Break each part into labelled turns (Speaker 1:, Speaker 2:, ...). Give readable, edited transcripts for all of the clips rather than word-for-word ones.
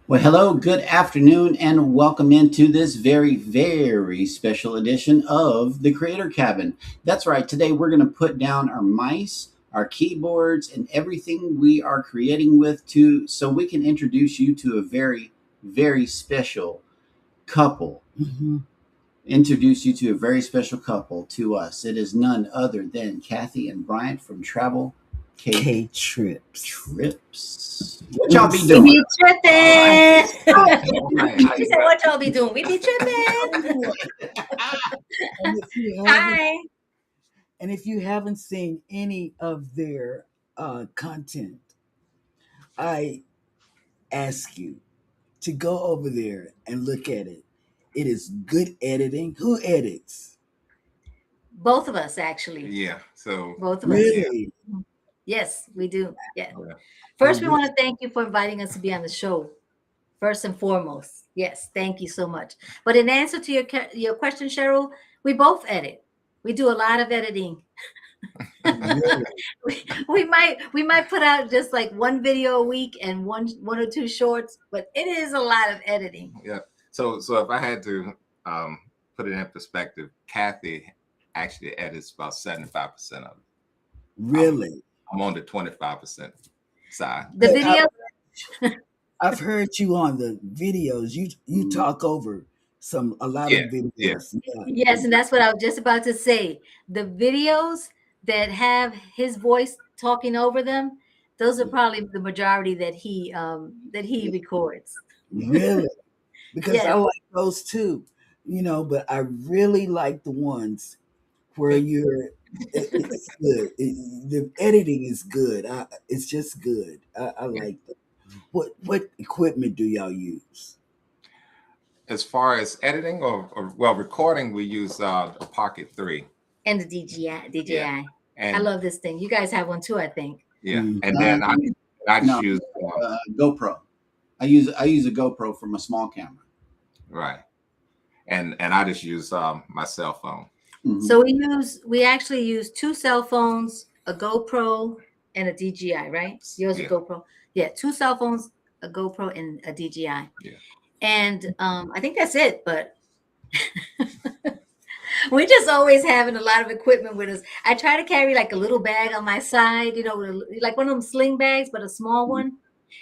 Speaker 1: Well, hello, good afternoon, and welcome into this very, very special edition of the Creator Cabin. That's right, today we're going to put down our mice, our keyboards, and everything we are creating with so we can introduce you to a very, very special couple. Introduce you to a very special couple to us. It is none other than Cathy and Bryant from Travel K
Speaker 2: K trips.
Speaker 1: Trips. What y'all be
Speaker 3: We
Speaker 1: doing?
Speaker 3: be tripping.
Speaker 1: All right.
Speaker 3: She said, "What y'all be doing? We be tripping."
Speaker 2: And if you haven't,
Speaker 3: Hi.
Speaker 2: and if you haven't seen any of their content, I ask you to go over there and look at it. It is good editing. Who edits?
Speaker 3: Both of us, actually.
Speaker 4: Yeah. So
Speaker 3: Both of us.
Speaker 2: Really?
Speaker 3: Yes, we do. Yeah.
Speaker 4: yeah.
Speaker 3: First, we want to thank you for inviting us to be on the show. First and foremost, yes, thank you so much. But in answer to your question, Cheryl, we both edit. We do a lot of editing.
Speaker 2: Really?
Speaker 3: we might put out just like one video a week and one or two shorts, but it is a lot of editing.
Speaker 4: Yeah. So if I had to put it in perspective, Cathy actually edits about 75% of it.
Speaker 2: Really?
Speaker 4: I'm on the 25% side.
Speaker 3: The
Speaker 2: But
Speaker 3: video,
Speaker 2: I've heard you on the videos. You talk over a lot
Speaker 4: Yeah,
Speaker 2: of videos.
Speaker 4: yeah.
Speaker 3: yes, and that's what I was just about to say. The videos that have his voice talking over them, those are probably the majority that he records.
Speaker 2: Really? Because I
Speaker 3: Yes.
Speaker 2: like those too, but I really like the ones where it's good. The editing is good. It's just good. I like them. What equipment do y'all use?
Speaker 4: As far as editing or recording, we use a Pocket 3.
Speaker 3: And the DJI. I
Speaker 4: And
Speaker 3: love this thing. You guys have one too, I think.
Speaker 4: yeah.
Speaker 2: Mm.
Speaker 4: And then I just
Speaker 1: No.
Speaker 4: use
Speaker 1: GoPro. I use a GoPro for my small camera.
Speaker 4: right. And I just use my cell phone.
Speaker 1: Mhm.
Speaker 3: So we actually use two cell phones, a GoPro and a DJI, right? Yours
Speaker 4: Yeah.
Speaker 3: a GoPro. Yeah, two cell phones, a GoPro and a DJI.
Speaker 4: Yeah.
Speaker 3: And I think that's it, but we're just always having a lot of equipment with us. I try to carry like a little bag on my side, like one of them sling bags, but a small one.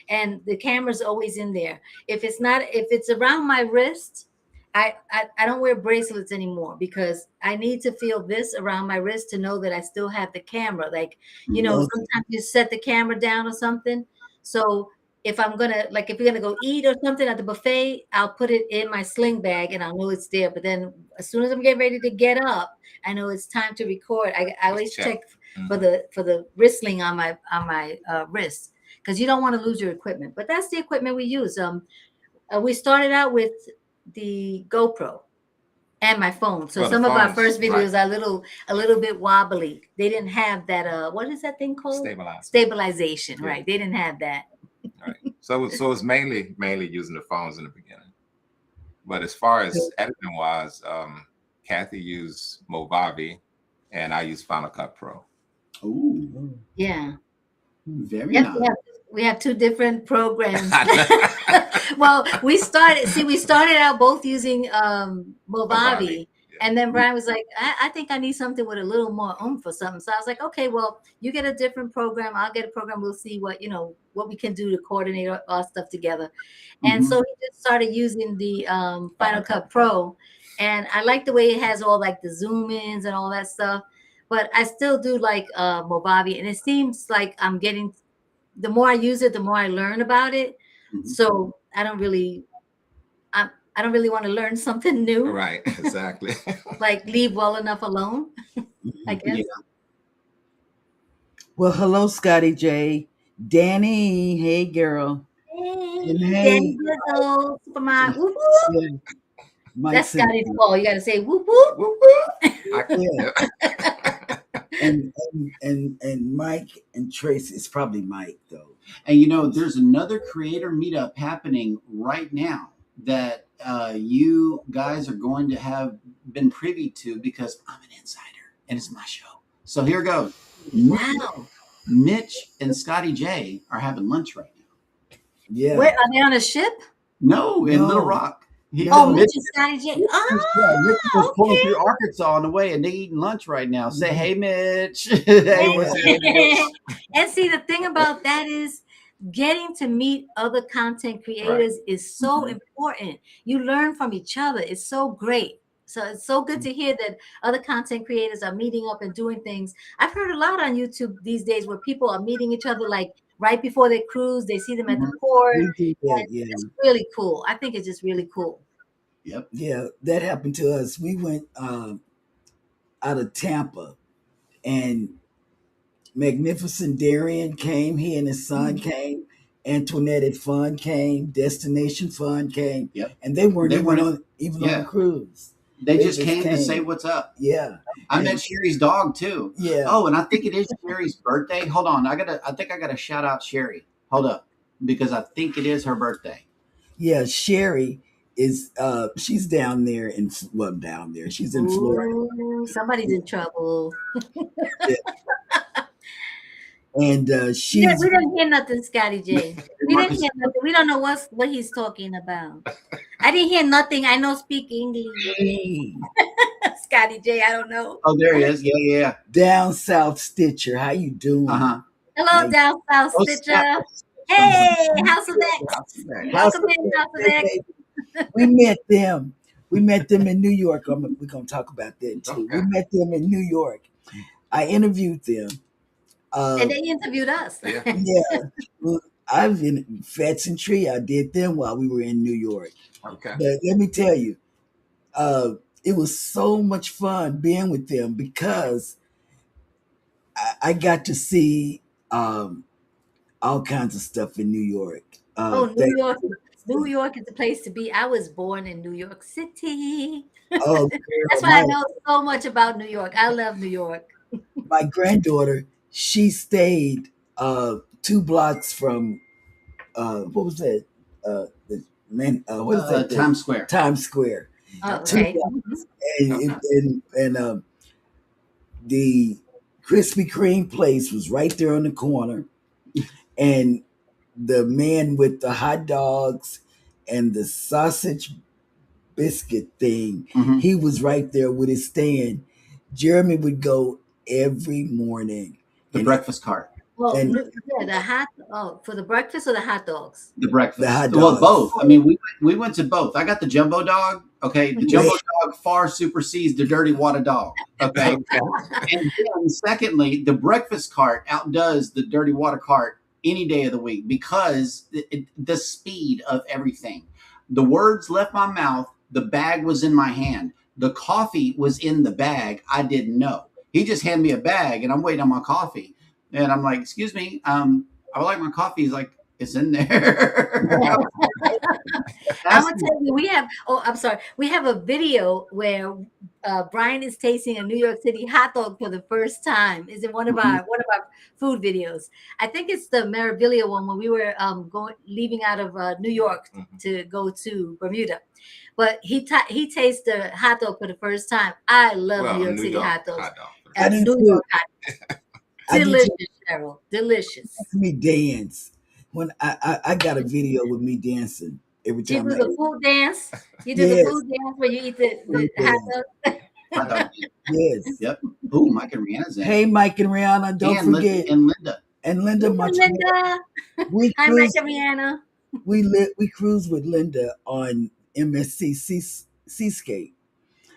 Speaker 3: And the camera's always in there. If it's around my wrist, I don't wear bracelets anymore because I need to feel this around my wrist to know that I still have the camera. Like,
Speaker 2: Okay.
Speaker 3: sometimes you set the camera down or something. So if you're gonna go eat or something at the buffet, I'll put it in my sling bag and I'll know it's there. But then as soon as I'm getting ready to get up, I know it's time to record. I always check for the wristling on my wrist because you don't want to lose your equipment. But that's the equipment we use. We started out with the GoPro and my phone. So
Speaker 4: Well, the
Speaker 3: some of our
Speaker 4: phones,
Speaker 3: first videos
Speaker 4: right.
Speaker 3: are a little bit wobbly. They didn't have that what is that thing called?
Speaker 4: Stabilized.
Speaker 3: Stabilization,
Speaker 4: Yeah.
Speaker 3: right. They didn't have that.
Speaker 4: Right. So it's mainly using the phones in the beginning. But as far as editing wise, Cathy used Movavi and I use Final Cut Pro.
Speaker 1: Ooh,
Speaker 3: Yeah.
Speaker 1: very
Speaker 3: Yep,
Speaker 1: nice.
Speaker 3: we have two different programs. Well, we started out both using Movavi.
Speaker 4: Yeah.
Speaker 3: And then Brian was like, I think I need something with a little more oomph or something. So I was like, okay, well, you get a different program. I'll get a program. We'll see what we can do to coordinate our stuff together. And so he just started using the Final Cut Pro. And I like the way it has all like the zoom ins and all that stuff. But I still do like Movavi. And it seems like the more I use it, the more I learn about it.
Speaker 1: Mhm.
Speaker 3: So I don't really want to learn something new.
Speaker 4: Right, exactly.
Speaker 3: Like leave well enough alone, I guess.
Speaker 1: Yeah.
Speaker 2: Well, hello, Scotty J. Danny, hey girl. And hey,
Speaker 3: Danny Bizzle, Superman, whoop whoop.
Speaker 2: yeah, Mike
Speaker 3: That's Scotty's
Speaker 2: Simpson.
Speaker 3: call. You got to say whoop whoop.
Speaker 4: Whoop, whoop.
Speaker 2: Yeah. and Mike and Tracy. It's probably Mike though.
Speaker 1: And there's another creator meetup happening right now that you guys are going to have been privy to because I'm an insider and it's my show. So here goes.
Speaker 3: Wow.
Speaker 1: Mitch and Scotty J are having lunch right now.
Speaker 2: Yeah.
Speaker 3: Where are they on a ship?
Speaker 1: No, in Little
Speaker 2: No,
Speaker 1: Rock.
Speaker 3: Oh,
Speaker 2: no.
Speaker 1: Mitch,
Speaker 3: Mitch and Scotty J.
Speaker 1: Mitch was
Speaker 3: Oh,
Speaker 1: pulling
Speaker 3: okay.
Speaker 1: through Arkansas on the way, and they eating lunch right now. Say,
Speaker 2: Mhm.
Speaker 1: hey, Mitch. Hey,
Speaker 2: Yeah,
Speaker 1: what's happening, Mitch?
Speaker 3: And see, the thing about that is getting to meet other content
Speaker 4: Right.
Speaker 3: creators is so
Speaker 1: Mhm.
Speaker 3: important. You learn from each other. It's so great. So it's so good to hear that other content creators are meeting up and doing things. I've heard a lot on YouTube these days where people are meeting each other like right before they cruise. They see them at the
Speaker 1: Mhm.
Speaker 3: port.
Speaker 2: we do that.
Speaker 3: And
Speaker 2: Yeah,
Speaker 3: it's really cool. I think it's just really cool.
Speaker 1: Yep.
Speaker 2: yeah. That happened to us. We went out of Tampa, and Magnificent Darian came. He and his son
Speaker 3: Mhm.
Speaker 2: came. Antoinette at Fun came. Destination Fun came,
Speaker 1: Yep.
Speaker 2: and they weren't
Speaker 1: They
Speaker 2: even
Speaker 1: weren't,
Speaker 2: on the
Speaker 1: yeah.
Speaker 2: cruise.
Speaker 1: They
Speaker 2: They
Speaker 1: just
Speaker 2: just
Speaker 1: came to say
Speaker 2: came.
Speaker 1: what's up.
Speaker 2: Yeah,
Speaker 1: I met
Speaker 2: and
Speaker 1: Sherry's dog too.
Speaker 2: yeah,
Speaker 1: Oh, and I think it is Sherry's birthday. Hold on. I think I gotta shout out Sherry. Hold up. Because I think it is her birthday.
Speaker 2: yeah. Sherry is she's down there in well down there. She's in Florida.
Speaker 3: Ooh, somebody's in trouble.
Speaker 2: Yeah. And
Speaker 3: We
Speaker 2: she's
Speaker 3: didn't hear nothing, Scotty J. We didn't
Speaker 1: Marcus.
Speaker 3: hear nothing. We don't know what he's talking about. I didn't hear nothing. I know speak English. Scotty J, I don't know.
Speaker 1: Oh, there he is. Yeah, yeah, yeah.
Speaker 2: down south Stitcher. How you doing?
Speaker 1: Uh-huh.
Speaker 3: Hello,
Speaker 2: How
Speaker 3: down south
Speaker 1: Oh, snap.
Speaker 3: Stitcher.
Speaker 1: From
Speaker 3: Hey, House of X.
Speaker 2: How's
Speaker 3: Welcome in, House of
Speaker 2: it,
Speaker 3: X.
Speaker 2: baby? We met them. We met them in New York. We're gonna talk about that too. We
Speaker 4: Okay.
Speaker 2: met them in New York. I interviewed them.
Speaker 3: And
Speaker 2: Uh,
Speaker 3: they interviewed us.
Speaker 4: Yeah.
Speaker 2: yeah, well, I've been Fats and Tree. I did them while we were in New York.
Speaker 4: Okay.
Speaker 2: But let me tell you, uh, it was so much fun being with them because I got to see all kinds of stuff in New York.
Speaker 3: Oh,
Speaker 2: They,
Speaker 3: New York. New York is the place to be. I was born in New York City.
Speaker 2: oh,
Speaker 3: That's
Speaker 2: girl,
Speaker 3: why I know so much about New York. I love New York.
Speaker 2: my granddaughter, she stayed 2 blocks from what was that? What is that?
Speaker 1: Times Square.
Speaker 2: Times Square.
Speaker 3: Oh,
Speaker 4: Okay.
Speaker 2: Two
Speaker 3: okay.
Speaker 2: blocks,
Speaker 4: Okay.
Speaker 2: and the Krispy Kreme place was right there on the corner, and the man with the hot dogs and the sausage biscuit thing,
Speaker 1: Hmm.
Speaker 2: he was right there with his stand. Jeremy would go every morning,
Speaker 1: The
Speaker 2: and
Speaker 1: breakfast cart.
Speaker 3: Well,
Speaker 2: and
Speaker 3: yeah, the hot for the breakfast or the hot dogs?
Speaker 1: The
Speaker 2: the
Speaker 1: breakfast.
Speaker 2: hot
Speaker 1: Well,
Speaker 2: dogs.
Speaker 1: both. I mean, we went to both. I got the jumbo dog. Okay. The
Speaker 2: Yeah,
Speaker 1: jumbo dog far supersedes the dirty water dog. Okay.
Speaker 4: Okay.
Speaker 1: And then, secondly, the breakfast cart outdoes the dirty water cart any day of the week because the speed of everything. The words left my mouth, the bag was in my hand, the coffee was in the bag. I didn't know. He just handed me a bag and I'm waiting on my coffee. And I'm like, excuse me, I would like my coffee. He's like, it's in there.
Speaker 3: I'm
Speaker 1: That's
Speaker 3: gonna tell you, we have. Oh, I'm sorry. We have a video where Brian is tasting a New York City hot dog for the first time. Is in one of our food videos. I think it's the Maribilia one when we were going leaving out of New York
Speaker 4: Mhm.
Speaker 3: to go to Bermuda. But he tastes the hot dog for the first time. I love New
Speaker 4: Well,
Speaker 3: York
Speaker 4: New
Speaker 3: City
Speaker 4: York
Speaker 3: hot dogs.
Speaker 4: hot dog.
Speaker 2: I do
Speaker 3: New
Speaker 2: too.
Speaker 3: York hot
Speaker 2: I do too.
Speaker 3: delicious, Cheryl. Delicious.
Speaker 2: Me dance when I got a video with me dancing every
Speaker 3: Do you
Speaker 2: time
Speaker 3: do
Speaker 2: I
Speaker 3: the food dance? You do the
Speaker 2: yes,
Speaker 3: food dance where you eat the hot
Speaker 2: yeah,
Speaker 3: dog?
Speaker 1: hot dog.
Speaker 2: yes.
Speaker 1: Yep. Ooh, Mike and Rihanna's in.
Speaker 2: Hey, Mike and Rihanna, don't forget,
Speaker 1: And Linda.
Speaker 2: and Linda
Speaker 3: Hey,
Speaker 2: Montreal.
Speaker 3: Linda.
Speaker 2: We
Speaker 3: Hi, Mike
Speaker 2: cruise,
Speaker 3: and Rihanna.
Speaker 2: we cruise with Linda on MSC Seascape,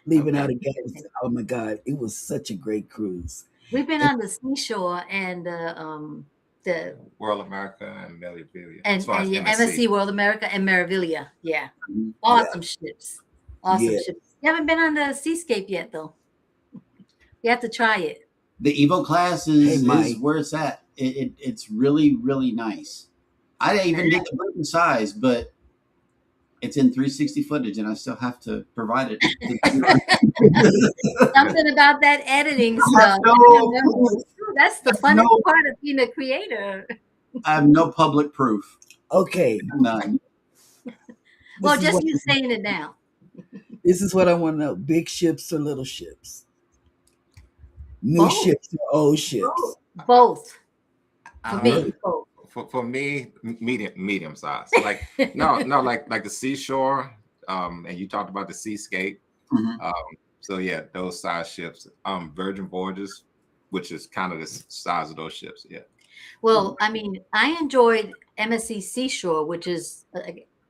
Speaker 2: leaving
Speaker 4: Okay.
Speaker 2: out of Galveston. Oh my God, it was such a great cruise.
Speaker 3: We've been
Speaker 2: And,
Speaker 3: on the seashore and the
Speaker 4: World America and Melville as
Speaker 3: and
Speaker 4: far as
Speaker 3: yeah,
Speaker 4: MSC.
Speaker 3: MSC World America and Maribilia. Yeah,
Speaker 1: Mhm.
Speaker 2: yeah,
Speaker 3: awesome ships. Awesome
Speaker 2: yeah.
Speaker 3: ships. You haven't been on the seascape yet, though. You have to try it.
Speaker 1: The Evo class
Speaker 2: Hey,
Speaker 1: is
Speaker 2: Mike.
Speaker 1: where it's at. It's really really nice. I even did the button size, but it's in 360 footage, and I still have to provide it. To the viewer.
Speaker 3: Something about that editing
Speaker 1: I have
Speaker 3: stuff.
Speaker 1: no proof.
Speaker 3: That's the
Speaker 1: No,
Speaker 3: funnest part of being a creator.
Speaker 1: I have no public proof.
Speaker 2: Okay,
Speaker 1: None.
Speaker 3: Well,
Speaker 2: this is
Speaker 3: just
Speaker 2: what
Speaker 3: you saying it now.
Speaker 2: I want to know: big ships or little ships? New
Speaker 3: Both.
Speaker 2: ships or old ships?
Speaker 3: Both. For
Speaker 4: Um,
Speaker 3: me, both.
Speaker 4: for me, medium size. Like no, like the seashore. And you talked about the seascape.
Speaker 1: Mhm.
Speaker 4: So yeah, those size ships. Virgin Voyages, which is kind of the size of those ships. Yeah.
Speaker 3: Well, I mean, I enjoyed MSC Seashore, which is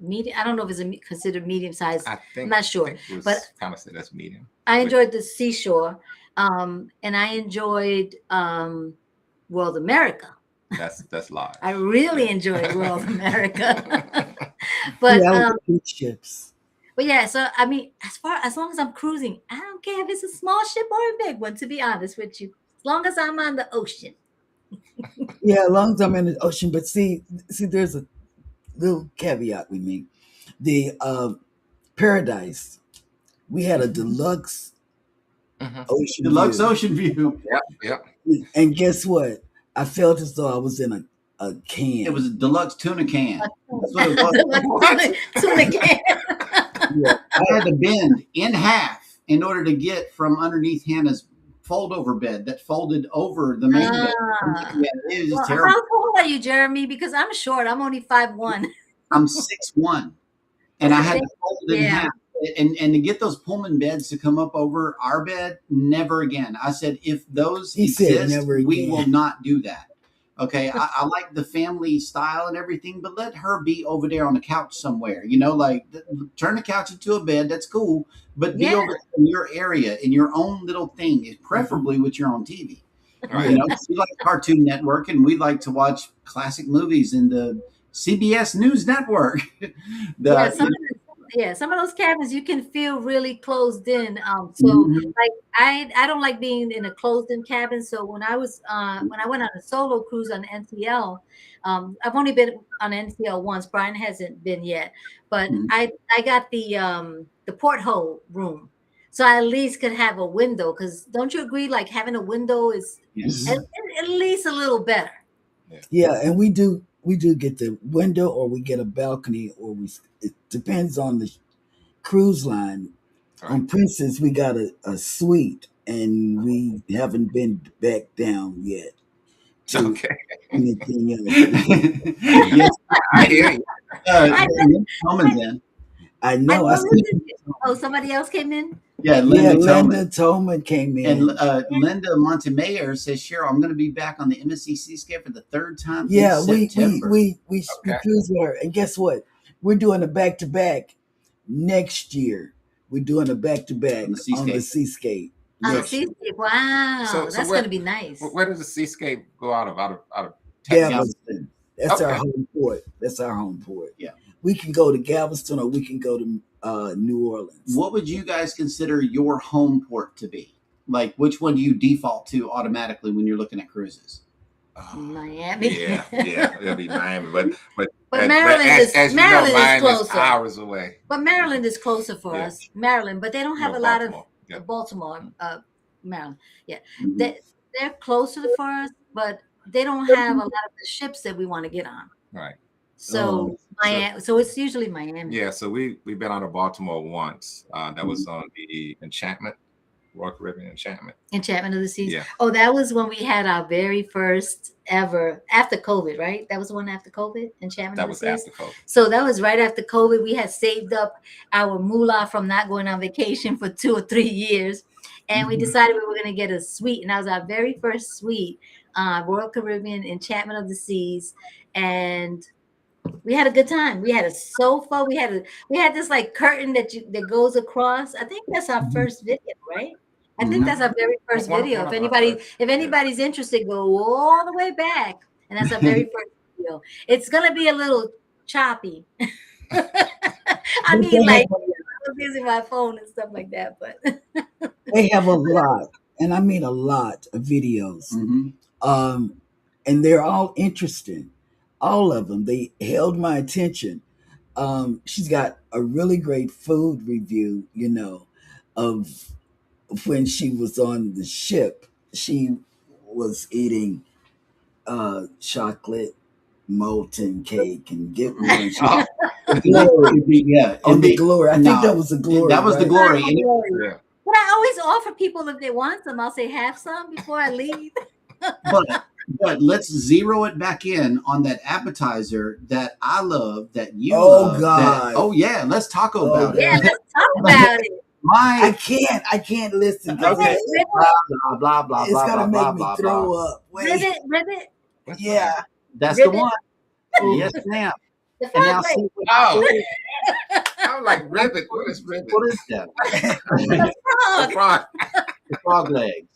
Speaker 3: medium. I don't know if it's considered medium size.
Speaker 4: I
Speaker 3: I'm
Speaker 4: think
Speaker 3: not sure,
Speaker 4: it
Speaker 3: but
Speaker 4: was kind of say that's medium.
Speaker 3: I
Speaker 4: But
Speaker 3: enjoyed the Seashore, and I enjoyed World America.
Speaker 4: that's large.
Speaker 3: I really
Speaker 4: Yeah.
Speaker 3: enjoyed World America.
Speaker 2: Yeah,
Speaker 3: But
Speaker 2: I like cruise ships.
Speaker 3: yeah, so I mean, as long as I'm cruising, I don't care if it's a small ship or a big one. To be honest with you, as long as I'm on the ocean.
Speaker 2: Yeah, as long as I'm in the ocean. But see, there's a little caveat with me. The Paradise, we had a deluxe
Speaker 4: Mhm.
Speaker 2: ocean
Speaker 1: Deluxe
Speaker 2: view,
Speaker 1: ocean view.
Speaker 4: Yep. Yep.
Speaker 2: and guess what? I felt as though I was in a
Speaker 1: It was
Speaker 2: can.
Speaker 1: a deluxe tuna can. That's what it was.
Speaker 3: Like tuna can.
Speaker 2: Yeah,
Speaker 1: I had to bend in half in order to get from underneath Hannah's fold over bed that folded over the main bed.
Speaker 3: Ah.
Speaker 1: Yeah, it was just
Speaker 3: Well,
Speaker 1: terrible.
Speaker 3: how tall are you, Jeremy? Because I'm short. I'm only 5'1".
Speaker 1: I'm 6'1", and I had
Speaker 3: Thank-
Speaker 1: to fold it in
Speaker 3: Yeah.
Speaker 1: half. And to get those Pullman beds to come up over our bed, never again. I said, if those
Speaker 2: he said
Speaker 1: exist,
Speaker 2: never
Speaker 1: we
Speaker 2: again.
Speaker 1: will not do that. Okay, I like the family style and everything, but let her be over there on the couch somewhere. You know, like turn the couch into a bed. That's cool, but be
Speaker 3: Yeah.
Speaker 1: over in your area, in your own little thing, preferably with your own TV.
Speaker 4: Right.
Speaker 1: You know, we like Cartoon Network, and we like to watch classic movies in the CBS News Network.
Speaker 3: Yeah,
Speaker 1: the,
Speaker 3: some of those cabins you can feel really closed in. So
Speaker 1: Mhm.
Speaker 3: like I don't like being in a closed in cabin. So when I went on a solo cruise on NCL, I've only been on NCL once. Brian hasn't been yet, but
Speaker 1: Mhm.
Speaker 3: I got the porthole room, so I at least could have a window. Because don't you agree? Like having a window is
Speaker 1: Yes.
Speaker 3: at least a little better.
Speaker 2: Yeah, and we do get the window, or we get a balcony, or it depends on the cruise line.
Speaker 4: Right.
Speaker 2: On Princess, we got a suite, and we haven't been back down yet to
Speaker 4: Okay.
Speaker 2: anything else.
Speaker 1: Yes.
Speaker 4: I hear you.
Speaker 3: I
Speaker 1: Coleman's in.
Speaker 2: I know. I see.
Speaker 3: Oh, somebody else came in.
Speaker 1: Yeah,
Speaker 2: Yeah,
Speaker 1: Linda Coleman.
Speaker 2: Linda Tolman came in.
Speaker 1: And Linda Montemayor says, Cheryl, I'm going to be back on the MSC Seascape for the third time
Speaker 2: Yeah,
Speaker 1: in
Speaker 2: we
Speaker 1: September.
Speaker 4: Okay.
Speaker 2: cruised with her, and guess what? We're doing a back to back next year. We're doing a back to back on the Seascape.
Speaker 3: On the
Speaker 2: next year.
Speaker 3: seascape. Wow,
Speaker 4: So
Speaker 3: that's
Speaker 4: where-
Speaker 3: going to be nice.
Speaker 4: Where does the seascape go out of? Out of Texas?
Speaker 2: Galveston. That's our
Speaker 4: Okay.
Speaker 2: home port. That's our home port.
Speaker 1: Yeah.
Speaker 2: We can go to Galveston, or we can go to New Orleans.
Speaker 1: What would you guys consider your home port to be? Like, which one do you default to automatically when you're looking at cruises?
Speaker 4: Oh,
Speaker 3: Miami.
Speaker 4: Yeah, it'll be Miami, but
Speaker 3: Maryland
Speaker 4: as
Speaker 3: is
Speaker 4: you know, mine is
Speaker 3: closer.
Speaker 4: hours away.
Speaker 3: But Maryland is closer for
Speaker 4: Yeah.
Speaker 3: us. Maryland, but they don't have
Speaker 4: No,
Speaker 3: a lot of
Speaker 4: Baltimore. Yeah.
Speaker 3: Baltimore, Maryland. Yeah,
Speaker 1: Mhm.
Speaker 3: they're closer for us, but they don't have a lot of the ships that we want to get on.
Speaker 4: Right.
Speaker 3: So Miami. So it's usually Miami.
Speaker 4: Yeah. So we've been out of Baltimore once. That was on the Enchantment, Royal Caribbean Enchantment.
Speaker 3: Enchantment of the Seas.
Speaker 4: Yeah.
Speaker 3: Oh, that was when we had our very first ever after COVID, right? That was the one after COVID, Enchantment
Speaker 4: That
Speaker 3: of
Speaker 4: was
Speaker 3: the Seas.
Speaker 4: after COVID.
Speaker 3: So that was right after COVID. We had saved up our moolah from not going on vacation for 2 or 3 years. And we decided we were going to get a suite. And that was our very first suite, Royal Caribbean Enchantment of the Seas. And we had a good time. We had a sofa. We had this like curtain that goes across. I think that's our first video, right? I think that's our very first video.
Speaker 4: One
Speaker 3: If
Speaker 4: of our first,
Speaker 3: anybody's interested, go all the way back, and that's our very first video. It's gonna be a little choppy. I mean, like I'm using my phone and stuff like that, but
Speaker 2: They have a lot, and I mean a lot of videos.
Speaker 1: Mhm.
Speaker 2: And they're all interesting. All of them. They held my attention. She's got a really great food review, of when she was on the ship. She was eating chocolate molten cake and get one.
Speaker 1: Oh, yeah.
Speaker 2: On the glory. I think that was the glory.
Speaker 1: That was the
Speaker 2: right?
Speaker 1: glory.
Speaker 4: Yeah.
Speaker 3: But I always offer people if they want some, I'll say have some before I leave.
Speaker 1: But But let's zero it back in on that appetizer that I love, that you
Speaker 2: Oh
Speaker 1: love, that,
Speaker 2: God.
Speaker 1: oh yeah, let's talk
Speaker 2: Oh
Speaker 1: about it.
Speaker 3: Yeah,
Speaker 2: God.
Speaker 3: let's talk about it.
Speaker 2: I
Speaker 1: My,
Speaker 2: can't. I can't listen because
Speaker 1: okay,
Speaker 3: Ribbit, ribbit,
Speaker 1: blah, blah, blah,
Speaker 2: it's
Speaker 1: blah,
Speaker 2: gonna
Speaker 1: blah,
Speaker 2: make
Speaker 1: blah,
Speaker 2: me
Speaker 1: blah, blah.
Speaker 2: throw up. Wait.
Speaker 3: ribbit, ribbit,
Speaker 4: What's
Speaker 2: Yeah.
Speaker 4: that?
Speaker 1: That's the
Speaker 3: ribbit.
Speaker 1: one. Yes,
Speaker 2: Oh,
Speaker 1: ma'am.
Speaker 3: The
Speaker 1: And
Speaker 3: frog
Speaker 1: now
Speaker 3: leg.
Speaker 1: see what I
Speaker 4: Oh,
Speaker 1: ordered.
Speaker 4: I'm like ribbit. What is ribbit?
Speaker 1: What is that?
Speaker 3: The
Speaker 4: The
Speaker 3: frog.
Speaker 4: frog.
Speaker 1: The frog legs.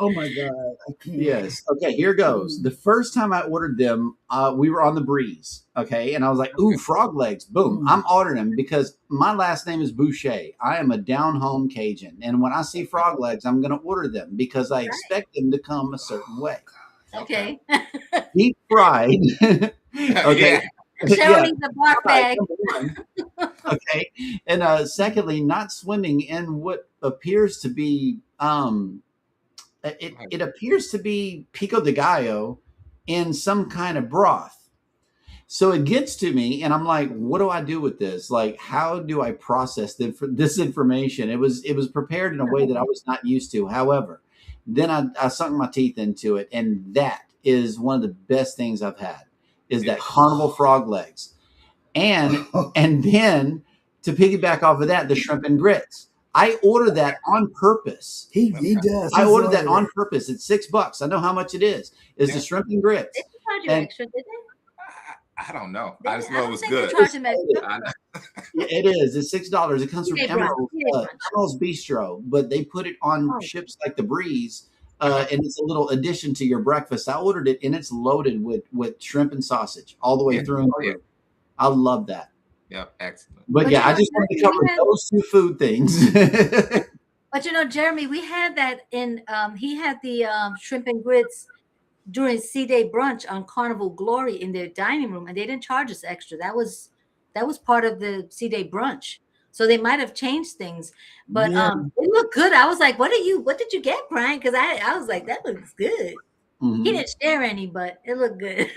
Speaker 2: oh my God. I can't.
Speaker 1: Yes. Okay, here goes. The first time I ordered them, we were on the breeze. Okay. And I was like, ooh,
Speaker 4: Okay.
Speaker 1: frog legs. Boom.
Speaker 2: Mm.
Speaker 1: I'm ordering them because my last name is Boucher. I am a down home Cajun. And when I see frog legs, I'm going to order them because I
Speaker 3: Right.
Speaker 1: expect them to come a certain way.
Speaker 3: Okay.
Speaker 1: Deep fried. Okay.
Speaker 4: Yeah.
Speaker 3: Cheryl
Speaker 1: Yeah.
Speaker 3: needs a barf
Speaker 1: Fried,
Speaker 3: bag.
Speaker 1: number one. Okay. And secondly, not swimming in what appears to be it appears to be pico de gallo in some kind of broth. So it gets to me, and I'm like, what do I do with this? Like, how do I process this information? It was prepared in a way that I was not used to. However, then I sunk my teeth into it, and that is one of the best things I've had. Is
Speaker 4: Yeah.
Speaker 1: that carnival frog legs, and and then to piggyback off of that, the shrimp and grits. I order that on purpose.
Speaker 2: He
Speaker 4: Okay.
Speaker 2: does.
Speaker 1: I
Speaker 2: He's
Speaker 1: ordered that
Speaker 2: ordered
Speaker 1: on
Speaker 2: it.
Speaker 1: purpose. It's $6. I know how much it is. Is the
Speaker 4: Yeah.
Speaker 1: shrimp and
Speaker 3: They
Speaker 1: grits,
Speaker 3: didn't charge you
Speaker 1: and
Speaker 3: extra, did they?
Speaker 4: I don't know.
Speaker 3: They
Speaker 4: I just
Speaker 3: didn't. I
Speaker 4: know it
Speaker 3: don't
Speaker 4: was
Speaker 3: think they
Speaker 4: good.
Speaker 3: charged him extra.
Speaker 4: I know.
Speaker 1: it is. It's $6. It comes from
Speaker 3: Teenage brunch. Teenage brunch.
Speaker 1: Emerald's Bistro, but they put it on
Speaker 3: Oh,
Speaker 1: ships like the Breeze,
Speaker 4: Uh-huh.
Speaker 1: and it's a little addition to your breakfast. I ordered it, and it's loaded with shrimp and sausage all the way
Speaker 4: Yeah.
Speaker 1: through and
Speaker 4: Oh, yeah.
Speaker 1: through. I love that.
Speaker 4: Yeah. Excellent.
Speaker 1: But
Speaker 3: but
Speaker 1: yeah, I
Speaker 3: you know,
Speaker 1: just wanted to
Speaker 3: Jeremy,
Speaker 1: cover those two food things.
Speaker 3: Jeremy, we had that in. He had the shrimp and grits during C-Day brunch on Carnival Glory in their dining room, and they didn't charge us extra. That was part of the C-Day brunch. So they might have changed things, but
Speaker 2: Yeah.
Speaker 3: it looked good. I was like, what did you get, Brian? Because I was like, that looks good.
Speaker 1: Mhm.
Speaker 3: He didn't share any, but it looked good.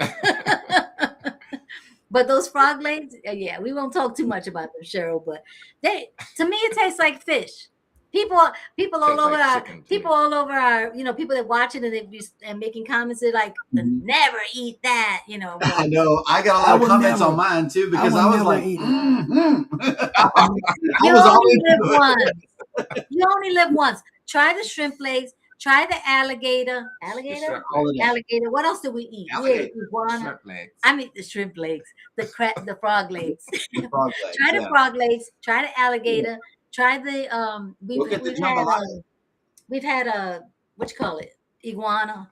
Speaker 3: But those frog legs, yeah, we won't talk too much about them, Cheryl. But to me, it tastes like fish. People, people all
Speaker 4: Tastes
Speaker 3: over
Speaker 4: like
Speaker 3: our,
Speaker 4: chicken to
Speaker 3: people
Speaker 4: me.
Speaker 3: all over our, people that watch it and they be and making comments. They're like,
Speaker 1: Mhm.
Speaker 3: never eat that,
Speaker 1: I
Speaker 3: But
Speaker 1: know. I got a
Speaker 2: I
Speaker 1: lot of
Speaker 2: would
Speaker 1: comments on
Speaker 2: never.
Speaker 1: mine too
Speaker 2: I
Speaker 1: because
Speaker 2: would
Speaker 1: I was
Speaker 2: never
Speaker 1: like,
Speaker 2: eat it.
Speaker 1: I
Speaker 3: you
Speaker 1: was all
Speaker 3: only live
Speaker 1: into it.
Speaker 3: once. You only live once. Try the shrimp legs. Try the alligator.
Speaker 4: The
Speaker 3: Alligator.
Speaker 4: shrimp
Speaker 1: All of
Speaker 4: legs.
Speaker 1: that.
Speaker 3: Alligator. What else did we eat? We ate
Speaker 1: Alligator.
Speaker 3: iguana.
Speaker 4: Shrimp legs.
Speaker 3: I mean the shrimp legs, the frog legs.
Speaker 1: The frog legs.
Speaker 3: Try the
Speaker 1: Yeah.
Speaker 3: frog legs. Try the alligator. Try the
Speaker 1: Look at the jambalaya.
Speaker 3: we've had a what you call it, iguana.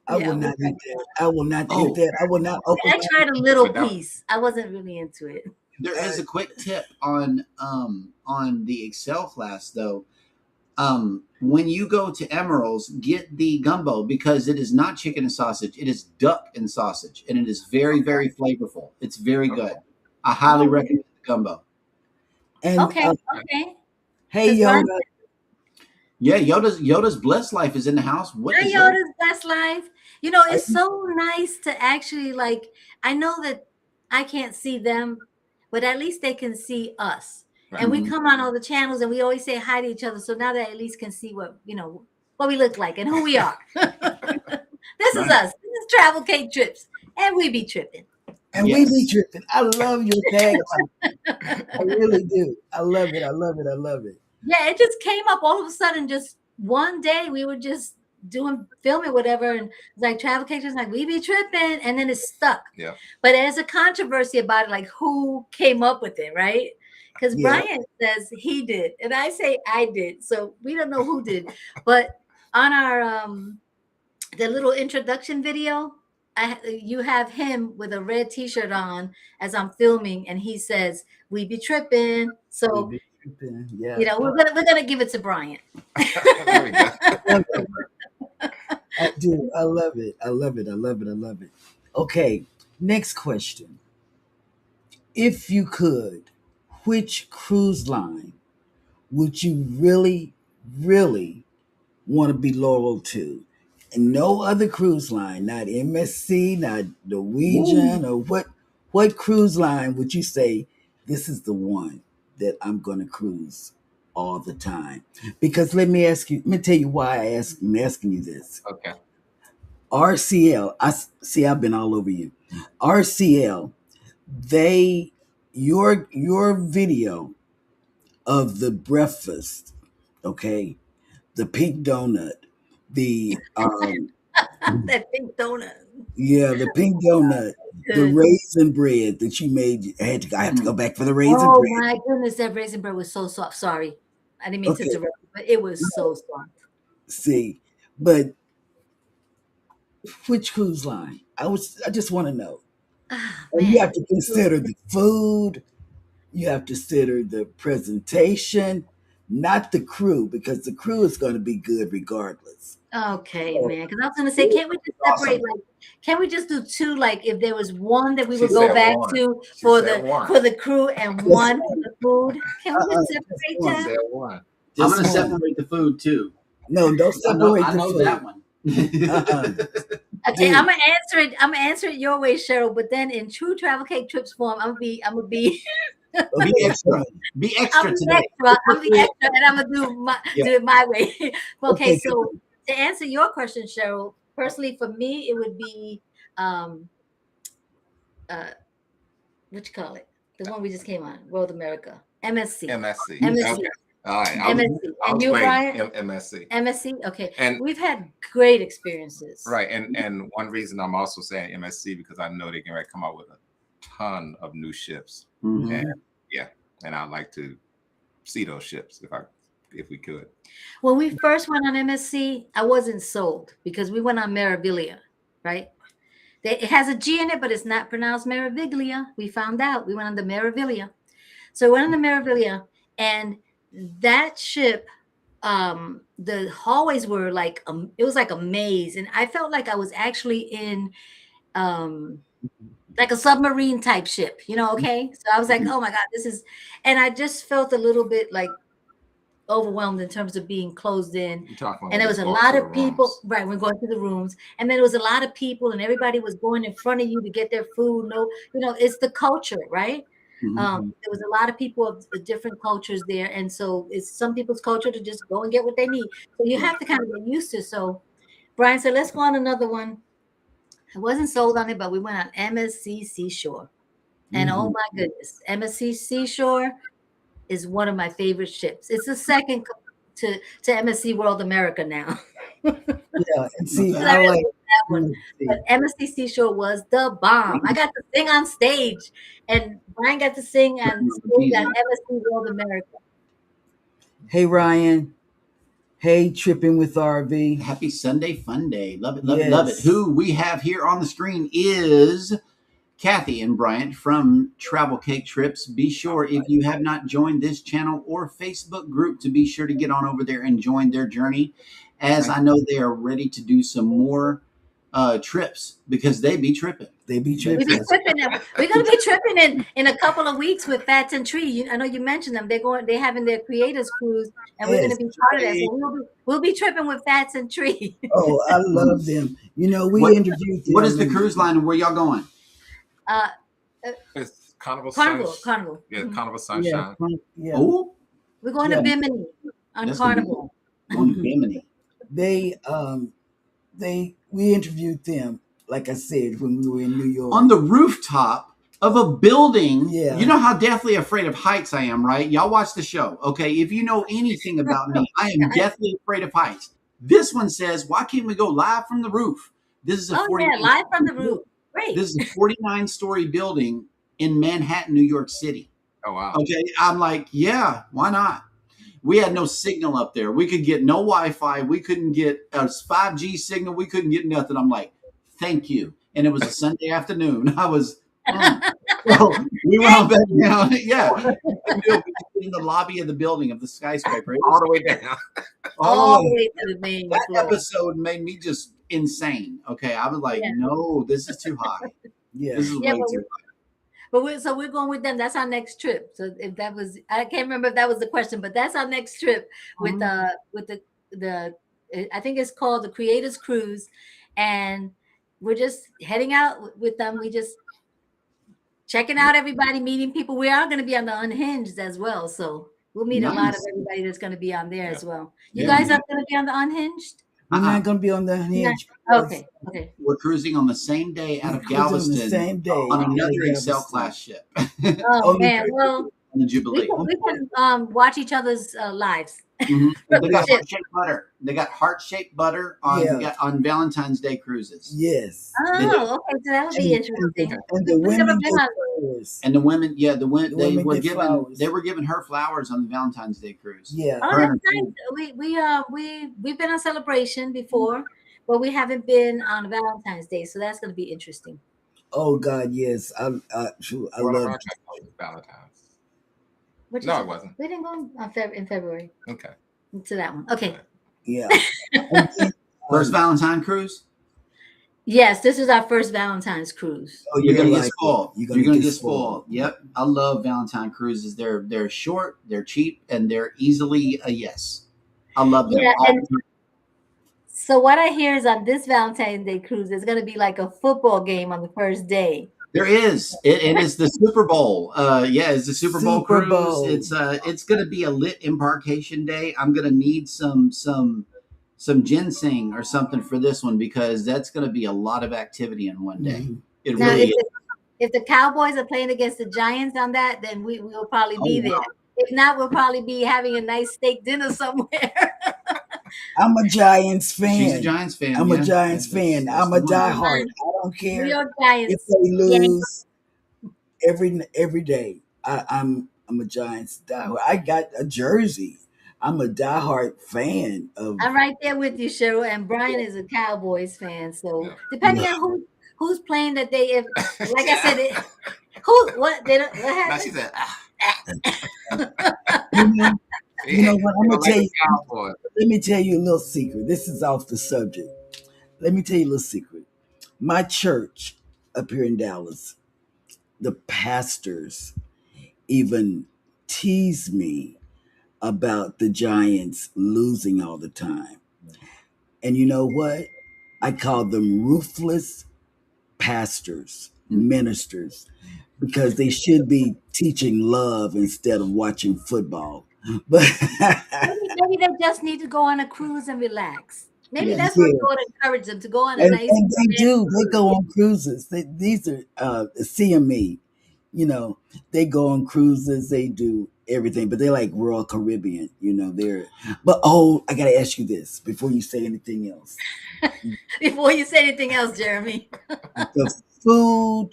Speaker 2: I
Speaker 3: Yeah,
Speaker 2: will not eat that. I will not eat
Speaker 1: Oh,
Speaker 2: that. I will not open
Speaker 3: I
Speaker 2: my.
Speaker 3: tried a little
Speaker 4: But that-
Speaker 3: piece. I wasn't really into it.
Speaker 1: there is a quick tip on the Excel class though. When you go to Emerald's, get the gumbo because it is not chicken and sausage; it is duck and sausage, and it is very, very flavorful. It's very good. I highly
Speaker 3: Oh,
Speaker 1: recommend the gumbo.
Speaker 2: And
Speaker 3: okay, okay.
Speaker 2: hey
Speaker 3: Because
Speaker 2: Yoda,
Speaker 1: Yeah, Yoda's blessed life is in the house. What
Speaker 3: my
Speaker 1: is Yoda?
Speaker 3: Yoda's best life.
Speaker 2: are
Speaker 3: It's
Speaker 2: you,
Speaker 3: so nice to actually I know that I can't see them, but at least they can see us.
Speaker 4: Right.
Speaker 3: And we
Speaker 1: Mhm.
Speaker 3: come on all the channels and we always say hi to each other. So now they at least can see what we look like and who we are. This is
Speaker 1: Right.
Speaker 3: us. This is Travel Cake Trips. And we be tripping.
Speaker 2: and we
Speaker 1: Yes.
Speaker 2: be tripping. I love your tagline. I really do. I love it. I love it. I love it.
Speaker 3: Yeah, it just came up all of a sudden. Just one day we were just filming whatever, and it's like Travel Cake Trips, like we be tripping, and then it stuck.
Speaker 4: Yeah.
Speaker 3: But there's a controversy about it, like who came up with it, right? Because
Speaker 2: Yeah.
Speaker 3: Brian says he did, and I say I did. So we don't know who did. But on our the little introduction video, you have him with a red T-shirt on as I'm filming, and he says, "We be tripping."
Speaker 2: We
Speaker 3: So
Speaker 2: be tripping. Yeah.
Speaker 3: we're gonna give it to Brian.
Speaker 4: There we go.
Speaker 2: Love it. I do. I love it. I love it. I love it. I love it. Okay. Next question. If you could, which cruise line would you really, really want to be loyal to? And no other cruise line, not MSC, not Norwegian, or what cruise line would you say this is the one that I'm gonna cruise all the time? Because let me tell you why I'm asking you this.
Speaker 4: Okay.
Speaker 2: RCL. See. I've been all over you. RCL. They your video of the breakfast. Okay, the pink donut. The
Speaker 3: That pink donut.
Speaker 2: yeah, the pink donut. The
Speaker 3: Good.
Speaker 2: raisin bread that you made. I have to go back for the raisin
Speaker 3: Oh
Speaker 2: bread.
Speaker 3: my goodness, that raisin bread was so soft. Sorry, I didn't mean to
Speaker 2: Okay,
Speaker 3: interrupt, but it was so soft.
Speaker 2: see, but which cruise line? I just want to know.
Speaker 3: Ah,
Speaker 2: And you have
Speaker 3: man.
Speaker 2: to consider the food. You have to consider the presentation, not the crew, because the crew is going to be good regardless.
Speaker 3: Okay,
Speaker 2: So
Speaker 3: man. Because I was gonna
Speaker 2: it
Speaker 3: say,
Speaker 2: was
Speaker 3: can't we just separate?
Speaker 1: Awesome.
Speaker 3: Like, can't we just do two? Like, if there was one that we
Speaker 4: She
Speaker 3: would go
Speaker 4: said
Speaker 3: back
Speaker 4: one.
Speaker 3: to
Speaker 4: She said one.
Speaker 3: for the crew and
Speaker 2: just
Speaker 3: one for
Speaker 2: one.
Speaker 3: the food, can we just
Speaker 2: Just
Speaker 3: separate
Speaker 4: She
Speaker 2: one.
Speaker 3: that?
Speaker 4: said one.
Speaker 1: I'm
Speaker 2: Just
Speaker 1: going to
Speaker 2: one.
Speaker 1: separate the food too.
Speaker 2: No, don't separate
Speaker 1: I
Speaker 2: the
Speaker 1: know
Speaker 2: food.
Speaker 1: that one.
Speaker 2: Uh-uh.
Speaker 3: Okay,
Speaker 2: Dude,
Speaker 3: I'm gonna answer it. I'm gonna answer it your way, Cheryl. But then in true travel cake trips form, I'm gonna be,
Speaker 1: Be
Speaker 2: okay,
Speaker 1: extra. Be
Speaker 3: I'll
Speaker 1: extra
Speaker 3: be
Speaker 1: today.
Speaker 3: extra. I'm be extra, and I'm gonna
Speaker 1: Yeah.
Speaker 3: do it my way. Okay,
Speaker 2: okay,
Speaker 3: so to answer your question, Cheryl, personally for me, it would be uh what you call it? The one we just came on, World America. MSC.
Speaker 4: MSC.
Speaker 3: MSC.
Speaker 4: Okay. All right.
Speaker 3: MSC.
Speaker 4: I
Speaker 3: And
Speaker 4: was
Speaker 3: you,
Speaker 4: waiting.
Speaker 3: Brian?
Speaker 4: MSC.
Speaker 3: MSC? Okay.
Speaker 4: And
Speaker 3: We've had great experiences.
Speaker 4: right. And one reason I'm also saying MSC because I know they can come out with a ton of new ships.
Speaker 1: Mhm.
Speaker 4: And yeah, and I'd like to see those ships if we could.
Speaker 3: When we first went on MSC, I wasn't sold because we went on Meraviglia, right? It has a G in it, but it's not pronounced Meraviglia. We found out. We went on the Meraviglia. So we went on the Meraviglia, and that ship, the hallways were like, it was like a maze. And I felt like I was actually in like a submarine type ship, okay? So I was like, oh my God, and I just felt a little bit like overwhelmed in terms of being closed in.
Speaker 4: You're talking
Speaker 3: And
Speaker 4: about
Speaker 3: there was
Speaker 4: just
Speaker 3: a
Speaker 4: going
Speaker 3: lot
Speaker 4: to the
Speaker 3: of people,
Speaker 4: rooms.
Speaker 3: right? We're going to the rooms, and then there was a lot of people, and everybody was going in front of you to get their food. No, it's the culture, right?
Speaker 1: Mhm.
Speaker 3: There was a lot of people of the different cultures there, and so it's some people's culture to just go and get what they need. So you have to kind of get used to. So Brian said, "Let's go on another one." I wasn't sold on it, but we went on MSC Seashore, and oh
Speaker 2: mhm.
Speaker 3: my goodness, MSC Seashore is one of my favorite ships. It's the second to MSC World America now.
Speaker 2: Yeah, and see,
Speaker 1: Okay.
Speaker 2: I like
Speaker 3: That one. But
Speaker 2: MSC.
Speaker 3: MSC Seashore was the bomb. I got to sing on stage, and Brian got to sing on stage on MSC World America.
Speaker 2: Hey Ryan. Hey, tripping with RV.
Speaker 1: Happy Sunday Fun Day. Love it, love it, love it.
Speaker 2: Yes.
Speaker 1: Who we have here on the screen is Cathy and Bryant from Travel Cake Trips. Be sure, if you have not joined this channel or Facebook group, to be sure to get on over there and join their journey, as I know they are ready to do some more trips because they be tripping.
Speaker 2: They be
Speaker 3: We be
Speaker 2: tripping.
Speaker 3: tripping them. We're gonna be tripping in a couple of weeks with Fats and Tree. I know you mentioned them. They're having their creators cruise, and we're gonna
Speaker 2: Yes.
Speaker 3: be part of that. So we'll be tripping with Fats and Tree.
Speaker 2: Oh, I love them. We
Speaker 1: What
Speaker 2: interviewed
Speaker 1: What
Speaker 2: them
Speaker 1: is the cruise line and where y'all going?
Speaker 3: uh,
Speaker 4: It's Carnival
Speaker 3: Carnival,
Speaker 4: Sunshine.
Speaker 3: Carnival.
Speaker 4: Yeah,
Speaker 3: Mhm.
Speaker 4: Carnival
Speaker 2: yeah,
Speaker 4: Sunshine.
Speaker 2: yeah,
Speaker 1: Oh,
Speaker 3: We're going to
Speaker 2: yeah.
Speaker 3: Bimini on
Speaker 1: that's gonna be
Speaker 3: Carnival.
Speaker 1: going to Bimini.
Speaker 2: They we interviewed them, like I said, when we were in New York.
Speaker 1: On the rooftop of a building.
Speaker 2: Yeah.
Speaker 1: You know how deathly afraid of heights I am, right? Y'all watch the show. Okay. If you know anything about me, I am deathly afraid of heights. This one says, why can't we go live from the roof? This is a
Speaker 3: Oh yeah,
Speaker 1: 49
Speaker 3: live from the roof. Great.
Speaker 1: This is a 49-story building in Manhattan, New York City.
Speaker 4: Oh wow.
Speaker 1: Okay. I'm like, yeah, why not? We had no signal up there. We could get no Wi-Fi. We couldn't get a 5G signal. We couldn't get nothing. I'm like, thank you. And it was a Sunday afternoon. I was, so we went on back down. Yeah. In the lobby of the building of the skyscraper.
Speaker 4: All the way down.
Speaker 3: All the way to the main
Speaker 1: That
Speaker 3: floor.
Speaker 1: episode made me just insane. Okay. I was like,
Speaker 3: Yeah.
Speaker 1: no, this is too high.
Speaker 2: Yeah.
Speaker 1: This is
Speaker 3: Yeah,
Speaker 1: way
Speaker 3: but
Speaker 1: too high.
Speaker 3: But we're going with them. That's our next trip. So if that was, I can't remember if that was the question, but that's our next trip with the I think it's called the Creators Cruise, and we're just heading out with them. We just checking out everybody, meeting people. We are going to be on the Unhinged as well, so we'll meet a lot of
Speaker 1: Nice.
Speaker 3: everybody that's going to be on there as well. You
Speaker 1: Yeah.
Speaker 3: guys are going to be on the Unhinged?
Speaker 2: We're not going to be on the
Speaker 3: Yeah.
Speaker 2: hinge because
Speaker 3: Okay. Okay.
Speaker 1: We're cruising on the same day out
Speaker 2: we're
Speaker 1: of
Speaker 2: cruising on the
Speaker 1: Galveston
Speaker 2: same day
Speaker 1: on
Speaker 2: out of
Speaker 1: another Excel
Speaker 2: Galveston.
Speaker 1: class ship
Speaker 3: Oh
Speaker 2: Only
Speaker 3: man. Well,
Speaker 1: on the
Speaker 3: we
Speaker 1: Jubilee.
Speaker 3: can we can watch each other's lives from
Speaker 1: They
Speaker 3: the
Speaker 1: got
Speaker 3: ship.
Speaker 1: heart shaped butter. They got heart shaped butter
Speaker 2: yeah,
Speaker 1: on Valentine's Day cruises.
Speaker 2: yes.
Speaker 1: They do.
Speaker 3: Oh, okay. So that would be
Speaker 2: And,
Speaker 3: interesting.
Speaker 2: and the
Speaker 3: We've never
Speaker 2: women
Speaker 3: been
Speaker 2: get
Speaker 3: on.
Speaker 2: flowers.
Speaker 1: And the women, yeah,
Speaker 2: The women get
Speaker 1: they
Speaker 2: flowers.
Speaker 1: were giving her flowers on the Valentine's Day cruise.
Speaker 2: Yeah.
Speaker 3: Oh,
Speaker 1: Her and
Speaker 3: that's
Speaker 1: her
Speaker 3: nice.
Speaker 1: family.
Speaker 3: We've been on Celebration before, but we haven't been on Valentine's Day, so that's going to be interesting.
Speaker 2: Oh God, yes. I
Speaker 4: One of
Speaker 2: love.
Speaker 4: our was Valentine's.
Speaker 3: What you
Speaker 4: No, it
Speaker 3: said?
Speaker 4: wasn't.
Speaker 3: We didn't go on in February
Speaker 4: Okay.
Speaker 3: to that one. Okay.
Speaker 4: Good.
Speaker 2: Yeah. And then,
Speaker 1: First Valentine cruise.
Speaker 3: Yes, this is our first Valentine's cruise.
Speaker 2: oh,
Speaker 1: You're
Speaker 2: you're
Speaker 1: gonna get
Speaker 2: like it.
Speaker 1: spoiled.
Speaker 2: You're
Speaker 1: You're
Speaker 2: gonna
Speaker 1: gonna
Speaker 2: get
Speaker 1: get
Speaker 2: spoiled.
Speaker 1: spoiled. Yep, I love Valentine cruises. They're short, they're cheap, and they're easily a yes. I love them
Speaker 3: Yeah,
Speaker 1: all
Speaker 3: and
Speaker 1: the time.
Speaker 3: so what I hear is on this Valentine's Day cruise, there's going to be like a football game on the first day.
Speaker 1: There is. It is the Super Bowl. Yeah, it's the Super Bowl
Speaker 2: Super
Speaker 1: cruise.
Speaker 2: Bowl.
Speaker 1: It's gonna be a lit embarkation day. I'm gonna need some ginseng or something for this one because that's gonna be a lot of activity in one day.
Speaker 2: Mhm.
Speaker 1: It
Speaker 3: Now,
Speaker 1: really is.
Speaker 3: if the Cowboys are playing against the Giants on that, then we will probably
Speaker 1: Oh
Speaker 3: be there.
Speaker 1: wow.
Speaker 3: If not, we'll probably be having a nice steak dinner somewhere.
Speaker 2: I'm a Giants
Speaker 1: She's a
Speaker 2: fan.
Speaker 1: Giants fan,
Speaker 2: I'm a
Speaker 1: yeah.
Speaker 2: Giants
Speaker 1: That's
Speaker 2: fan.
Speaker 1: that's
Speaker 2: I'm
Speaker 1: the
Speaker 2: a
Speaker 1: one.
Speaker 2: diehard. I don't
Speaker 3: New
Speaker 2: care
Speaker 3: York
Speaker 2: if
Speaker 3: Giants.
Speaker 2: they
Speaker 3: Yankees.
Speaker 2: lose every day. I'm a Giants diehard. I got a jersey. I'm a diehard fan of.
Speaker 3: I'm right there with you, Cheryl. And Brian is a Cowboys fan. So
Speaker 4: Yeah.
Speaker 3: depending
Speaker 2: Yeah.
Speaker 3: on who's playing that day, if like I said, who what they don't what
Speaker 4: Now she
Speaker 3: happened?
Speaker 4: said,
Speaker 2: You know, you know
Speaker 4: "See,
Speaker 2: what?
Speaker 4: you don't like the Cowboys."
Speaker 2: Let me tell you a little secret. This is off the subject. Let me tell you a little secret. My church up here in Dallas, the pastors even tease me about the Giants losing all the time. And you know what? I call them ruthless pastors, ministers, because they should be teaching love instead of watching football. But
Speaker 3: Maybe they just need to go on a cruise and relax. Maybe
Speaker 1: Yeah.
Speaker 3: that's what
Speaker 2: yeah,
Speaker 3: God encourage them to go on a nice
Speaker 2: and they
Speaker 3: romantic
Speaker 2: do. They
Speaker 3: cruise.
Speaker 2: go on cruises. These are CME. You know, they go on cruises. They do everything, but they're like Royal Caribbean. You know, they're. But oh, I gotta ask you this before you say anything else.
Speaker 3: Before you say anything else, Jeremy.
Speaker 2: The food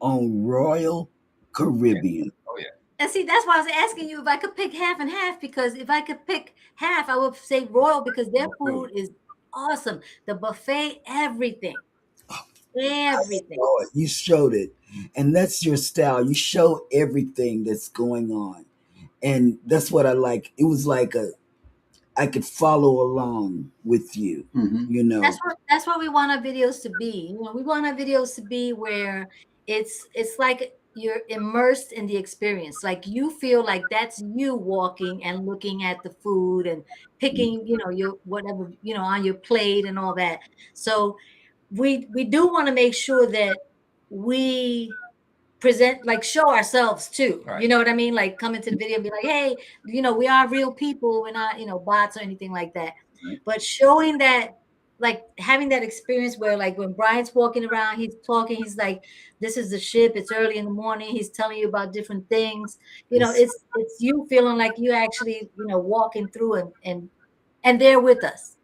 Speaker 2: on Royal
Speaker 4: Yeah.
Speaker 2: Caribbean.
Speaker 4: Oh yeah.
Speaker 3: And see, that's why I was asking you if I could pick half and half, because if I could pick half, I would say Royal because their food is awesome. The buffet, everything.
Speaker 2: I
Speaker 3: Everything.
Speaker 2: saw it. You showed it, and that's your style. You show everything that's going on, and that's what I like. It was like I could follow along with you.
Speaker 1: Mm-hmm.
Speaker 2: You know,
Speaker 3: That's what we want our videos to be. We want our videos to be where it's like you're immersed in the experience. Like you feel like that's you walking and looking at the food and picking, your whatever, on your plate and all that. So we do want to make sure that we present, like, show ourselves too.
Speaker 4: Right.
Speaker 3: You know what I mean? Like come into the video and be like, hey, we are real people. We're not, bots or anything like that.
Speaker 1: Right.
Speaker 3: But showing that, like having that experience where, like, when Brian's walking around, he's talking, he's like, this is the ship, it's early in the morning, he's telling you about different things.
Speaker 2: it's,
Speaker 3: It's you feeling like you actually, walking through and they're with us.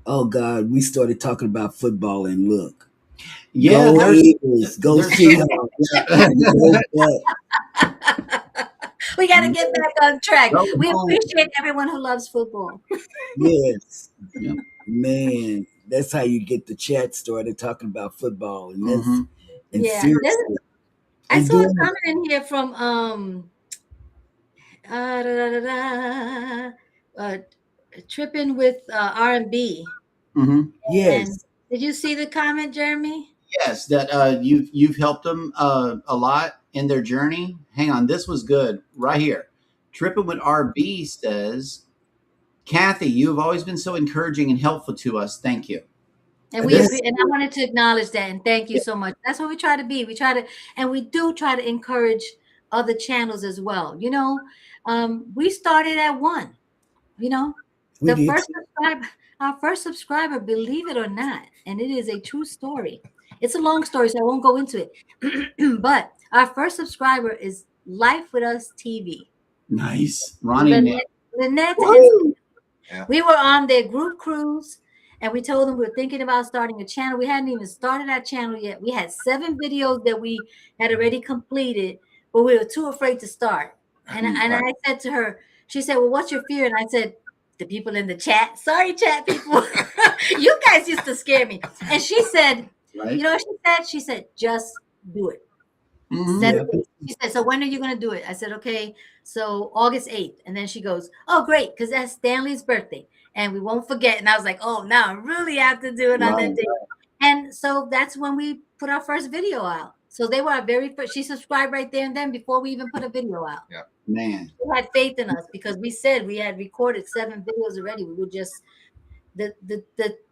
Speaker 2: oh God, we started talking about football, and look,
Speaker 1: Yeah,
Speaker 2: go Eagles, go
Speaker 1: there's
Speaker 2: Seahawks, and go Bucks.
Speaker 3: We got to get back on track. We
Speaker 2: Go,
Speaker 3: appreciate everyone who loves football.
Speaker 2: yes,
Speaker 1: Yep.
Speaker 2: man. That's how you get the chat started talking about football, and
Speaker 1: Mm-hmm.
Speaker 2: and
Speaker 3: Yeah,
Speaker 2: seriously,
Speaker 3: I
Speaker 2: and
Speaker 3: saw a
Speaker 2: doing it.
Speaker 3: comment in here from da, da, da, da, uh tripping with R&B.
Speaker 1: Mm-hmm.
Speaker 3: And
Speaker 2: Yes,
Speaker 3: did you see the comment, Jeremy?
Speaker 1: Yes, that you've helped them a lot in their journey. Hang on, this was good right here. Tripping with RB says, Kathy, you have always been so encouraging and helpful to us. Thank you.
Speaker 3: And
Speaker 1: This
Speaker 3: I wanted to acknowledge that and thank you so much. That's what we try to be. We try to, and we do try to encourage other channels as well. We started at one, you know,
Speaker 2: We
Speaker 3: The
Speaker 2: did
Speaker 3: first
Speaker 2: too.
Speaker 3: subscriber, our first subscriber, believe it or not, and it is a true story. It's a long story, so I won't go into it. But our first subscriber is Life with Us TV.
Speaker 1: Nice. Ronnie and
Speaker 3: Lynette and
Speaker 2: Woo!
Speaker 4: Yeah.
Speaker 3: we were on their group cruise and we told them we were thinking about starting a channel. We hadn't even started our channel yet. We had 7 videos that we had already completed, but we were too afraid to start. And I said to her, she said, "Well, what's your fear?" And I said, "The people in the chat. Sorry, chat people. You guys used to scare me." And she said,
Speaker 1: right?
Speaker 3: "You know what she said? She said, just do it. Set
Speaker 2: Yeah.
Speaker 3: a date." She said, "So when are you going to do it?" I said, "Okay, so August 8th." And then she goes, "Oh, great, because that's Stanley's birthday. And we won't forget." And I was like, "Oh, now I really have to do it on
Speaker 1: Right.
Speaker 3: that date." And so that's when we put our first video out. So they were our very first. She subscribed right there and then before we even put a video out.
Speaker 4: Yeah.
Speaker 1: Man.
Speaker 3: She had faith in us because we said we had recorded 7 videos already. We would just the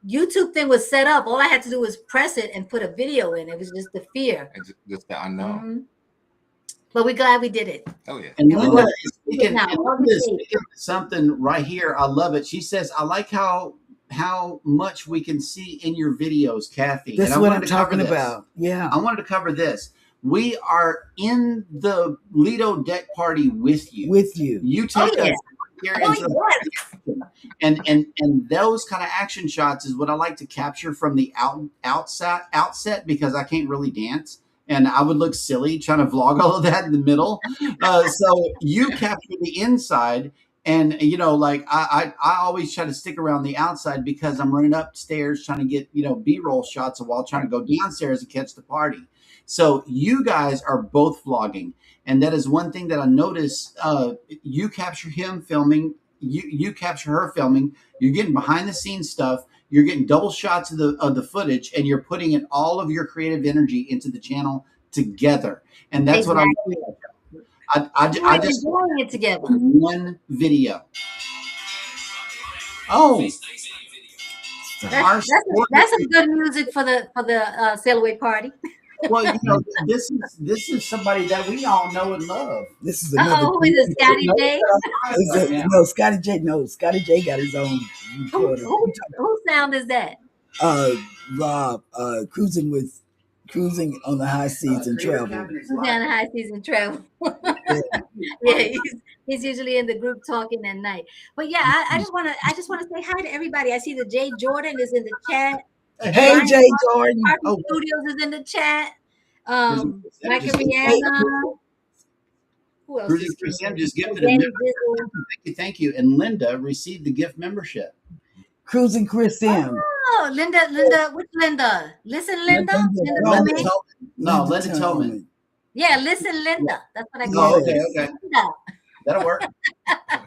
Speaker 3: YouTube thing was set up. All I had to do was press it and put a video in. It was just the fear.
Speaker 4: And just the unknown.
Speaker 3: Mhm. But we're glad we did it.
Speaker 4: Oh yeah.
Speaker 1: And
Speaker 3: And we
Speaker 1: Linda
Speaker 3: will
Speaker 1: is
Speaker 3: do it
Speaker 1: speaking,
Speaker 3: now.
Speaker 1: and
Speaker 3: August
Speaker 1: Linda is
Speaker 3: 8th.
Speaker 1: speaking of something right here. I love it. She says, "I like how much we can see in your videos, Cathy."
Speaker 2: That's
Speaker 1: and I
Speaker 2: what
Speaker 1: wanted
Speaker 2: I'm
Speaker 1: to cover
Speaker 2: talking
Speaker 1: this.
Speaker 2: about. Yeah.
Speaker 1: I wanted to cover this. We are in the Lido deck party with you.
Speaker 2: With you.
Speaker 1: You take
Speaker 3: yeah.
Speaker 1: us here
Speaker 3: Oh,
Speaker 1: into the and those kind of action shots is what I like to capture from the outset because I can't really dance and I would look silly trying to vlog all of that in the middle. So you capture the inside, and you know, like I always try to stick around the outside because I'm running upstairs trying to get B-roll shots while trying to go downstairs and catch the party. So you guys are both vlogging, and that is one thing that I notice. You capture him filming, you capture her filming. You're getting behind the scenes stuff. You're getting double shots of the footage, and you're putting in all of your creative energy into the channel together. And that's what I'm. I just
Speaker 3: enjoying it together.
Speaker 1: one video. Oh,
Speaker 3: That's some good music for the sail away party.
Speaker 1: well, this is somebody that we all know and love.
Speaker 2: This is another.
Speaker 3: Who is it, Scotty J?
Speaker 2: No, Scotty J. No, Scotty J got his own recorder.
Speaker 3: Whose sound is that?
Speaker 2: Rob, cruising on the high seas and travel.
Speaker 3: Who's down the high seas and travel? Yeah, he's usually in the group talking at night. But yeah, I just want to say hi to everybody. I see that Jay Jordan is in the chat.
Speaker 2: Hey,
Speaker 3: Ryan
Speaker 2: Jay Jordan.
Speaker 3: Party Studios is in the chat. Mike and Rihanna. Who else is
Speaker 1: Christian just gifted
Speaker 3: Danny
Speaker 1: him.
Speaker 3: Dizzle.
Speaker 1: Thank you. And Linda received the gift membership.
Speaker 2: Cruising Chris M.
Speaker 3: Oh, Linda, which Linda? Listen, Linda.
Speaker 1: Linda Tillman.
Speaker 3: Yeah, listen, Linda. That's what I
Speaker 2: Yeah.
Speaker 3: call
Speaker 1: Oh,
Speaker 3: it.
Speaker 1: okay.
Speaker 3: Linda.
Speaker 1: That'll work.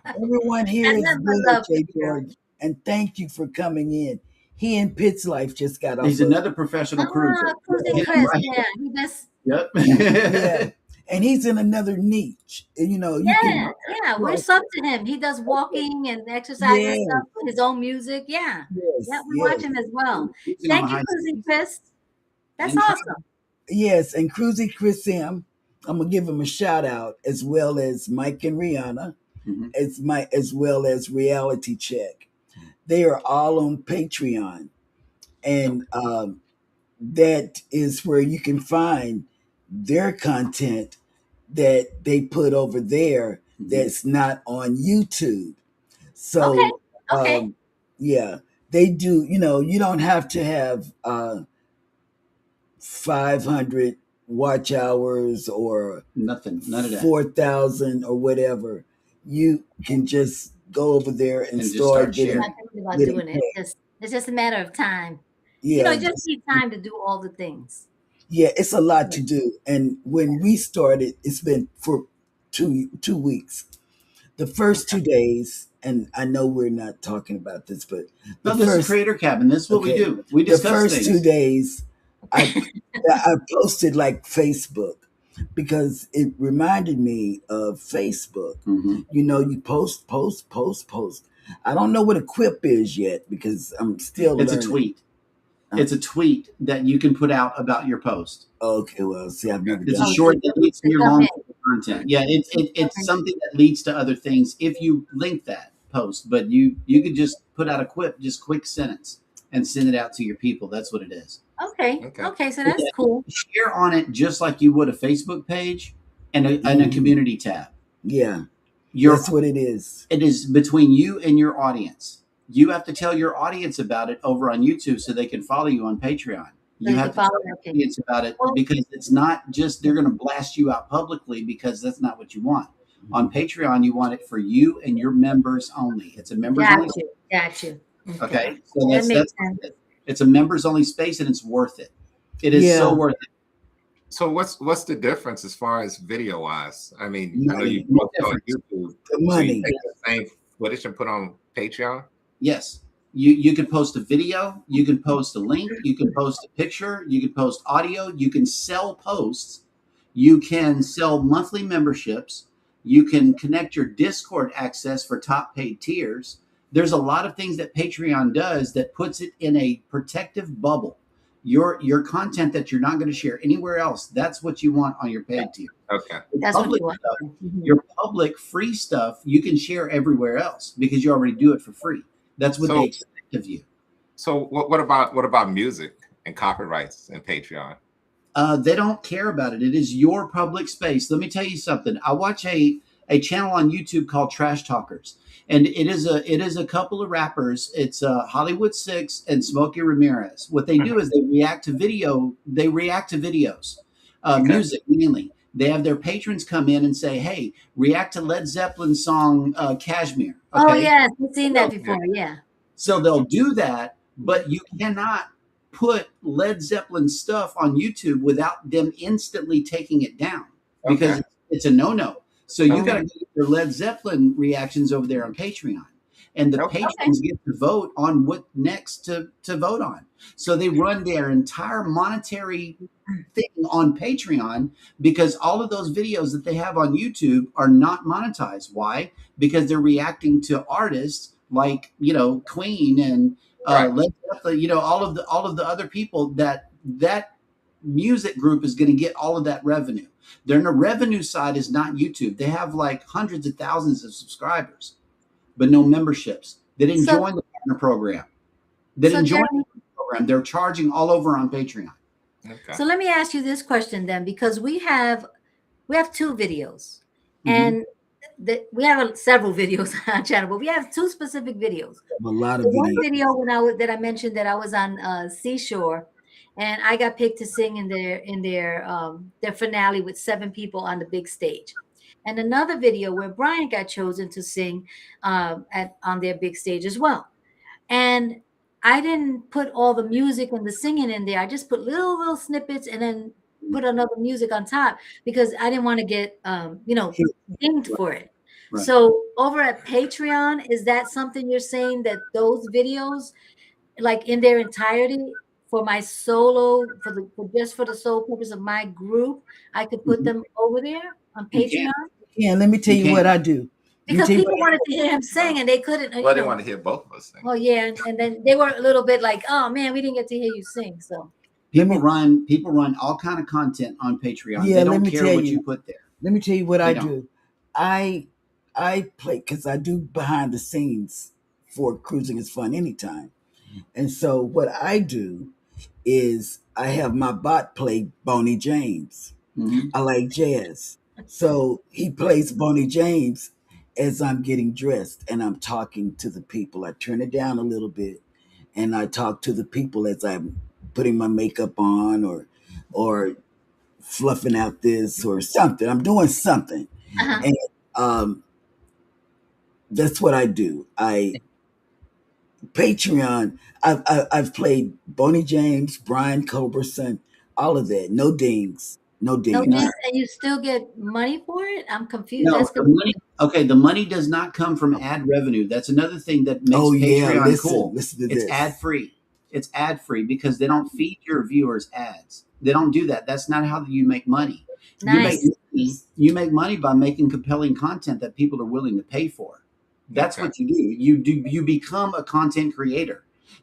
Speaker 2: Everyone here is good, Jay Jordan. And thank you for coming in. He and Pitt's Life just got off.
Speaker 1: He's another professional cruiser.
Speaker 3: Cruising Chris. Yeah, he does.
Speaker 1: Yep.
Speaker 2: Yeah. And he's in another niche. You know,
Speaker 3: we're sub to him. He does walking and exercise and stuff with his own music. Yeah.
Speaker 2: Yes,
Speaker 3: We watch him as well. Thank you, Cruising Chris. That's awesome.
Speaker 2: Yes, and Cruising Chris M. I'm gonna give him a shout out, as well as Mike and Rihanna, as well as Reality Check. They are all on Patreon, and that is where you can find their content that they put over there that's not on YouTube. So,
Speaker 3: okay.
Speaker 2: Yeah, they do. You know, you don't have to have 500 watch hours or
Speaker 1: none of that.
Speaker 2: 4,000 or whatever. You can just go over there and start getting.
Speaker 3: About doing it. It's just a matter of time.
Speaker 2: Yeah,
Speaker 3: you just need time to do all the things.
Speaker 2: Yeah, it's a lot to do. And when we started, it's been for 2 weeks. The first 2 days, and I know we're not talking about this, but
Speaker 1: this is Creator Cabin. This is what we do. We discuss
Speaker 2: the first
Speaker 1: things.
Speaker 2: 2 days, I posted like Facebook because it reminded me of Facebook. You know, you post. I don't know what a quip is yet because I'm still
Speaker 1: It's
Speaker 2: learning.
Speaker 1: A tweet. It's a tweet that you can put out about your post.
Speaker 2: Okay, well, see, I've never
Speaker 1: It's
Speaker 2: done
Speaker 1: a short that leads to your long content. Yeah, it's something that leads to other things if you link that post, but you could just put out a quick sentence and send it out to your people. That's what it is.
Speaker 3: Okay.
Speaker 4: Okay.
Speaker 3: Okay. So that's cool.
Speaker 1: Share on it just like you would a Facebook page and a community tab.
Speaker 2: Yeah,
Speaker 1: Your
Speaker 2: that's what it is.
Speaker 1: It is between you and your audience. You have to tell your audience about it over on YouTube so they can follow you on Patreon.
Speaker 3: So
Speaker 1: You
Speaker 3: you
Speaker 1: have
Speaker 3: can
Speaker 1: to
Speaker 3: follow.
Speaker 1: tell your
Speaker 3: Okay.
Speaker 1: audience about it
Speaker 3: Well,
Speaker 1: because it's not just they're going to blast you out publicly because that's not what you want. On Patreon, you want it for you and your members only. It's a members
Speaker 3: got
Speaker 1: only.
Speaker 3: you. Got you. Okay.
Speaker 1: Okay, so
Speaker 3: That makes
Speaker 1: that's
Speaker 3: sense.
Speaker 1: it. It's a members only space and it's worth it. It is so
Speaker 2: Yeah,
Speaker 1: worth it.
Speaker 4: So what's the difference as far as video wise? I mean, I know you
Speaker 2: money,
Speaker 4: post on
Speaker 1: Difference.
Speaker 4: YouTube,
Speaker 2: the
Speaker 4: so you
Speaker 2: money.
Speaker 4: take the same footage and put on Patreon.
Speaker 1: Yes. You can post a video, you can post a link, you can post a picture, you can post audio, you can sell posts, you can sell monthly memberships, you can connect your Discord access for top paid tiers. There's a lot of things that Patreon does that puts it in a protective bubble. Your content that you're not going to share anywhere else, that's what you want on your paid tier.
Speaker 4: Okay.
Speaker 1: Your
Speaker 3: That's what
Speaker 1: public
Speaker 3: you want.
Speaker 1: stuff,
Speaker 3: Mhm.
Speaker 1: your public free stuff, you can share everywhere else because you already do it for free. That's what they
Speaker 4: So
Speaker 1: expect of you.
Speaker 4: what about music and copyrights and Patreon?
Speaker 1: They don't care about it. It is your public space. Let me tell you something. I watch a channel on YouTube called Trash Talkers, and it is a couple of rappers. It's Hollywood Six and Smokey Ramirez. What they do is they react to video. They react to videos,
Speaker 4: Okay.
Speaker 1: music mainly. They have their patrons come in and say, "Hey, react to Led Zeppelin's song Kashmir."
Speaker 3: Oh
Speaker 1: Okay,
Speaker 3: yes, we've seen that
Speaker 1: so
Speaker 3: before. Yeah.
Speaker 1: so they'll do that, but you cannot put Led Zeppelin stuff on YouTube without them instantly taking it down because
Speaker 4: Okay.
Speaker 1: it's a no-no. So you got
Speaker 3: Okay.
Speaker 1: to get your Led Zeppelin reactions over there on Patreon. And the
Speaker 4: Okay.
Speaker 3: Okay.
Speaker 1: patrons get to vote on what next to vote on. So they run their entire monetary thing on Patreon because all of those videos that they have on YouTube are not monetized. Why? Because they're reacting to artists like Queen and
Speaker 4: Right.
Speaker 1: Led Zeppelin. All of the other people that music group is going to get all of that revenue. Then the revenue side is not YouTube. They have like hundreds of thousands of subscribers, but no memberships. They didn't
Speaker 3: So
Speaker 1: join the partner program. They
Speaker 3: so
Speaker 1: didn't join
Speaker 3: Jeremy,
Speaker 1: the program. They're charging all over on Patreon.
Speaker 4: Okay.
Speaker 3: so let me ask you this question then, because we have two videos,
Speaker 1: Mhm.
Speaker 3: and we have several videos on our channel, but we have two specific videos.
Speaker 2: A lot
Speaker 3: The
Speaker 2: of
Speaker 3: one
Speaker 2: videos.
Speaker 3: video that I mentioned that I was on Seashore, and I got picked to sing in their finale with 7 people on the big stage, and another video where Brian got chosen to sing on their big stage as well. And I didn't put all the music and the singing in there. I just put little snippets and then put another music on top because I didn't want to get dinged for it.
Speaker 1: Right.
Speaker 3: So over at Patreon, is that something you're saying that those videos, like in their entirety, for my solo, for the sole purpose of my group, I could put
Speaker 1: Mhm.
Speaker 3: them over there on
Speaker 1: You can.
Speaker 3: Patreon?
Speaker 2: Yeah, let me tell
Speaker 1: You
Speaker 2: you what
Speaker 1: can.
Speaker 2: I do. Let me
Speaker 3: Because
Speaker 2: tell you
Speaker 3: people
Speaker 2: what
Speaker 3: wanted to hear him sing and they couldn't,
Speaker 4: Well, they want to hear both of us sing.
Speaker 3: Oh yeah, and then they were a little bit like, "Oh man, we didn't get to hear you sing." So
Speaker 2: let
Speaker 1: People run all kind of content on Patreon.
Speaker 2: yeah,
Speaker 1: They
Speaker 2: let
Speaker 1: don't
Speaker 2: me
Speaker 1: care
Speaker 2: tell
Speaker 1: what
Speaker 2: you.
Speaker 1: you put there.
Speaker 2: Let me tell you what
Speaker 1: They
Speaker 2: I
Speaker 1: don't.
Speaker 2: do. I play because I do behind the scenes for Cruising is Fun Anytime. And so what I do is I have my bot play Boney James.
Speaker 1: Mhm.
Speaker 2: I like jazz. So he plays Boney James as I'm getting dressed and I'm talking to the people. I turn it down a little bit and I talk to the people as I'm putting my makeup on or fluffing out this or something. I'm doing something.
Speaker 3: uh-huh.
Speaker 2: And um, that's what I do. I Patreon. I've played Boney James, Brian Culberson, all of that. No dings, no
Speaker 3: No
Speaker 2: dings.
Speaker 3: dance, and you still get money for it? I'm confused.
Speaker 1: No,
Speaker 3: That's
Speaker 1: the
Speaker 3: confusing.
Speaker 1: money. Okay, the money does not come from ad revenue. That's another thing that makes
Speaker 2: Oh yeah,
Speaker 1: Patreon cool.
Speaker 2: listen to
Speaker 1: It's
Speaker 2: this.
Speaker 1: ad free. It's ad free because they don't feed your viewers ads. They don't do that. That's not how you make money.
Speaker 3: Nice.
Speaker 1: You make money by making compelling content that people are willing to pay for. That's
Speaker 4: Okay.
Speaker 1: what you do. You become a content creator.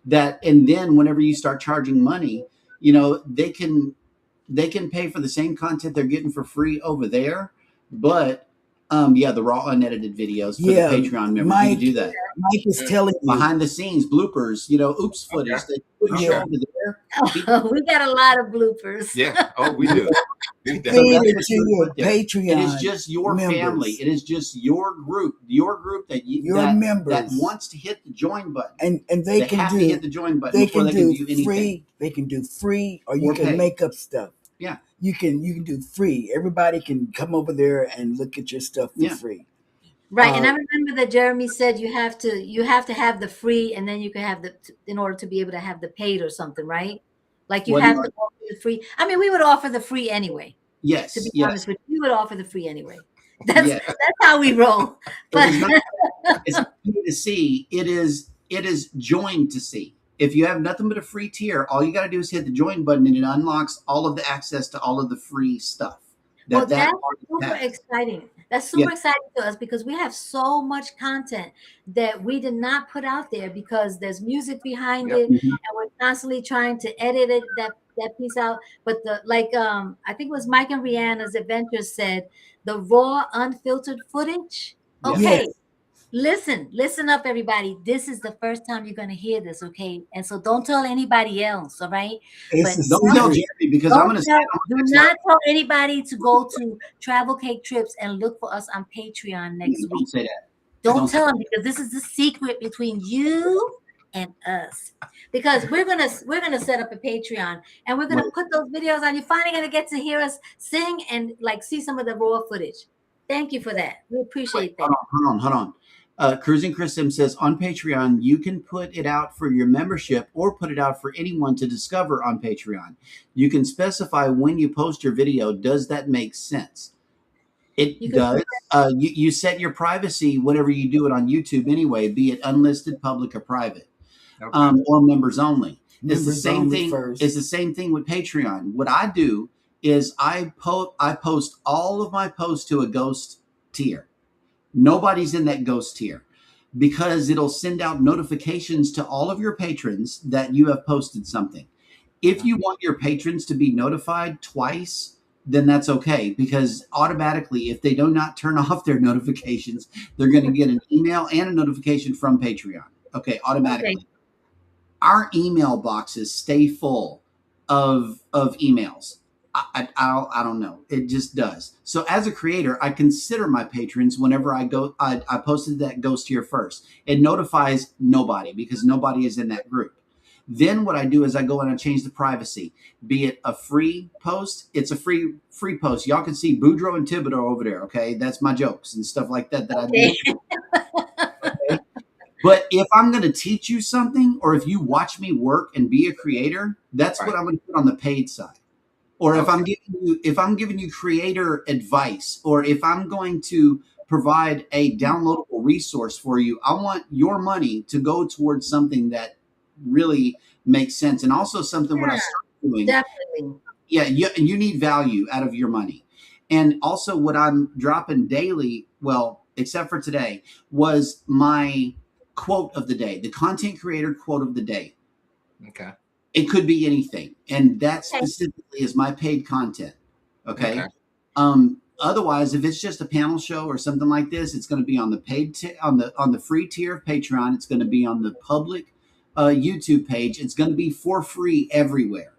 Speaker 1: And then whenever you start charging money, they can pay for the same content they're getting for free over there, but Yeah, the raw unedited videos for the
Speaker 2: Yeah,
Speaker 1: Patreon members. You can
Speaker 2: Mike.
Speaker 1: do that.
Speaker 2: Mike is telling me.
Speaker 1: Behind the scenes bloopers, oops
Speaker 4: Okay.
Speaker 1: footage that you wouldn't show
Speaker 2: Yeah,
Speaker 1: over there.
Speaker 3: We got a lot of bloopers.
Speaker 4: Yeah. Oh, we do. We
Speaker 1: So
Speaker 2: feed
Speaker 1: that's
Speaker 4: definitely
Speaker 2: it
Speaker 1: what
Speaker 2: to
Speaker 1: you
Speaker 2: your
Speaker 1: would put there. It is
Speaker 2: Patreon
Speaker 1: just your family.
Speaker 2: members,
Speaker 1: It is just your group that
Speaker 2: your
Speaker 1: that
Speaker 2: members,
Speaker 1: wants to hit the join button.
Speaker 2: and
Speaker 1: They have to hit the join button before they can do anything
Speaker 2: free. They can do free, or you
Speaker 1: or
Speaker 2: can
Speaker 1: pay.
Speaker 2: make up stuff.
Speaker 1: Yeah,
Speaker 2: You can do free. Everybody can come over there and look at your stuff for
Speaker 1: yeah,
Speaker 2: free.
Speaker 3: Right. And
Speaker 2: Uh,
Speaker 3: I remember that Jeremy said you have to have the free, and then you can have in order to be able to have the paid or something, right? Like you
Speaker 1: What?
Speaker 3: have to offer the free. I mean, we would offer the free anyway. To
Speaker 1: Yes,
Speaker 3: be
Speaker 1: yes,
Speaker 3: honest with you, we would offer the free anyway. That's
Speaker 1: yes.
Speaker 3: that's how we roll.
Speaker 1: But
Speaker 3: But
Speaker 1: it's not pay to see. It is join to see. If you have nothing but a free tier, all you got to do is hit the join button, and it unlocks all of the access to all of the free stuff
Speaker 3: well,
Speaker 1: that
Speaker 3: that's
Speaker 1: party
Speaker 3: super
Speaker 1: has.
Speaker 3: exciting. That's
Speaker 1: Yeah,
Speaker 3: super exciting to us because we have so much content that we did not put out there because there's music behind
Speaker 4: Yep.
Speaker 3: it,
Speaker 1: mhm,
Speaker 3: and we're constantly trying to edit that piece out. But I think it was Mike and Rihanna's Adventures said the raw, unfiltered footage.
Speaker 1: yeah.
Speaker 2: yes,
Speaker 3: Okay, listen up, everybody. This is the first time you're gonna hear this, okay? And so don't tell anybody else, all right?
Speaker 2: it's
Speaker 3: But
Speaker 2: a
Speaker 1: Don't tell
Speaker 2: secret.
Speaker 1: Jeremy because I'm
Speaker 3: don't
Speaker 1: going to say
Speaker 3: tell,
Speaker 1: it on
Speaker 3: do
Speaker 1: the next live.
Speaker 3: not tell anybody to go to Travel Cake Trips and look for us on Patreon next
Speaker 1: Don't
Speaker 3: week.
Speaker 1: say that.
Speaker 3: Don't
Speaker 1: Don't say
Speaker 3: tell them because this is the secret between you and us. Because we're gonna set up a Patreon and we're
Speaker 1: that.
Speaker 3: gonna put those videos on. You're finally gonna get to hear us sing and like see some of the raw footage. Thank you for that. We
Speaker 1: Wait,
Speaker 3: appreciate that.
Speaker 1: hold on. Cruising Chris Sim says on Patreon, you can put it out for your membership or put it out for anyone to discover on Patreon. You can specify when you post your video. Does that make sense?
Speaker 3: You
Speaker 1: It
Speaker 3: can
Speaker 1: does.
Speaker 3: put
Speaker 1: You set your privacy whenever you do it on YouTube anyway, be it unlisted, public, or private,
Speaker 4: Okay.
Speaker 1: or members only. It's the
Speaker 2: Members
Speaker 1: same
Speaker 2: only
Speaker 1: thing.
Speaker 2: first.
Speaker 1: It's the same thing with Patreon. What I do is I post all of my posts to a ghost tier. Nobody's in that ghost tier because it'll send out notifications to all of your patrons that you have posted something. If you want your patrons to be notified twice, then that's okay because automatically, if they do not turn off their notifications, they're going to get an email and a notification from Patreon. Okay,
Speaker 3: okay.
Speaker 1: automatically. Our email boxes stay full of emails. I don't know. It just does. So as a creator, I consider my patrons whenever I posted that ghost here first. It notifies nobody because nobody is in that group. Then what I do is I go and I change the privacy. Be it a free post, it's a free post. Y'all can see Boudreaux and Thibodeau over there. Okay, that's my jokes and stuff like that I do.
Speaker 3: Okay.
Speaker 1: Okay? But if I'm going to teach you something, or if you watch me work and be a creator, that's
Speaker 4: Right.
Speaker 1: what I'm going to put on the paid side. Or if
Speaker 4: Okay.
Speaker 1: I'm giving you creator advice, or if I'm going to provide a downloadable resource for you, I want your money to go towards something that really makes sense, and also something what I
Speaker 3: Yeah,
Speaker 1: started doing.
Speaker 3: definitely.
Speaker 1: Yeah, you need value out of your money. And also what I'm dropping daily, well, except for today, was my quote of the day, the content creator quote of the day.
Speaker 4: Okay.
Speaker 1: It could be anything. And that
Speaker 3: Okay.
Speaker 1: specifically is my paid content. Okay.
Speaker 4: Okay.
Speaker 1: Otherwise, if it's just a panel show or something like this, it's going to be on the on the free tier of Patreon. It's going to be on the public YouTube page. It's going to be for free everywhere.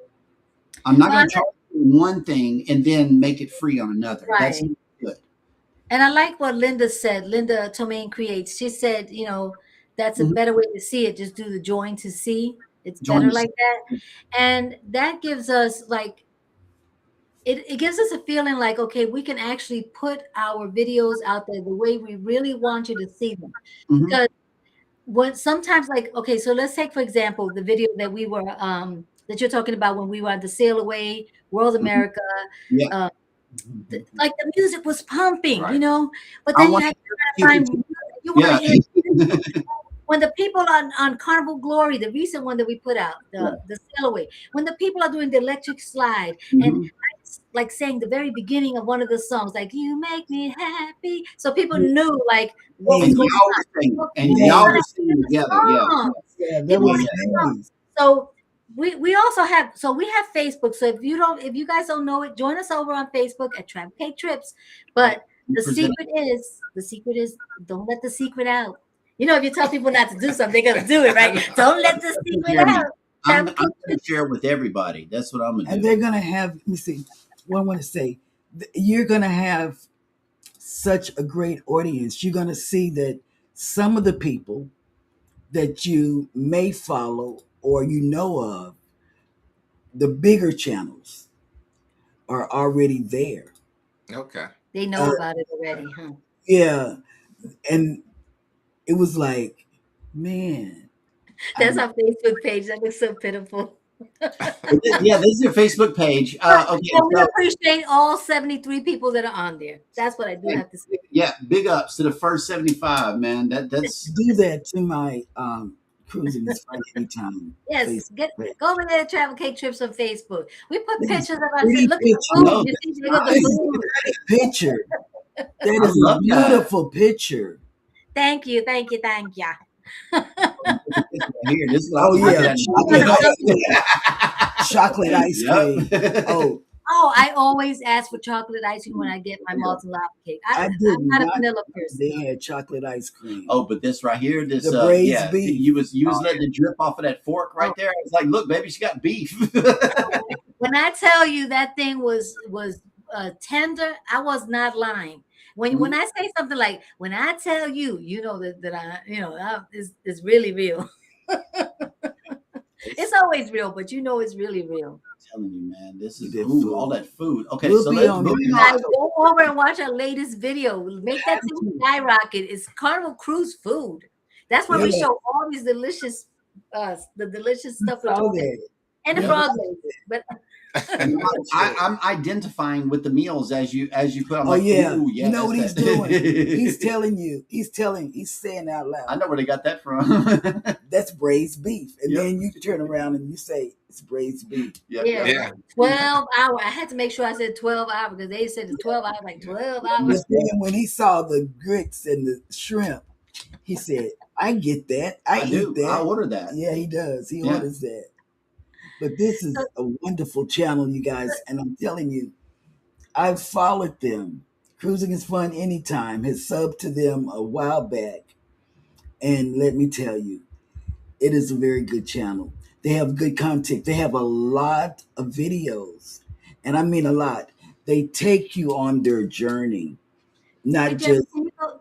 Speaker 1: I'm not
Speaker 3: Well,
Speaker 1: going to charge you one thing and then make it free on another. That's
Speaker 3: right.
Speaker 1: not good.
Speaker 3: And I like what Linda said. Linda Tomaine Creates. She said, that's a
Speaker 1: Mhm.
Speaker 3: better way to see it. Just do the join to see. It's
Speaker 1: Join
Speaker 3: better
Speaker 1: us.
Speaker 3: like that. And that gives us like it gives us a feeling like, okay, we can actually put our videos out there the way we really want you to see them.
Speaker 1: Mhm.
Speaker 3: Because when sometimes like, okay, so let's take for example the video that we were that you're talking about when we were at the Sail Away, World
Speaker 1: Mhm.
Speaker 3: America,
Speaker 1: Yeah.
Speaker 3: uh, like the music was pumping,
Speaker 4: Right.
Speaker 3: but
Speaker 1: I
Speaker 3: then you
Speaker 1: want
Speaker 3: had
Speaker 1: to
Speaker 3: to
Speaker 1: keep it.
Speaker 3: find you want
Speaker 1: Yeah.
Speaker 3: to hear when the people on Carnival Glory, the recent one that we put out,
Speaker 1: Yeah.
Speaker 3: the Sail Away, when the people are doing the electric slide and
Speaker 1: Mhm.
Speaker 3: like saying the very beginning of one of the songs, like "You make me happy," so people knew like what was
Speaker 1: And
Speaker 3: going
Speaker 2: Hey,
Speaker 1: y'all
Speaker 3: on.
Speaker 1: were singing.
Speaker 3: So
Speaker 1: And
Speaker 3: people
Speaker 1: y'all
Speaker 2: hey,
Speaker 3: wanted
Speaker 1: were
Speaker 3: to hear
Speaker 1: singing
Speaker 3: the
Speaker 1: together. Yeah.
Speaker 3: song.
Speaker 2: yeah, that
Speaker 3: People
Speaker 1: Yeah.
Speaker 3: want
Speaker 2: was
Speaker 3: to hear the song.
Speaker 2: nice.
Speaker 3: So we also have we have Facebook. So if you guys don't know it, join us over on Facebook at Travel Cake Trips. But
Speaker 1: We presented.
Speaker 3: The secret is don't let the secret out. You know, if you tell people not to do something, they're gonna do it, right? Don't let the secret
Speaker 1: Jeremy,
Speaker 3: out.
Speaker 1: I'm
Speaker 3: Travel
Speaker 1: going to
Speaker 3: Kate
Speaker 1: share it with everybody. That's what I'm going to
Speaker 2: And
Speaker 1: do.
Speaker 2: they're gonna have. Let me see. What I want to say. You're gonna have such a great audience. You're gonna see that some of the people that you may follow or you know of, the bigger channels are already there.
Speaker 4: Okay.
Speaker 3: they know
Speaker 2: Uh,
Speaker 3: about it already, huh?
Speaker 2: yeah, and it was like, man, I
Speaker 3: That's our Facebook page. That looks so pitiful.
Speaker 1: Yeah, this is your Facebook page. Okay,
Speaker 3: Well, we
Speaker 1: so
Speaker 3: appreciate all 73 people that are on there. That's what I do have to say.
Speaker 1: yeah, big ups to the first 75, man. That's
Speaker 2: do that to my cruising is fun anytime
Speaker 3: Yes,
Speaker 2: Facebook
Speaker 3: get
Speaker 2: page.
Speaker 3: go over there to Travel Cake Trips on Facebook. We put
Speaker 2: That is
Speaker 3: pictures of us.
Speaker 2: pretty
Speaker 3: Look at the
Speaker 2: picture.
Speaker 3: food.
Speaker 1: no,
Speaker 3: You see,
Speaker 1: that's
Speaker 3: look at
Speaker 2: That
Speaker 3: the
Speaker 1: nice.
Speaker 2: is a
Speaker 3: food.
Speaker 2: pretty picture. That
Speaker 1: I
Speaker 2: is a
Speaker 1: love that.
Speaker 2: beautiful picture.
Speaker 3: Thank you, thank you, thank you.
Speaker 1: Look at this right here. This is what I
Speaker 2: Oh
Speaker 1: was
Speaker 3: I'm
Speaker 1: looking
Speaker 2: yeah,
Speaker 1: at.
Speaker 3: eating on
Speaker 2: chocolate
Speaker 3: a
Speaker 2: ice
Speaker 3: dumplings.
Speaker 2: cream. Chocolate ice cream.
Speaker 1: Yep.
Speaker 2: Oh,
Speaker 3: Oh, I always ask for chocolate ice cream when I get my malted lava cake.
Speaker 2: I did
Speaker 3: I'm not a
Speaker 2: not
Speaker 3: vanilla
Speaker 2: know
Speaker 3: person.
Speaker 2: they had chocolate ice cream.
Speaker 1: Oh, but this right here, this
Speaker 2: The braised
Speaker 1: yeah,
Speaker 2: beef.
Speaker 1: you was letting it drip off of that fork right
Speaker 3: Oh,
Speaker 1: there. I was like, look, baby, she got beef.
Speaker 3: when I tell you that thing was tender, I was not lying. When I say something like when I tell you, you know that I it's really real. It's always real, but you know it's really real.
Speaker 1: Telling you, man, this
Speaker 2: With
Speaker 1: is
Speaker 2: that
Speaker 1: all
Speaker 2: food.
Speaker 1: that food. Okay,
Speaker 2: We'll
Speaker 1: so
Speaker 2: be
Speaker 1: let's
Speaker 2: on
Speaker 1: moving
Speaker 3: Guys,
Speaker 1: on.
Speaker 2: there.
Speaker 3: go over and watch our latest video. Make that thing
Speaker 2: Attitude.
Speaker 3: skyrocket. It's Carnival Cruise food. That's where we
Speaker 2: Yeah,
Speaker 3: show all these delicious, the delicious
Speaker 2: we
Speaker 3: stuff we're
Speaker 2: saw
Speaker 3: talking
Speaker 2: that.
Speaker 3: and the
Speaker 2: We
Speaker 1: Yep.
Speaker 3: frog
Speaker 2: watched
Speaker 3: legs.
Speaker 2: it.
Speaker 3: But
Speaker 1: You know,
Speaker 2: Watched that.
Speaker 1: I'm identifying with the meals as you put. I'm
Speaker 2: Oh
Speaker 1: like,
Speaker 2: yeah.
Speaker 1: ooh,
Speaker 2: You
Speaker 1: yeah,
Speaker 2: know
Speaker 1: that's
Speaker 2: what he's
Speaker 1: that.
Speaker 2: doing? He's telling you. He's saying out
Speaker 1: I
Speaker 2: loud,
Speaker 1: know where they got that from.
Speaker 2: that's braised beef. And
Speaker 1: Yep.
Speaker 2: then you turn around and you say it's braised beef.
Speaker 1: Yep.
Speaker 3: yeah,
Speaker 1: Yep.
Speaker 4: Yeah.
Speaker 3: 12 hour. I had to make sure I said 12 hours because they said it's 12 hours, like 12
Speaker 2: But
Speaker 3: hours.
Speaker 2: then when he saw the grits and the shrimp, he said, I get that. I
Speaker 1: I
Speaker 2: eat
Speaker 1: do. I
Speaker 2: that.
Speaker 1: order that.
Speaker 2: Yeah, he does. He
Speaker 1: Yeah.
Speaker 2: orders that. But this
Speaker 3: So,
Speaker 2: is a wonderful channel, you guys. And I'm telling you, I've followed them. Cruising is fun anytime. Has subbed to them a while back. And let me tell you, it is a very good channel. They have good content. They have a lot of videos. And I mean a lot. They take you on their journey,
Speaker 3: wait,
Speaker 2: not
Speaker 3: Jeremy,
Speaker 2: just,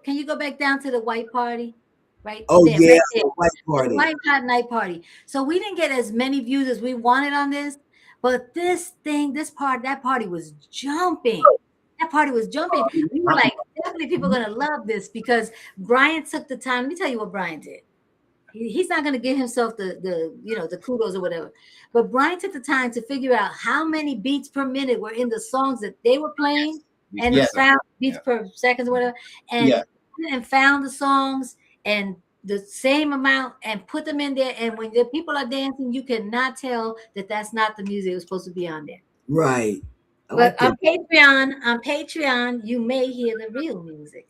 Speaker 3: can you go back down to the white party? Right
Speaker 2: oh
Speaker 3: there,
Speaker 2: yeah,
Speaker 3: right there.
Speaker 2: the white
Speaker 3: The
Speaker 2: party.
Speaker 3: white hot night party. So we didn't get as many views as we wanted on this, but that party was jumping. That party was jumping. We were like, definitely people are gonna love this because Brian took the time. Let me tell you what Brian did. He's not going to give himself the kudos or whatever, but Brian took the time to figure out how many beats per minute were in the songs that they were playing
Speaker 4: Yes.
Speaker 3: and
Speaker 1: Yeah.
Speaker 3: found beats
Speaker 4: Yeah.
Speaker 3: per seconds or whatever,
Speaker 1: Yeah.
Speaker 3: and found the songs and the same amount and put them in there. And when the people are dancing, you cannot tell that that's not the music that was supposed to be on there.
Speaker 2: Right. I
Speaker 3: But
Speaker 2: like that.
Speaker 3: on Patreon, you may hear the real music.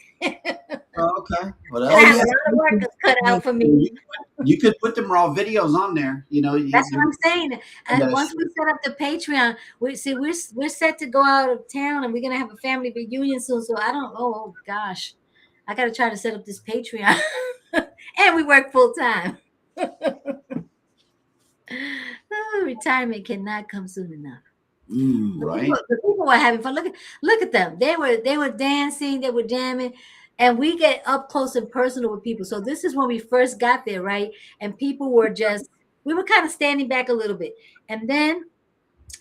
Speaker 1: Oh, okay. Well,
Speaker 3: And
Speaker 2: Oh
Speaker 3: I
Speaker 1: that's
Speaker 3: have a
Speaker 2: yeah.
Speaker 3: lot of work that's cut out for me.
Speaker 1: you could put them raw videos on there. You know,
Speaker 3: That's what I'm saying.
Speaker 1: you
Speaker 3: And
Speaker 1: gotta
Speaker 3: once we set up the Patreon, we're set to go out of town, and we're gonna have a family reunion soon. So I don't. Oh gosh, I got to try to set up this Patreon, and we work full time. Retirement cannot come soon enough.
Speaker 2: Mm.
Speaker 1: right.
Speaker 3: The people were having fun. Look at them. They were dancing. They were jamming. And we get up close and personal with people. So this is when we first got there, right? And people were we were kind of standing back a little bit. And then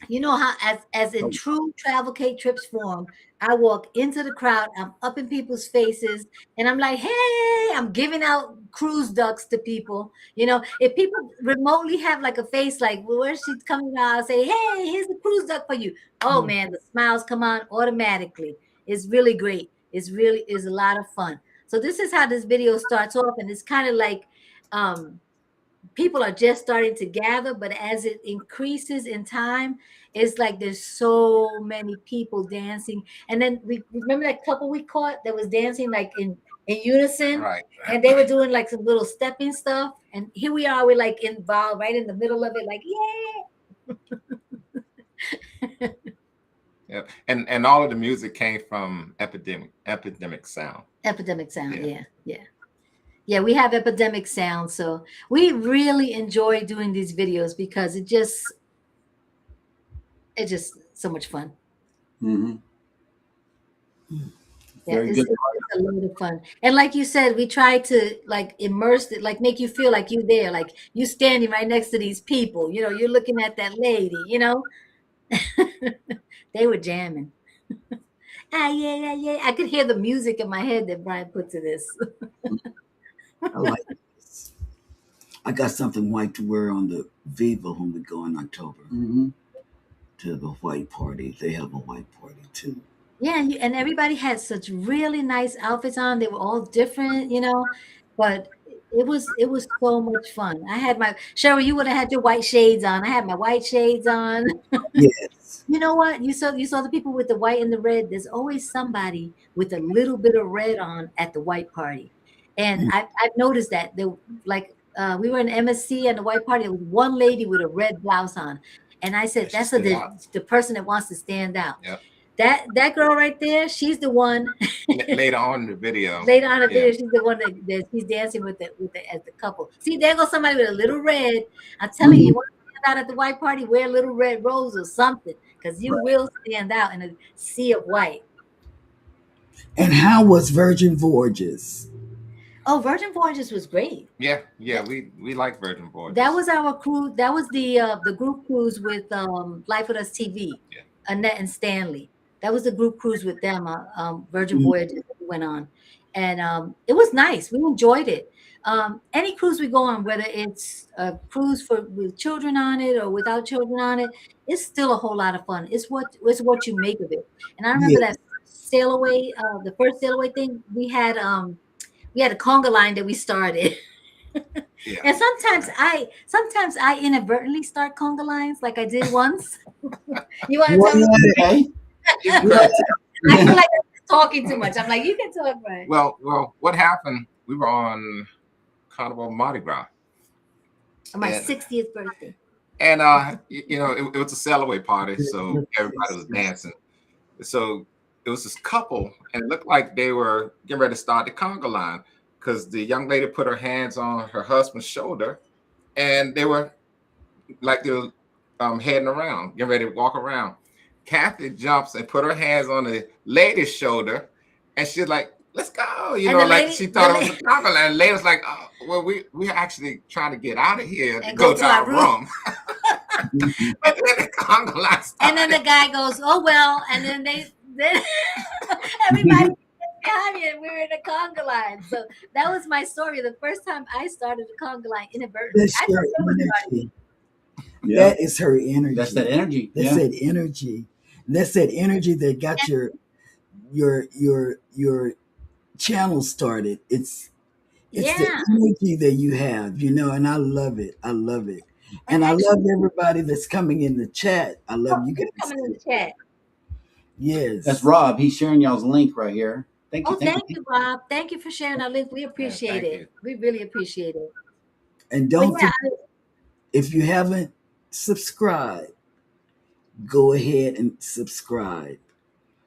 Speaker 3: you know how as in true travel K trips form, I walk into the crowd, I'm up in people's faces, and I'm like, hey, I'm giving out cruise ducks to people. If people remotely have like a face like, well, where's she coming out? I'll say, hey, here's the cruise duck for you. Oh man, the smiles come on automatically. It's really great. It's really is a lot of fun. So this is how this video starts off, and it's kind of like people are just starting to gather, but as it increases in time, it's like there's so many people dancing. And then we remember that couple we caught that was dancing like in unison,
Speaker 4: Right.
Speaker 3: and they were doing like some little stepping stuff. And here we are, we're like involved right in the middle of it, like, yeah.
Speaker 4: Yep. And all of the music came from Epidemic Sound.
Speaker 3: Epidemic Sound. Yeah. Yeah. Yeah. We have Epidemic Sound. So we really enjoy doing these videos because it's just so much fun.
Speaker 1: Mm-hmm.
Speaker 3: Yeah,
Speaker 1: Very good.
Speaker 3: it's a lot of fun. And like you said, we try to like immerse it, like make you feel like you're there, like you standing right next to these people. You know, you're looking at that lady, you know. They were jamming. Ah, yeah, yeah, yeah. I could hear the music in my head that Brian put to this.
Speaker 2: I like this. I got something white to wear on the Viva when we go in October
Speaker 1: Mm-hmm.
Speaker 2: to the white party. They have a white party too.
Speaker 3: Yeah, and everybody had such really nice outfits on. They were all different, you know, but it was so much fun. I had my Cheryl, you would have had your white shades on. I had my white shades on.
Speaker 2: Yes.
Speaker 3: You know what? You saw the people with the white and the red. There's always somebody with a little bit of red on at the white party, and
Speaker 2: Mm.
Speaker 3: I've noticed that the like we were in MSC and the white party. There was one lady with a red blouse on, and I said
Speaker 4: That should
Speaker 3: that's
Speaker 4: stand out.
Speaker 3: the person that wants to stand out.
Speaker 4: Yep.
Speaker 3: That girl right there, she's the one.
Speaker 4: Later on in the video.
Speaker 3: Later on in the
Speaker 4: Yeah.
Speaker 3: video, she's the one that she's dancing with the as the couple. See, there goes somebody with a little red. I'm telling you,
Speaker 2: Mhm.
Speaker 3: you want to stand out at the white party, wear a little red rose or something, because you
Speaker 1: Right.
Speaker 3: will stand out in a sea of white.
Speaker 2: And how was Virgin Voyages?
Speaker 3: Oh, Virgin Voyages was great.
Speaker 4: Yeah.
Speaker 3: That,
Speaker 4: We like Virgin
Speaker 3: that
Speaker 4: Voyages.
Speaker 3: was our cruise. That was the group cruise with Life with Us TV,
Speaker 4: Yeah.
Speaker 3: Annette and Stanley. That was the group cruise with them. Virgin
Speaker 2: Mm.
Speaker 3: Voyages that we went on, and it was nice. We enjoyed it. Any cruise we go on, whether it's a cruise with children on it or without children on it, it's still a whole lot of fun. It's what you make of it. And I remember that
Speaker 2: Yes.
Speaker 3: sail away, the first sail away thing we had a conga line that we started.
Speaker 4: Yeah.
Speaker 3: And sometimes I inadvertently start conga lines like I did once. You want to
Speaker 2: What?
Speaker 3: tell me?
Speaker 1: Okay.
Speaker 4: You
Speaker 2: You
Speaker 4: could.
Speaker 2: got
Speaker 3: I feel
Speaker 2: to-
Speaker 3: like I'm talking too much. I'm like, you can talk, Brian.
Speaker 4: Well, what happened? We were on Carnival Mardi Gras,
Speaker 3: On my
Speaker 4: and
Speaker 3: 60th birthday.
Speaker 4: it was a sail away party, so everybody was dancing. So it was this couple, and it looked like they were getting ready to start the conga line because the young lady put her hands on her husband's shoulder, and they were like they were heading around, getting ready to walk around. Kathy jumps and put her hands on the lady's shoulder, and she's like, "Let's go!"
Speaker 3: And the
Speaker 4: Like
Speaker 3: lady,
Speaker 4: she
Speaker 3: the
Speaker 4: thought it was
Speaker 3: lady,
Speaker 4: a conga line. And the lady was like, "Oh, well, we're actually trying to get out of here to
Speaker 3: and
Speaker 4: go
Speaker 3: go
Speaker 4: to
Speaker 3: to our
Speaker 4: our
Speaker 3: room.
Speaker 4: room." And then the conga line
Speaker 3: And then
Speaker 4: started.
Speaker 3: the guy goes, "Oh well," and then everybody behind me, and we were in a conga line. So that was my story. The first time I started a conga line inadvertently,
Speaker 2: That's
Speaker 3: I
Speaker 2: your
Speaker 3: thought everybody.
Speaker 2: energy.
Speaker 1: Yeah.
Speaker 2: That is her energy.
Speaker 1: That's that energy.
Speaker 2: That's
Speaker 1: Yeah.
Speaker 2: that energy. That's that energy that got your channel started. It's the
Speaker 3: Yeah,
Speaker 2: energy that you have, and I love it. I love it.
Speaker 3: and
Speaker 2: And I love
Speaker 3: actually,
Speaker 2: everybody that's coming in the chat. I love you
Speaker 3: who's
Speaker 2: guys
Speaker 3: coming in
Speaker 2: too.
Speaker 3: the chat?
Speaker 2: Yes.
Speaker 1: That's Rob. He's sharing y'all's link right here. Thank you.
Speaker 3: Oh,
Speaker 1: Thank
Speaker 3: thank
Speaker 1: you.
Speaker 3: you, Bob. Thank you for sharing our link. We
Speaker 4: Yeah,
Speaker 3: appreciate
Speaker 4: thank
Speaker 3: it.
Speaker 4: you.
Speaker 3: We really appreciate it.
Speaker 2: And
Speaker 3: But
Speaker 2: don't
Speaker 3: yeah,
Speaker 2: forget, if you haven't subscribed, go ahead and subscribe.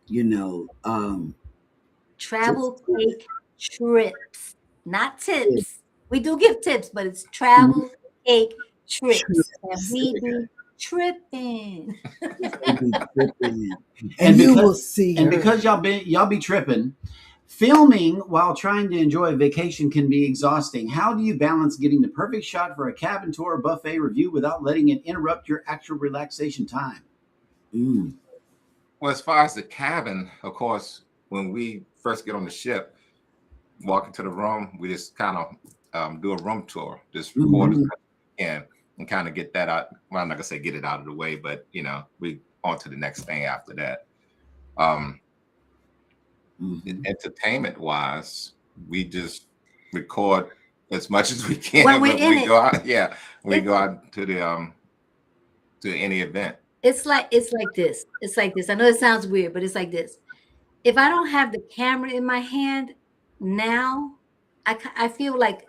Speaker 2: You know, just
Speaker 3: travel
Speaker 2: do it.
Speaker 3: cake trips, not
Speaker 2: Yeah.
Speaker 3: tips. We do give tips, but it's
Speaker 2: Mhm.
Speaker 3: travel cake trips, and
Speaker 2: Trips.
Speaker 3: we be tripping.
Speaker 2: They be tripping.
Speaker 1: And
Speaker 2: And you
Speaker 1: because
Speaker 2: will see
Speaker 1: and
Speaker 2: her.
Speaker 1: because y'all be tripping, filming while trying to enjoy a vacation can be exhausting. How do you balance getting the perfect shot for a cabin tour or buffet review without letting it interrupt your actual relaxation time?
Speaker 2: Mm.
Speaker 4: Well, as far as the cabin, of course, when we first get on the ship, walk into the room, we just kind of do a room tour, just record as
Speaker 2: Mhm.
Speaker 4: much as we can and kind of get that out. Well, I'm not gonna say get it out of the way, but we on to the next thing after that. Um,
Speaker 2: Mhm.
Speaker 4: Entertainment wise, we just record as much as we
Speaker 3: When
Speaker 4: can
Speaker 3: we're
Speaker 4: when
Speaker 3: in
Speaker 4: we
Speaker 3: it,
Speaker 4: go out. Yeah, when we
Speaker 3: it
Speaker 4: go out to any event.
Speaker 3: it's like this. It's like this. I know it sounds weird, but it's like this. If I don't have the camera in my hand now, I feel like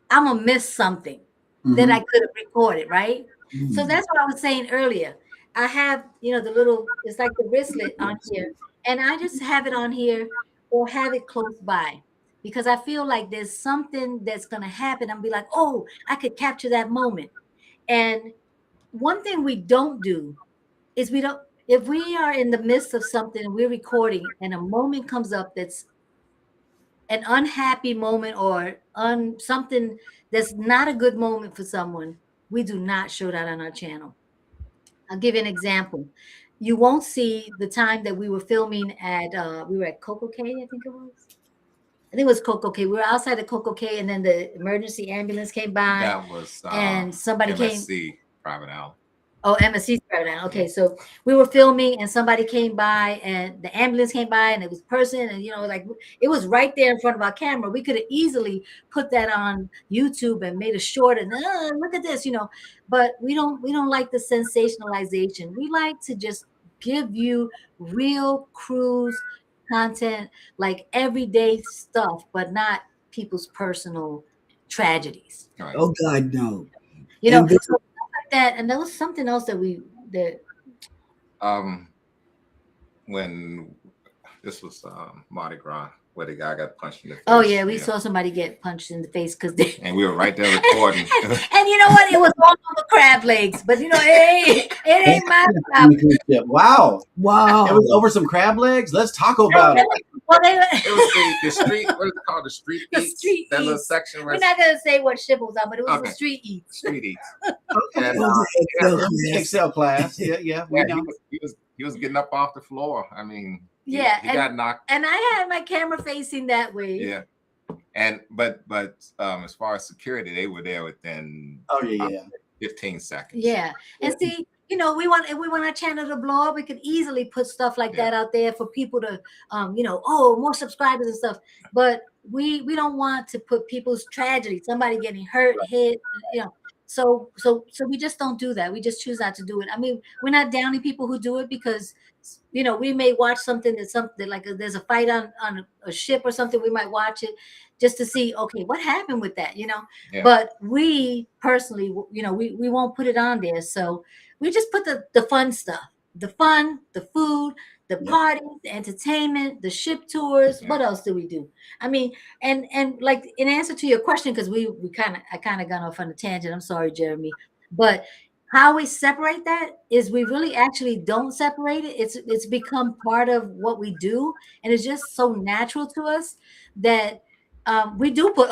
Speaker 3: I'm gonna miss something that I
Speaker 1: Mm-hmm.
Speaker 3: could have recorded, right? So
Speaker 2: Mm.
Speaker 3: that's what I was saying earlier. I have, the little, it's like the wristlet on here, and I just have it on here or have it close by because I feel like there's something that's going to happen. I'm be like, oh, I could capture that moment. And one thing we don't do is we don't, if we are in the midst of something and we're recording and a moment comes up that's an unhappy moment or something that's not a good moment for someone, we do not show that on our channel. I'll give you an example. You won't see the time that we were filming at we were at Coco K, I think it was. I think it was Coco K. We were outside the Coco K, and then the emergency ambulance came by.
Speaker 4: That was
Speaker 3: and somebody came.
Speaker 4: MSC Private Island.
Speaker 3: Oh, MSC's right. Okay, so we were filming and somebody came by and the ambulance came by and it was a person and like it was right there in front of our camera. We could have easily put that on YouTube and made a short and look at this, but we don't like the sensationalization. We like to just give you real cruise content, like everyday stuff, but not people's personal tragedies.
Speaker 4: Right.
Speaker 2: Oh God, no.
Speaker 3: So that, and there was something else that
Speaker 4: when this was Mardi Gras where the guy got punched in the face.
Speaker 3: Oh yeah, we saw somebody get punched in the face because
Speaker 4: and we were right there recording.
Speaker 3: And you know what? It was all over crab legs, but it ain't my problem.
Speaker 1: Wow.
Speaker 2: Wow.
Speaker 1: It was over some crab legs. Let's talk about it.
Speaker 3: Well,
Speaker 4: it was the street. What is it called? The street eats.
Speaker 3: Street
Speaker 4: that
Speaker 3: eats.
Speaker 4: Little section.
Speaker 3: We're not gonna say what ship was on, but it was the street eats.
Speaker 4: Street eats.
Speaker 1: And, Excel class. Yeah. We know.
Speaker 4: He was getting up off the floor. I mean, he got knocked.
Speaker 3: And I had my camera facing that way.
Speaker 4: Yeah. And but as far as security, they were there within 15 seconds.
Speaker 3: Yeah. And see, if we want our channel to blow up, we could easily put stuff like that out there for people to more subscribers and stuff. But we don't want to put people's tragedy, somebody getting hurt, hit, So we just don't do that. We just choose not to do it. I mean, we're not downing people who do it because, we may watch something like there's a fight on a ship or something. We might watch it just to see, okay, what happened with that, But we personally, we won't put it on there. So we just put the fun stuff, the fun, the food, the parties, the entertainment, the ship tours. What else do we do? I mean, and like in answer to your question, because I kind of got off on a tangent. I'm sorry, Jeremy, but how we separate that is we really actually don't separate it. It's become part of what we do, and it's just so natural to us that we do put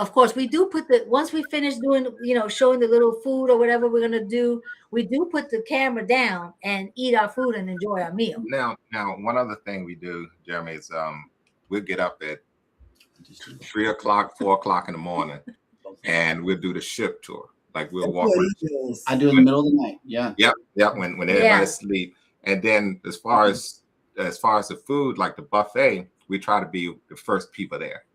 Speaker 3: once we finish doing, showing the little food or whatever we're gonna do, we do put the camera down and eat our food and enjoy our meal.
Speaker 4: Now, one other thing we do, Jeremy, is we'll get up at 3 o'clock, 4 o'clock in the morning, and we'll do the ship tour. Like we'll walk.
Speaker 1: I do in the middle of the night. Yeah.
Speaker 4: Yep. When everybody's asleep, and then as far as the food, like the buffet, we try to be the first people there.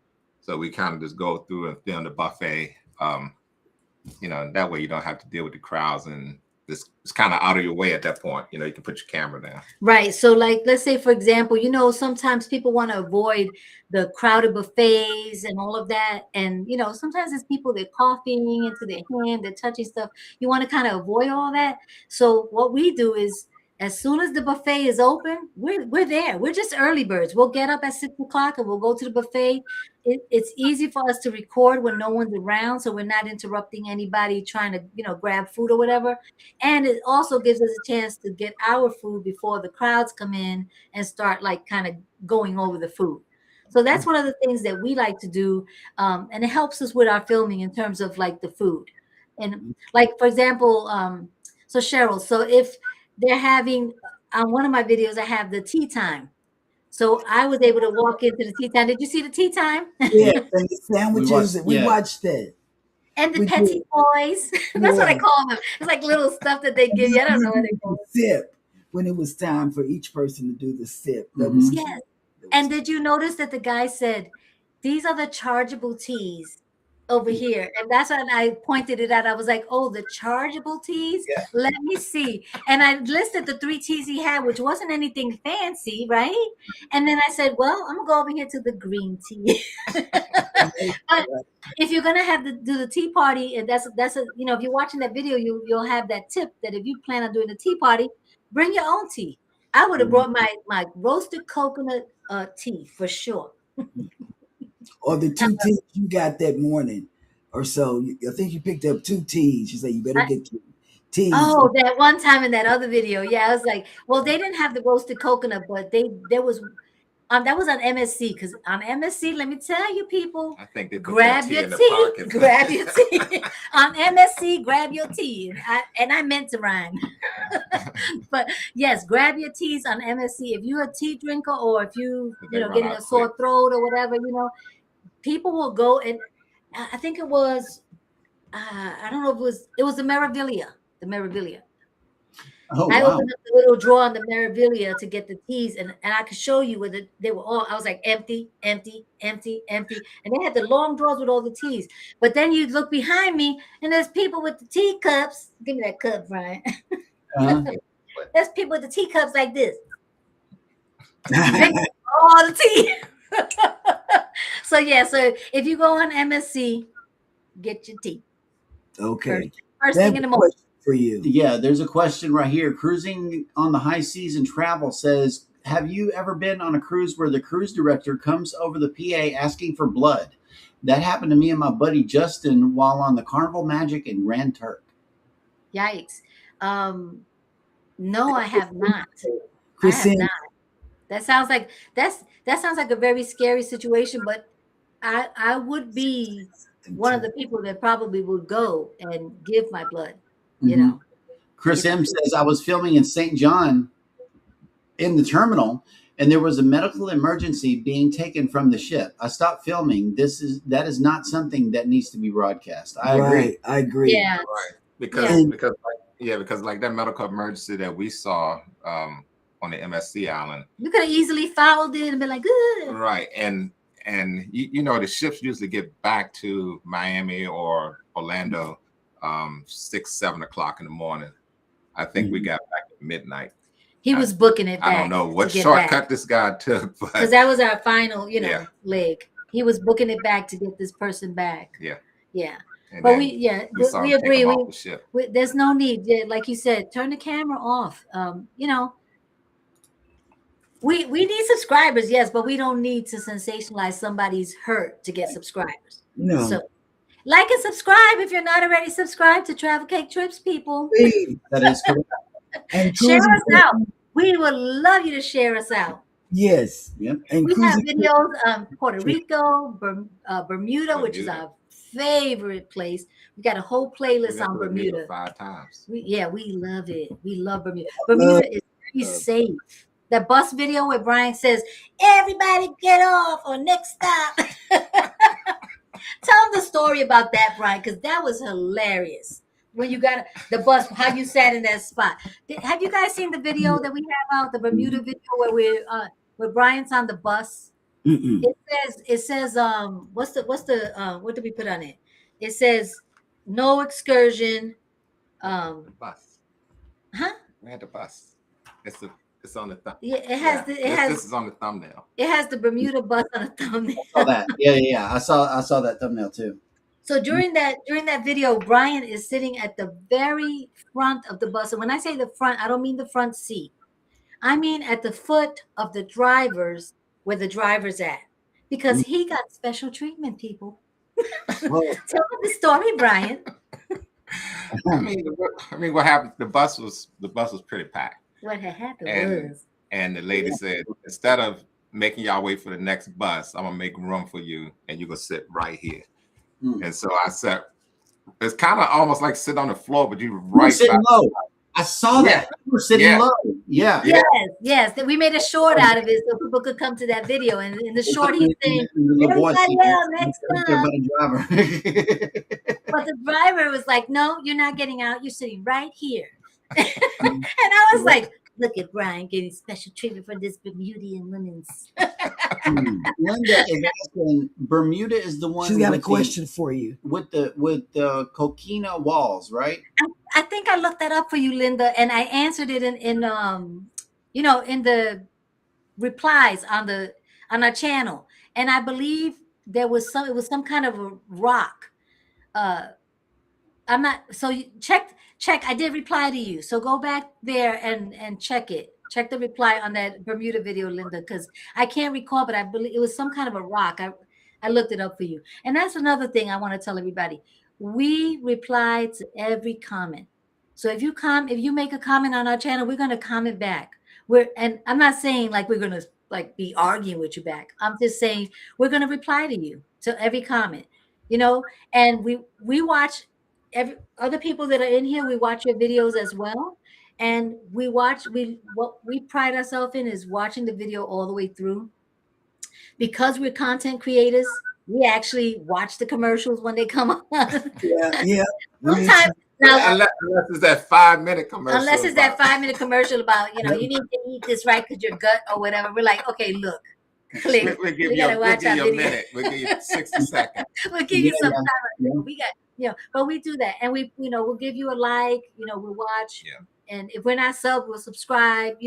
Speaker 4: So we kind of just go through and film the buffet. That way you don't have to deal with the crowds, and it's kind of out of your way at that point. You can put your camera down.
Speaker 3: Right. So like, let's say, for example, sometimes people want to avoid the crowded buffets and all of that. And, sometimes it's people, they're coughing into their hand, they're touching stuff. You want to kind of avoid all that. So what we do is, as soon as the buffet is open, we're there. We're just early birds. We'll get up at 6 o'clock and we'll go to the buffet. It's easy for us to record when no one's around, so we're not interrupting anybody trying to, grab food or whatever. And it also gives us a chance to get our food before the crowds come in and start like kind of going over the food. So that's one of the things that we like to do, and it helps us with our filming in terms of like the food. And like, for example, so Cheryl, so if they're having, on one of my videos, I have the tea time. So I was able to walk into the tea time. Did you see the tea time?
Speaker 2: Yeah, and the sandwiches. We watched that.
Speaker 3: And the petty boys. That's what I call them. It's like little stuff that they give you. I don't know what they call it.
Speaker 2: Sip. When it was time for each person to do the sip. That
Speaker 3: was yes. And did you notice that the guy said, these are the chargeable teas over here? And that's when I pointed it out. I was like, oh, the chargeable teas? Yeah. Let me see. And I listed the 3 teas he had, which wasn't anything fancy, right? And then I said, well, I'm going to go over here to the green tea. But if you're going to do the tea party, and that's if you're watching that video, you'll have that tip that if you plan on doing a tea party, bring your own tea. I would have brought my roasted coconut tea for sure.
Speaker 2: Or the two teas you got that morning or so. I think you picked up two teas. You say you better get two teas.
Speaker 3: Oh, that one time in that other video, yeah, I was like, well, they didn't have the roasted coconut, but there was that was on MSC, because on MSC, let me tell you, people,
Speaker 4: I think they put that
Speaker 3: grab
Speaker 4: tea
Speaker 3: your
Speaker 4: in the
Speaker 3: tea,
Speaker 4: pocket.
Speaker 3: grab your tea. On MSC, grab your tea. And I meant to rhyme. But yes, grab your teas on MSC. If you're a tea drinker, or if
Speaker 4: They run
Speaker 3: getting
Speaker 4: out
Speaker 3: a
Speaker 4: quick.
Speaker 3: sore throat or whatever, people will go, and I think it was I don't know if it was the Meraviglia. The Meraviglia.
Speaker 1: Oh
Speaker 3: I
Speaker 1: wow.
Speaker 3: opened up the little drawer on the Meraviglia to get the teas, and I could show you where they were all. I was like, empty, empty, empty, empty, and they had the long drawers with all the teas. But then you look behind me, and there's people with the teacups. Give me that cup, Brian.
Speaker 1: Uh,
Speaker 3: There's people with the teacups like this, drinking all the tea. So yeah, so if you go on MSC, get your tea.
Speaker 2: Okay.
Speaker 3: First
Speaker 2: I
Speaker 3: thing
Speaker 2: have
Speaker 3: in
Speaker 2: a
Speaker 3: the morning.
Speaker 2: question for you.
Speaker 1: yeah, there's a question right here. Cruising on the high seas and travel says, have you ever been on a cruise where the cruise director comes over the PA asking for blood? That happened to me and my buddy Justin while on the Carnival Magic in Grand Turk.
Speaker 3: Yikes. No, I have not. I have
Speaker 2: Christine,
Speaker 3: not. That sounds like that sounds like a very scary situation, but I would be one of the people that probably would go and give my blood, you
Speaker 1: Mhm.
Speaker 3: know.
Speaker 1: Chris M says, I was filming in St. John in the terminal and there was a medical emergency being taken from the ship. I stopped filming. That is not something that needs to be broadcast. I agree.
Speaker 2: right? I agree.
Speaker 3: Yeah.
Speaker 4: Right.
Speaker 3: Yeah.
Speaker 4: Because like that medical emergency that we saw on the MSC Island.
Speaker 3: You could have easily followed it and been like, good.
Speaker 4: Right. And you know, the ships usually get back to Miami or Orlando 6, 7 o'clock in the morning. I think we got back at midnight.
Speaker 3: He was booking it back.
Speaker 4: I don't know what
Speaker 3: to get
Speaker 4: shortcut
Speaker 3: back.
Speaker 4: this guy took, but
Speaker 3: Because that was our final,
Speaker 4: Yeah.
Speaker 3: leg. He was booking it back to get this person back.
Speaker 4: yeah.
Speaker 3: Yeah.
Speaker 4: And
Speaker 3: But
Speaker 4: then
Speaker 3: we
Speaker 4: saw him take
Speaker 3: agree.
Speaker 4: him off the ship.
Speaker 3: There's no need. Yeah, like you said, turn the camera off. We need subscribers, yes, but we don't need to sensationalize somebody's hurt to get subscribers.
Speaker 2: No.
Speaker 3: So like and subscribe if you're not already subscribed to Travel Cake Trips, people.
Speaker 2: Please.
Speaker 1: That is correct.
Speaker 2: And
Speaker 3: Share
Speaker 2: cruising,
Speaker 3: us out. We would love you to share us out.
Speaker 2: yes.
Speaker 1: Yep.
Speaker 2: And
Speaker 3: We have
Speaker 2: cruising,
Speaker 3: videos Puerto Rico, Bermuda, which is our favorite place. We got a whole playlist
Speaker 4: We
Speaker 3: on
Speaker 4: went to
Speaker 3: Bermuda.
Speaker 4: 5 times.
Speaker 3: We love it. We love Bermuda. Bermuda is very safe. That bus video where Brian says, "Everybody get off," or "Next stop." Tell them the story about that, Brian, because that was hilarious. When you got the bus, how you sat in that spot. Have you guys seen the video that we have out, the Bermuda video where Brian's on the bus?
Speaker 2: mm-mm.
Speaker 3: It says what did we put on it? It says no excursion.
Speaker 4: The bus.
Speaker 3: Huh?
Speaker 4: We had the bus. It's on the thumb.
Speaker 3: Yeah, it has
Speaker 4: this is on the thumbnail.
Speaker 3: It has the Bermuda bus on the thumbnail.
Speaker 1: I saw that. Yeah. I saw that thumbnail too.
Speaker 3: So during that video, Brian is sitting at the very front of the bus. And when I say the front, I don't mean the front seat. I mean at the foot of the drivers, where the driver's at, because he got special treatment, people.
Speaker 2: Well,
Speaker 3: Tell me the story, Brian.
Speaker 4: I mean, what happened? The bus was pretty packed.
Speaker 3: What had happened was,
Speaker 4: And the lady said, instead of making y'all wait for the next bus, I'm gonna make room for you, and you're gonna sit right here. And so I sat. It's kind of almost like sit on the floor, but you right
Speaker 1: sitting low. I saw that. We were sitting low. Yeah.
Speaker 3: Yes. We made a short out of it so people could come to that video. And in the short, he's saying, "Everybody else, next time." But the driver was like, "No, you're not getting out. You're sitting right here." And I was like, "Look at Brian getting special treatment for this Bermudian women's."
Speaker 1: Linda is asking, Bermuda is the one.
Speaker 2: she's got a question for you.
Speaker 1: with the coquina walls, right?
Speaker 3: I think I looked that up for you, Linda, and I answered it in the replies on our channel. And I believe it was some kind of a rock. I'm not, so check check. I did reply to you. So go back there and check it. Check the reply on that Bermuda video, Linda, because I can't recall, but I believe it was some kind of a rock. I looked it up for you. And that's another thing I want to tell everybody. We reply to every comment. So if you make a comment on our channel, we're going to comment back. And I'm not saying like we're going to like be arguing with you back. I'm just saying we're going to reply to you to every comment, you know, and we watch every other people that are in here. We watch your videos as well. And what we pride ourselves in is watching the video all the way through. Because we're content creators, we actually watch the commercials when they come on.
Speaker 2: Yeah.
Speaker 3: Sometimes now,
Speaker 4: unless it's that 5-minute commercial.
Speaker 3: unless it's that 5-minute commercial about, you need to eat this right because your gut or whatever. We're like, okay, look, click.
Speaker 4: We'll give
Speaker 3: We
Speaker 4: you
Speaker 3: gotta watch our
Speaker 4: a
Speaker 3: video.
Speaker 4: minute. We'll give you 60 seconds.
Speaker 3: We'll give you some time.
Speaker 1: Yeah.
Speaker 3: We got, but we do that, and we'll give you a like. We'll watch, and if we're not sub, we'll subscribe.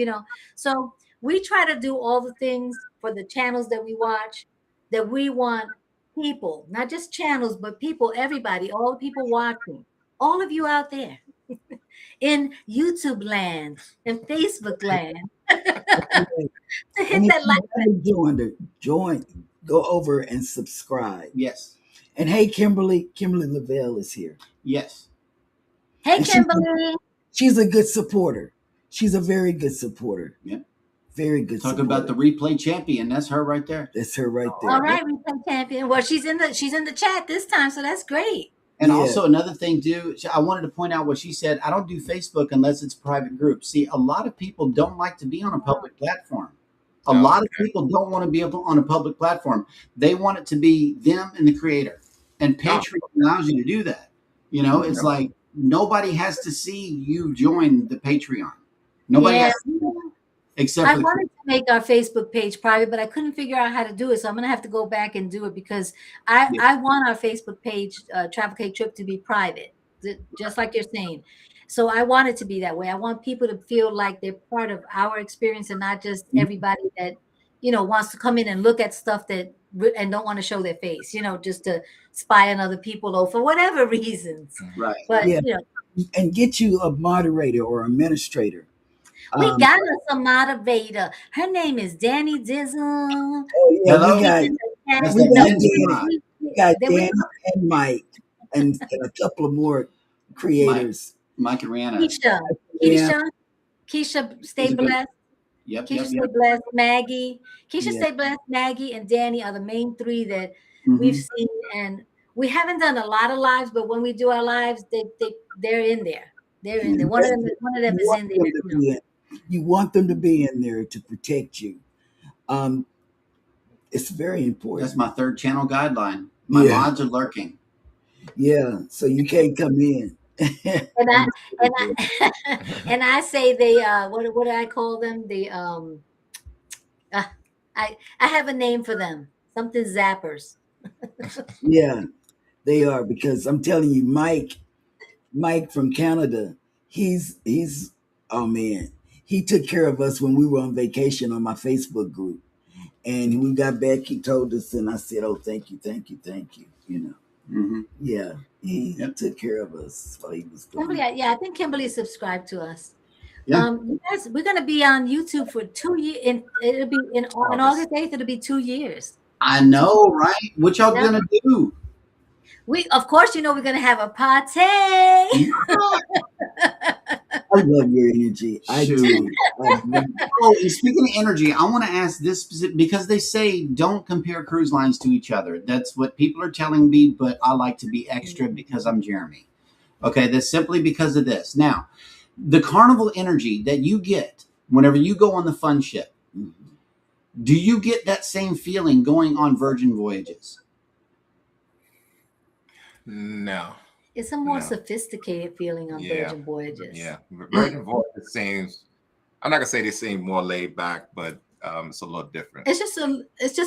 Speaker 3: So we try to do all the things for the channels that we watch, that we want people, not just channels, but people, everybody, all the people watching, all of you out there in YouTube land and Facebook land, to hit
Speaker 2: And if
Speaker 3: that like
Speaker 2: you haven't joined, go over and subscribe.
Speaker 1: Yes.
Speaker 2: And hey, Kimberly Lavelle is here.
Speaker 1: Yes.
Speaker 3: Hey,
Speaker 2: And
Speaker 3: Kimberly.
Speaker 2: She's a good supporter. She's a very good supporter.
Speaker 1: Yeah.
Speaker 2: Very good.
Speaker 1: Talking about the replay champion. That's her right there.
Speaker 2: That's her right there.
Speaker 3: All right, replay champion. Well, she's in the chat this time, so that's great.
Speaker 1: And also another thing too, I wanted to point out what she said. I don't do Facebook unless it's a private group. See, a lot of people don't like to be on a public platform. A lot of people don't want to be on a public platform. They want it to be them and the creator. And Patreon allows you to do that. It's like nobody has to see you join the Patreon. Nobody has to, except
Speaker 3: I wanted to make our Facebook page private, but I couldn't figure out how to do it. So I'm going to have to go back and do it because I want our Facebook page, Travel Cake Trip, to be private, just like you're saying. So I want it to be that way. I want people to feel like they're part of our experience and not just everybody that, wants to come in and look at stuff and don't want to show their face, just to spy on other people or for whatever reasons.
Speaker 1: Right.
Speaker 3: But,
Speaker 2: and get you a moderator or administrator.
Speaker 3: We got us a moderator. Her name is Danny Dizzle.
Speaker 2: Oh, yeah.
Speaker 1: Hello?
Speaker 2: We got Danny and Mike and a couple of more creators.
Speaker 1: Mike and Rihanna.
Speaker 3: Keisha, stay blessed.
Speaker 1: Yep.
Speaker 3: Keisha, stay blessed. Maggie. Keisha, stay blessed. Maggie and Danny are the main three that we've seen. And we haven't done a lot of lives, but when we do our lives, they're in there. They're in there. One of them is in there.
Speaker 2: You want them to be in there to protect you. It's very important.
Speaker 1: That's my third channel guideline. My mods are lurking.
Speaker 2: Yeah, so you can't come in.
Speaker 3: and I say they what do I call them? The I have a name for them. Something zappers.
Speaker 2: Yeah, they are, because I'm telling you, Mike from Canada, he's oh man, he took care of us when we were on vacation on my Facebook group. And when we got back, he told us, and I said, "Oh, thank you. Yeah, he took care of us while he was gone."
Speaker 3: I think Kimberly subscribed to us.
Speaker 1: Yeah.
Speaker 3: You guys, we're gonna be on YouTube for 2 years. It'll be in August 8th. It'll be 2 years.
Speaker 1: I know, right? What y'all gonna do?
Speaker 3: We, of course, we're gonna have a party.
Speaker 2: I love your energy. I do.
Speaker 1: Oh, and speaking of energy, I want to ask this specific, because they say don't compare cruise lines to each other. That's what people are telling me, but I like to be extra because I'm Jeremy. Okay, that's simply because of this. Now, the carnival energy that you get whenever you go on the fun ship, do you get that same feeling going on Virgin voyages?
Speaker 4: No.
Speaker 3: It's a more sophisticated feeling on Virgin voyages.
Speaker 4: Yeah, Virgin voyages seems, I'm not gonna say they seem more laid back, but it's a little different.
Speaker 3: It's just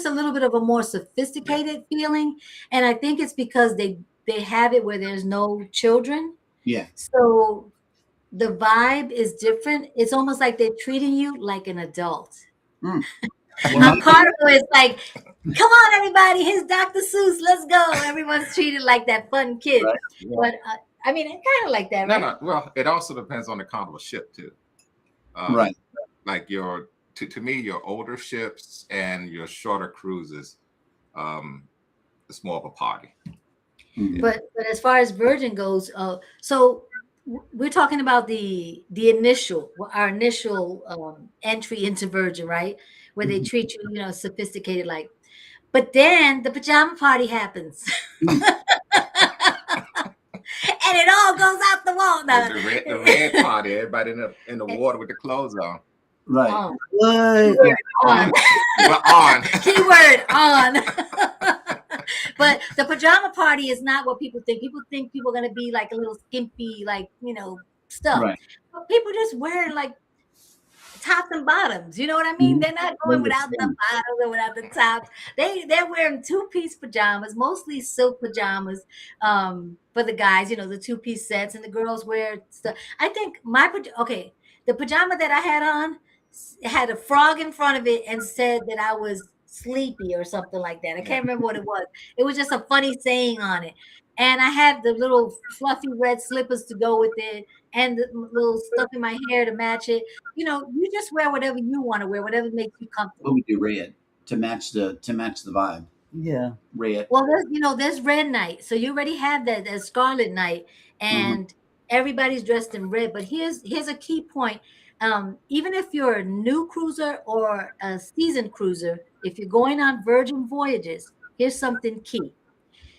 Speaker 3: a little bit of a more sophisticated feeling, and I think it's because they have it where there's no children.
Speaker 1: Yeah.
Speaker 3: So the vibe is different. It's almost like they're treating you like an adult. On Carnival, it's like, come on, everybody, here's Dr. Seuss, let's go. Everyone's treated like that fun kid. Right. Yeah. But I mean, it's kind of like that,
Speaker 4: No,
Speaker 3: right?
Speaker 4: no. Well, it also depends on the kind of a ship too.
Speaker 1: Right.
Speaker 4: Like to me, your older ships and your shorter cruises, it's more of a party.
Speaker 1: Mhm.
Speaker 3: But as far as Virgin goes, so we're talking about the initial our initial entry into Virgin, right? Where they
Speaker 1: Mhm.
Speaker 3: treat you, you know, sophisticated like. But then the pajama party happens.
Speaker 1: Mm.
Speaker 3: And it all goes out the wall. No.
Speaker 4: The red party, everybody in the water with the clothes on.
Speaker 1: Right.
Speaker 3: On.
Speaker 2: What?
Speaker 1: Yeah.
Speaker 3: On.
Speaker 4: Well, on.
Speaker 3: Keyword on. But the pajama party is not what people think. People think people are gonna be like a little skimpy, like, you know, stuff.
Speaker 1: Right.
Speaker 3: But people just wearing like tops and bottoms. You know what I mean?
Speaker 1: Mhm.
Speaker 3: They're not
Speaker 1: They're
Speaker 3: going
Speaker 1: the
Speaker 3: without the
Speaker 1: same.
Speaker 3: bottoms or without the tops. They're wearing two-piece pajamas, mostly silk pajamas. For the guys, you know, the two-piece sets, and the girls wear stuff. I think okay, the pajama that I had on had a frog in front of it and said that I was sleepy or something like that. I can't remember what it was. It was just a funny saying on it. And I had the little fluffy red slippers to go with it and the little stuff in my hair to match it. You know, you just wear whatever you want to wear, whatever makes you
Speaker 1: What
Speaker 3: comfortable.
Speaker 1: we do red to match the vibe.
Speaker 2: Yeah.
Speaker 1: Red.
Speaker 3: Well, there's red night, so you already have that scarlet night,
Speaker 1: Mhm.
Speaker 3: and everybody's dressed in red. But here's a key point. Even if you're a new cruiser or a seasoned cruiser, if you're going on Virgin voyages, here's something key.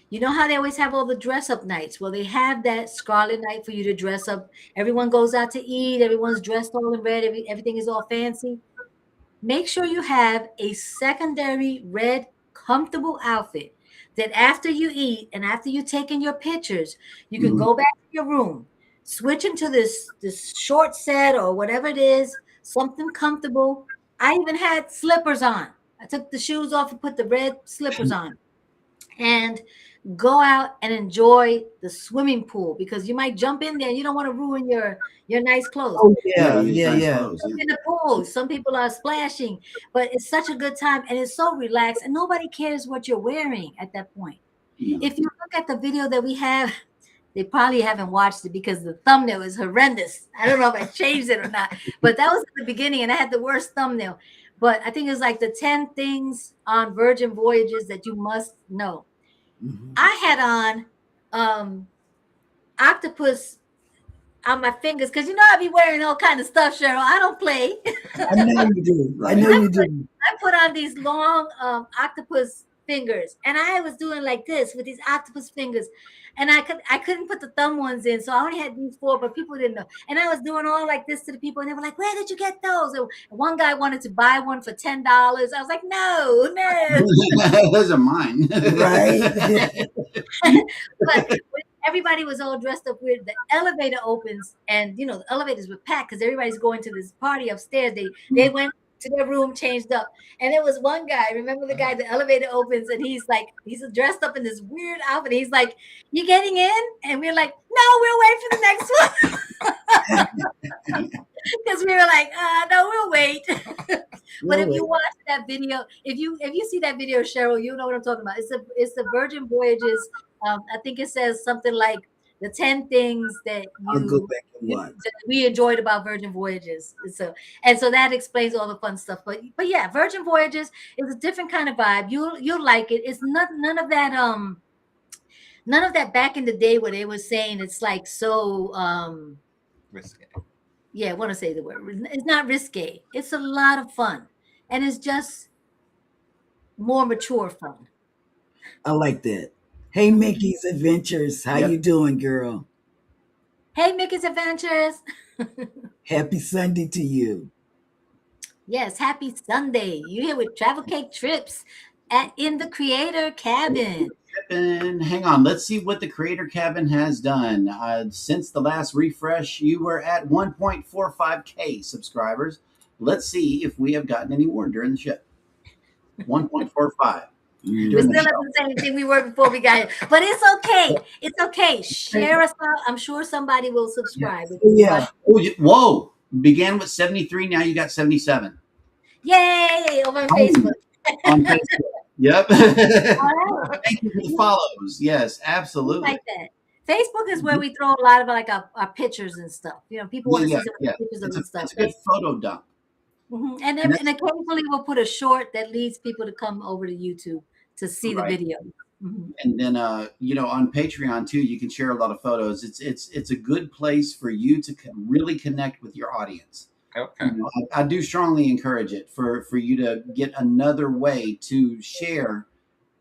Speaker 3: You know how they always have all the dress up nights? Well, they have that scarlet night for you to dress up. Everyone goes out to eat. Everyone's dressed all in red. Everything is all fancy. Make sure you have a secondary red comfortable outfit that after you eat and after you take in your pictures, you can
Speaker 1: Mhm.
Speaker 3: go back to your room, switch into this short set or whatever it is, something comfortable. I even had slippers on. I took the shoes off and put the red slippers on. And go out and enjoy the swimming pool because you might jump in there and you don't want to ruin your nice clothes.
Speaker 2: Oh
Speaker 1: Yeah,
Speaker 2: yeah,
Speaker 1: you use
Speaker 2: yeah,
Speaker 1: nice
Speaker 2: yeah.
Speaker 1: clothes.
Speaker 3: Jump
Speaker 1: Yeah.
Speaker 3: in the pool. Some people are splashing, but it's such a good time and it's so relaxed and nobody cares what you're wearing at that point.
Speaker 1: No.
Speaker 3: If you look at the video that we have, they probably haven't watched it because the thumbnail is horrendous. I don't know if I changed it or not, but that was at the beginning and I had the worst thumbnail. But I think it's like the 10 things on Virgin Voyages that you must know.
Speaker 2: Mhm.
Speaker 3: I had on octopus on my fingers because you know I be wearing all kind of stuff, Cheryl. I don't play.
Speaker 2: I know you do. I
Speaker 1: Right.
Speaker 2: know you do.
Speaker 3: I put on these long octopus fingers, and I was doing like this with these octopus fingers, and I couldn't put the thumb ones in, so I only had these four, but people didn't know. And I was doing all like this to the people, and they were like, "Where did you get those?" And one guy wanted to buy one for $10. I was like, "No, no."
Speaker 1: Those are mine.
Speaker 2: Right?
Speaker 3: But when everybody was all dressed up weird, the elevator opens, and you know the elevators were packed because everybody's going to this party upstairs. They went to their room, changed up, and there was one guy. Remember the guy? The elevator opens, and he's dressed up in this weird outfit. He's like, "You getting in?" And we're like, "No, we'll wait for the next one." Because we were like, no, we'll wait. But if
Speaker 2: Really?
Speaker 3: you watch that video, if you see that video, Cheryl, you know what I'm talking about. It's the Virgin Voyages. I think it says something like the 10 things that
Speaker 2: I'll go back and watch.
Speaker 3: that we enjoyed about Virgin Voyages. And so that explains all the fun stuff. But yeah, Virgin Voyages is a different kind of vibe. You'll like it. It's not none of that back in the day where they were saying it's like so
Speaker 4: Risky.
Speaker 3: yeah, I want to say the word. It's not risque. It's a lot of fun. And it's just more mature fun.
Speaker 2: I like that. Hey, Mickey's Adventures. How
Speaker 1: Yep.
Speaker 2: you doing, girl?
Speaker 3: Hey, Mickey's Adventures.
Speaker 2: Happy Sunday to you.
Speaker 3: Yes, happy Sunday. You here with Travel Cake Trips in the Creator Cabin.
Speaker 1: And hang on, let's see what the Creator Cabin has done. Since the last refresh, you were at 1.45K subscribers. Let's see if we have gotten any more during the show. 1.45.
Speaker 3: We're
Speaker 1: During the
Speaker 3: still at
Speaker 1: show.
Speaker 3: the same thing we were before we got here. But it's okay. It's okay. Share us out. I'm sure somebody will subscribe.
Speaker 2: Yeah.
Speaker 1: Whoa. Began with 73. Now you got 77.
Speaker 3: Yay! Over on Facebook.
Speaker 1: On Facebook. Yep.
Speaker 3: All right.
Speaker 1: Thank you for the follows. Yes,
Speaker 3: We
Speaker 1: absolutely.
Speaker 3: like that. Facebook is where
Speaker 1: Mhm.
Speaker 3: we throw a lot of like our pictures and stuff. You know, people want to
Speaker 1: Yeah,
Speaker 3: see some
Speaker 1: yeah.
Speaker 3: pictures of
Speaker 1: It's a
Speaker 3: the stuff.
Speaker 1: it's a good photo dump.
Speaker 3: And
Speaker 1: And
Speaker 3: and
Speaker 1: that's
Speaker 3: occasionally we'll put a short that leads people to come over to YouTube to see the
Speaker 1: right.
Speaker 3: video. Mhm.
Speaker 1: And then on Patreon too, you can share a lot of photos. It's a good place for you to really connect with your audience.
Speaker 4: Okay.
Speaker 1: I do strongly encourage it for you to get another way to share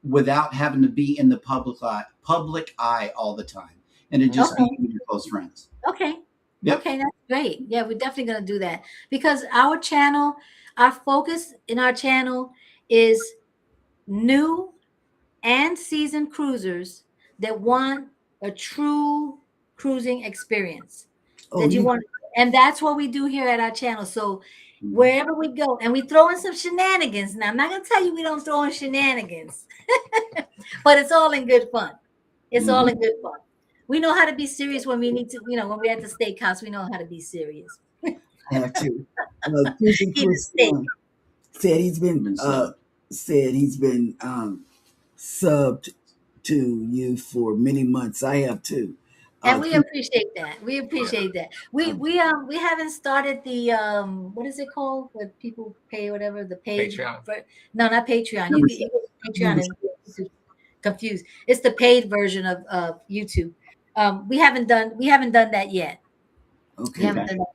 Speaker 1: without having to be in the public eye all the time, and to just be
Speaker 3: Okay.
Speaker 1: you and your close friends.
Speaker 3: Okay.
Speaker 1: Yep.
Speaker 3: Okay, that's great. Yeah, we're definitely going to do that because our channel, our focus in our channel is new and seasoned cruisers that want a true cruising experience.
Speaker 2: Oh,
Speaker 3: That you
Speaker 2: you
Speaker 3: want, and that's what we do here at our channel. So
Speaker 1: Mhm.
Speaker 3: wherever we go, and we throw in some shenanigans. Now, I'm not going to tell you we don't throw in shenanigans, but it's all in good fun. It's all
Speaker 1: Mhm.
Speaker 3: in good fun. We know how to be serious when we need to, when we're at the steakhouse, we know how to be serious.
Speaker 2: have to. Cruising
Speaker 3: Eat a
Speaker 2: Chris
Speaker 3: steak.
Speaker 2: said he's been
Speaker 1: Been so.
Speaker 2: subbed to you for many months. I have too.
Speaker 3: And we
Speaker 2: Chris,
Speaker 3: appreciate that. We
Speaker 4: Yeah.
Speaker 3: appreciate that. We haven't started the what is it called? Where people pay whatever the paid
Speaker 4: Patreon.
Speaker 3: no, not Patreon. You
Speaker 1: Membership.
Speaker 3: go to Patreon and
Speaker 2: membership.
Speaker 3: confused. It's the paid version of YouTube. We haven't done that yet. We
Speaker 2: Okay.
Speaker 3: haven't
Speaker 1: Okay.
Speaker 3: done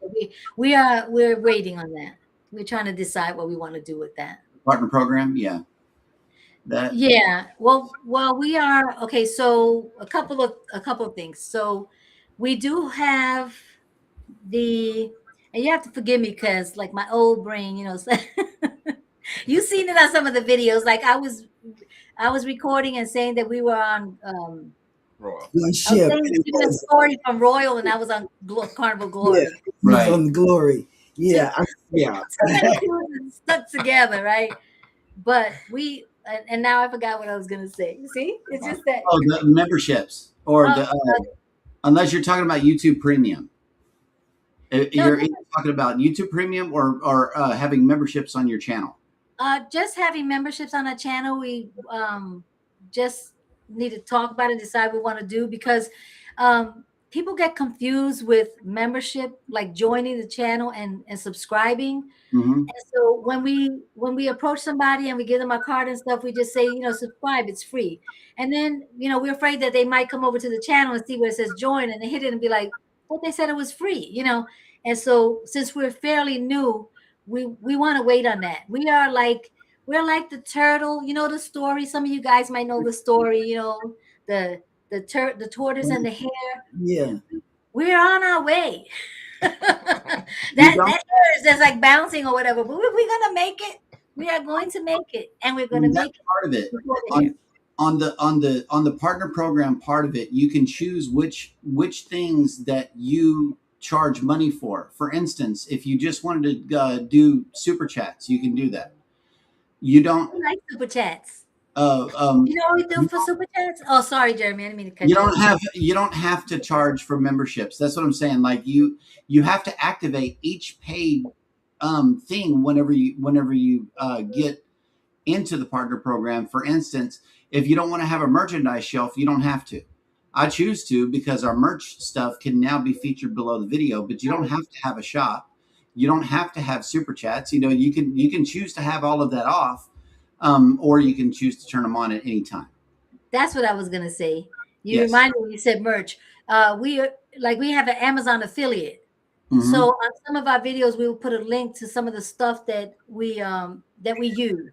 Speaker 3: that. We're waiting on that. We're trying to decide what we want to do with that.
Speaker 1: Partner program. Yeah. That.
Speaker 3: Yeah. Well, we are okay. So a couple of things. So we do have the, and you have to forgive me because like my old brain, you seen it on some of the videos. Like I was recording and saying that we were on.
Speaker 4: Royal.
Speaker 2: One
Speaker 3: I was
Speaker 2: ship,
Speaker 3: saying
Speaker 2: and it
Speaker 3: giving a
Speaker 2: was
Speaker 3: story from Royal, and I was on Carnival
Speaker 2: yeah,
Speaker 3: Glory.
Speaker 2: he was
Speaker 1: Right.
Speaker 2: on the Glory.
Speaker 3: Too,
Speaker 2: Yeah, yeah.
Speaker 3: too many cruises stuck together, right? But and now I forgot what I was gonna say. See, it's just that.
Speaker 1: Oh, the memberships or
Speaker 3: Oh,
Speaker 1: the unless you're talking about YouTube Premium.
Speaker 3: no,
Speaker 1: You're either talking about YouTube Premium or having memberships on your channel.
Speaker 3: just having memberships on our channel, we just need to talk about it, decide what we want to do because people get confused with membership, like joining the channel and subscribing.
Speaker 1: Hmm.
Speaker 3: And so when we approach somebody and we give them our card and stuff, we just say, subscribe, it's free. And then, we're afraid that they might come over to the channel and see where it says join and they hit it and be like, what, they said it was free. And so since we're fairly new, we want to wait on that. We're like the turtle, the story. Some of you guys might know the story, the tortoise and the hare.
Speaker 2: Yeah.
Speaker 3: We're on our way. that
Speaker 1: You
Speaker 3: that
Speaker 1: don't.
Speaker 3: hare is just like bouncing or whatever, but we're gonna make it. We are going to make it, and we're gonna
Speaker 1: That's
Speaker 3: make it
Speaker 1: part of it.
Speaker 3: before the hare.
Speaker 1: On the partner program part of it, you can choose which things that you charge money for. For instance, if you just wanted to do super chats, you can do that. You don't.
Speaker 3: We like super chats.
Speaker 1: Uh,
Speaker 3: You
Speaker 1: um,
Speaker 3: know what we do for super chats? Oh, sorry, Jeremy. I didn't mean to
Speaker 1: you
Speaker 3: cut you
Speaker 1: don't
Speaker 3: off.
Speaker 1: have to charge for memberships. That's what I'm saying. Like you have to activate each paid thing whenever you get into the partner program. For instance, if you don't want to have a merchandise shelf, you don't have to. I choose to because our merch stuff can now be featured below the video, but you don't have to have a shop. You don't have to have super chats. You can choose to have all of that off, or you can choose to turn them on at any time.
Speaker 3: That's what I was gonna say. You
Speaker 1: Yes.
Speaker 3: reminded me when you said merch. We have an Amazon affiliate. So
Speaker 1: Hmm.
Speaker 3: on some of our videos, we will put a link to some of the stuff that we use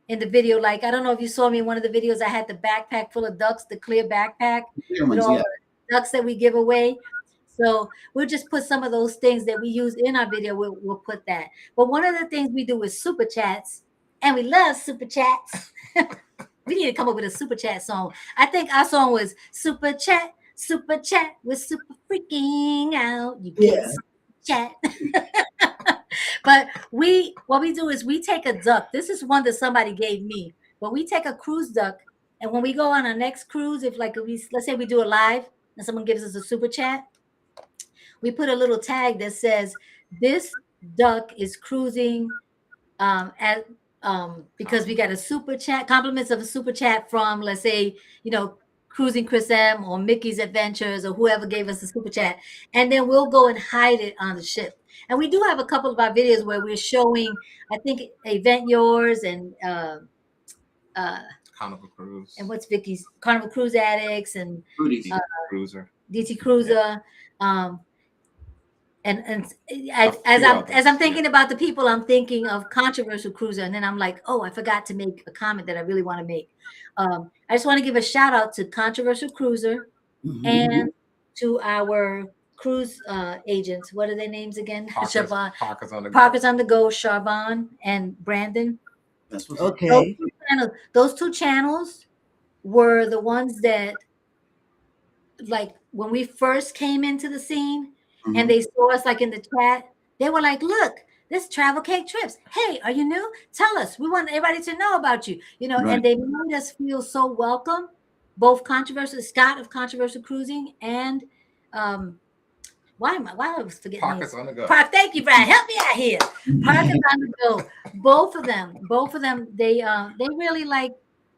Speaker 3: in the video. Like I don't know if you saw me in one of the videos. I had the backpack full of ducks, the clear backpack
Speaker 1: Clear
Speaker 3: with
Speaker 1: ones,
Speaker 3: all
Speaker 1: yeah.
Speaker 3: the ducks that we give away. So we'll just put some of those things that we use in our video. We'll put that. But one of the things we do is super chats, and we love super chats. We need to come up with a super chat song. I think our song was super chat, we're super freaking out. You get
Speaker 2: Yeah.
Speaker 3: super chat. But what we do is we take a duck. This is one that somebody gave me. But we take a cruise duck, and when we go on our next cruise, let's say we do a live and someone gives us a super chat, we put a little tag that says this duck is cruising at because we got a super chat, compliments of a super chat from, let's say, Cruising Chris M or Mickey's Adventures or whoever gave us the super chat, and then we'll go and hide it on the ship. And we do have a couple of our videos where we're showing, I think, Event Yours and uh,
Speaker 4: Carnival Cruise.
Speaker 3: and what's Vicky's Carnival Cruise Addicts and
Speaker 1: Rudy's.
Speaker 4: Cruiser.
Speaker 3: DT Cruiser. And
Speaker 4: Few
Speaker 3: as I'm
Speaker 4: others,
Speaker 3: thinking about the people, I'm thinking of Controversial Cruiser, and then I'm like, oh, I forgot to make a comment that I really want to make. I just want to give a shout out to Controversial Cruiser
Speaker 2: Mhm.
Speaker 3: and to our cruise agents. What are their names again? Siobhan,
Speaker 4: Parkers on the go.
Speaker 3: Parkers on the Go, Siobhan and Brandon.
Speaker 1: That's what's
Speaker 2: Okay.
Speaker 3: Those two channels were the ones that, like, when we first came into the scene and
Speaker 1: Mhm.
Speaker 3: they saw us like in the chat, they were like, look, this Travel Cake Trips. Hey, are you new? Tell us. We want everybody to know about you. You know,
Speaker 1: Right.
Speaker 3: and they made us feel so welcome. Both Controversial Scott of Controversial Cruising and why I was forgetting
Speaker 4: Parkers
Speaker 3: names.
Speaker 4: on the go.
Speaker 3: Thank you, Brian. Help me out here. Parkers on the Go. Both of them, they really like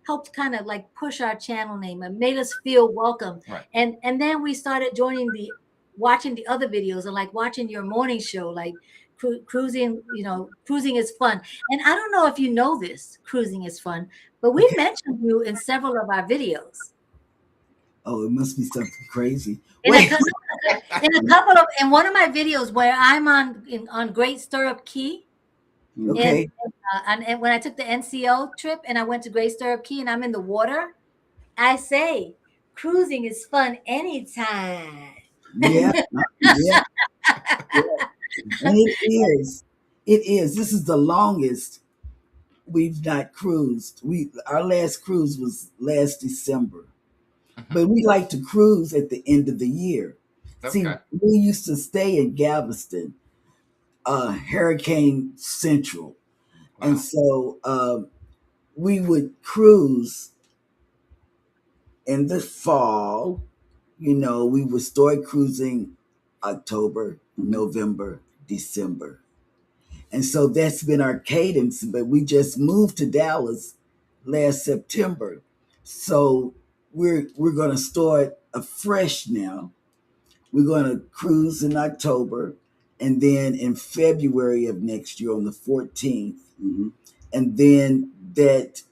Speaker 3: helped kind of like push our channel name and made us feel welcome.
Speaker 4: Right.
Speaker 3: And then we started watching the other videos and like watching your morning show, like cruising. You know, cruising is fun. And I don't know if you know this, cruising is fun, but we mentioned you in several of our videos.
Speaker 2: Oh, it must be something crazy.
Speaker 3: In
Speaker 2: Wait.
Speaker 3: in one of my videos where I'm on Great Stirrup Key,
Speaker 2: Okay.
Speaker 3: and when I took the NCO trip and I went to Great Stirrup Key and I'm in the water, I say cruising is fun anytime.
Speaker 2: Yeah. Yeah. And it is. It is. This is the longest we've not cruised. Our last cruise was last December. But we like to cruise at the end of the year. See,
Speaker 4: Okay.
Speaker 2: we used to stay in Galveston, Hurricane Central.
Speaker 4: Wow.
Speaker 2: And so we would cruise in the fall. We would start cruising October, November, December. And so that's been our cadence, but we just moved to Dallas last September. So we're going to start afresh now. We're going to cruise in October and then in February of next year on the 14th.
Speaker 1: Mhm.
Speaker 2: And then that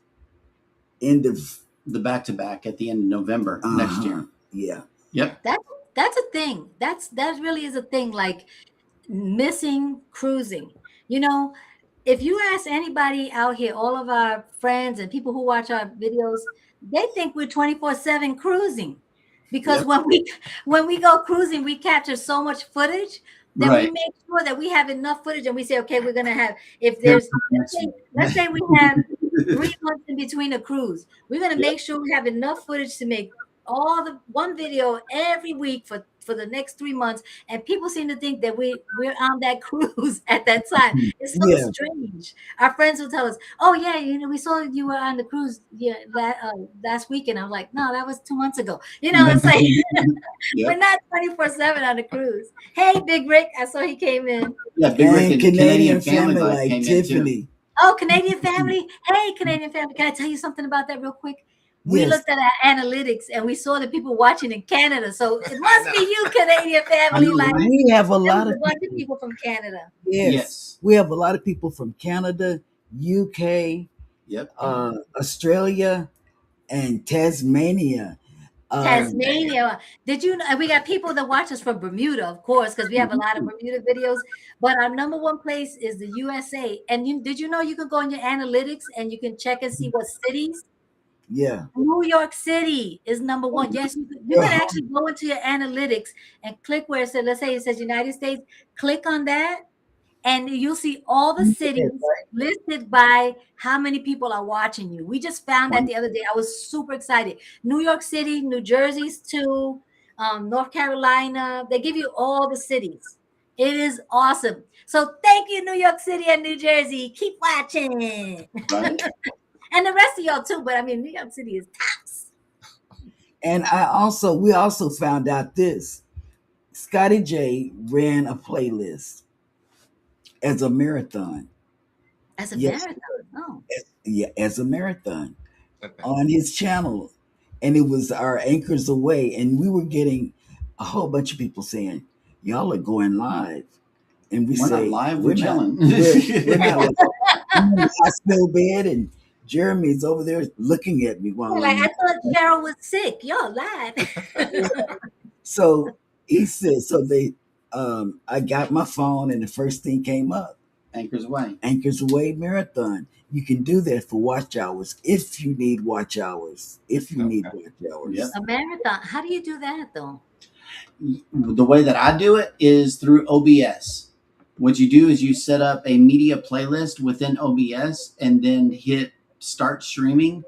Speaker 2: end of
Speaker 1: The back to back at the end of November next year.
Speaker 2: Yeah.
Speaker 1: Yep.
Speaker 3: That's a thing. That really is a thing. Like missing cruising. You know, if you ask anybody out here, all of our friends and people who watch our videos, they think we're 24/7 cruising. Because
Speaker 1: Yep.
Speaker 3: when we go cruising, we capture so much footage that we
Speaker 1: Right.
Speaker 3: make sure that we have enough footage and we say, okay, we're gonna have if
Speaker 1: Here's
Speaker 3: there's
Speaker 1: the
Speaker 3: let's say we have 3 months in between a cruise, we're gonna
Speaker 1: Yep.
Speaker 3: make sure we have enough footage to make all the one video every week for the next 3 months, and people seem to think that we're on that cruise at that time. It's so
Speaker 2: Yeah.
Speaker 3: strange. Our friends will tell us, "Oh yeah, we saw you were on the cruise last weekend." I'm like, "No, that was 2 months ago." It's like we're
Speaker 1: Yep.
Speaker 3: not 24/7 on the cruise. Hey, Big Rick, I saw he came in.
Speaker 1: Yeah, Big Rick
Speaker 2: And
Speaker 1: and
Speaker 2: Canadian
Speaker 1: Family
Speaker 2: family
Speaker 1: Life
Speaker 2: like
Speaker 1: came in too.
Speaker 2: Tiffany.
Speaker 3: Oh, Canadian family. Hey, Canadian family. Can I tell you something about that real quick? We
Speaker 2: Yes.
Speaker 3: looked at our analytics and we saw the people watching in Canada. So it must be you, Canadian family.
Speaker 1: know,
Speaker 3: Like
Speaker 1: right?
Speaker 2: We have a
Speaker 3: there
Speaker 2: lot
Speaker 3: was
Speaker 2: of
Speaker 3: a bunch of
Speaker 2: people.
Speaker 3: people from Canada.
Speaker 2: Yes.
Speaker 1: Yes.
Speaker 2: We have a lot of people from Canada, UK,
Speaker 1: Yep.
Speaker 2: Australia, and Tasmania.
Speaker 3: Tasmania. Did you know we got people that watch us from Bermuda, of course, because we have a lot of Bermuda videos. But our number one place is the USA. And did you know you can go on your analytics and you can check and see what cities?
Speaker 2: Yeah.
Speaker 3: New York City is number one. Yes, you can actually go into your analytics and click where it says, let's say it says United States, click on that, and you'll see all the cities listed by how many people are watching you. We just found that the other day. I was super excited. New York City, New Jersey's too, North Carolina. They give you all the cities. It is awesome. So thank you, New York City and New Jersey. Keep watching.
Speaker 1: Right.
Speaker 3: And the rest of y'all too, but I mean, New York City is tops.
Speaker 2: And we also found out this. Scotty J ran a playlist as a marathon.
Speaker 3: As a
Speaker 2: Yes.
Speaker 3: marathon. Oh.
Speaker 2: Yeah, as a marathon
Speaker 4: Okay.
Speaker 2: on his channel. and it was our anchors away, and we were getting a whole bunch of people saying, "Y'all are going live," and we
Speaker 1: We're not
Speaker 2: say,
Speaker 1: live, we're chilling.
Speaker 2: we're not live." I'm in the hospital bed, and Jeremy's over there looking at me while
Speaker 3: Like,
Speaker 2: I'm.
Speaker 3: I thought Cheryl was sick. Y'all live.
Speaker 2: So he said, so they, I got my phone, and the first thing came up,
Speaker 1: Anchors away.
Speaker 2: Anchors Away Marathon. You can do that for watch hours if you need watch hours. If you need watch hours.
Speaker 1: Yep.
Speaker 3: A marathon. How do you do that though?
Speaker 1: The way that I do it is through OBS. What you do is you set up a media playlist within OBS and then hit start streaming,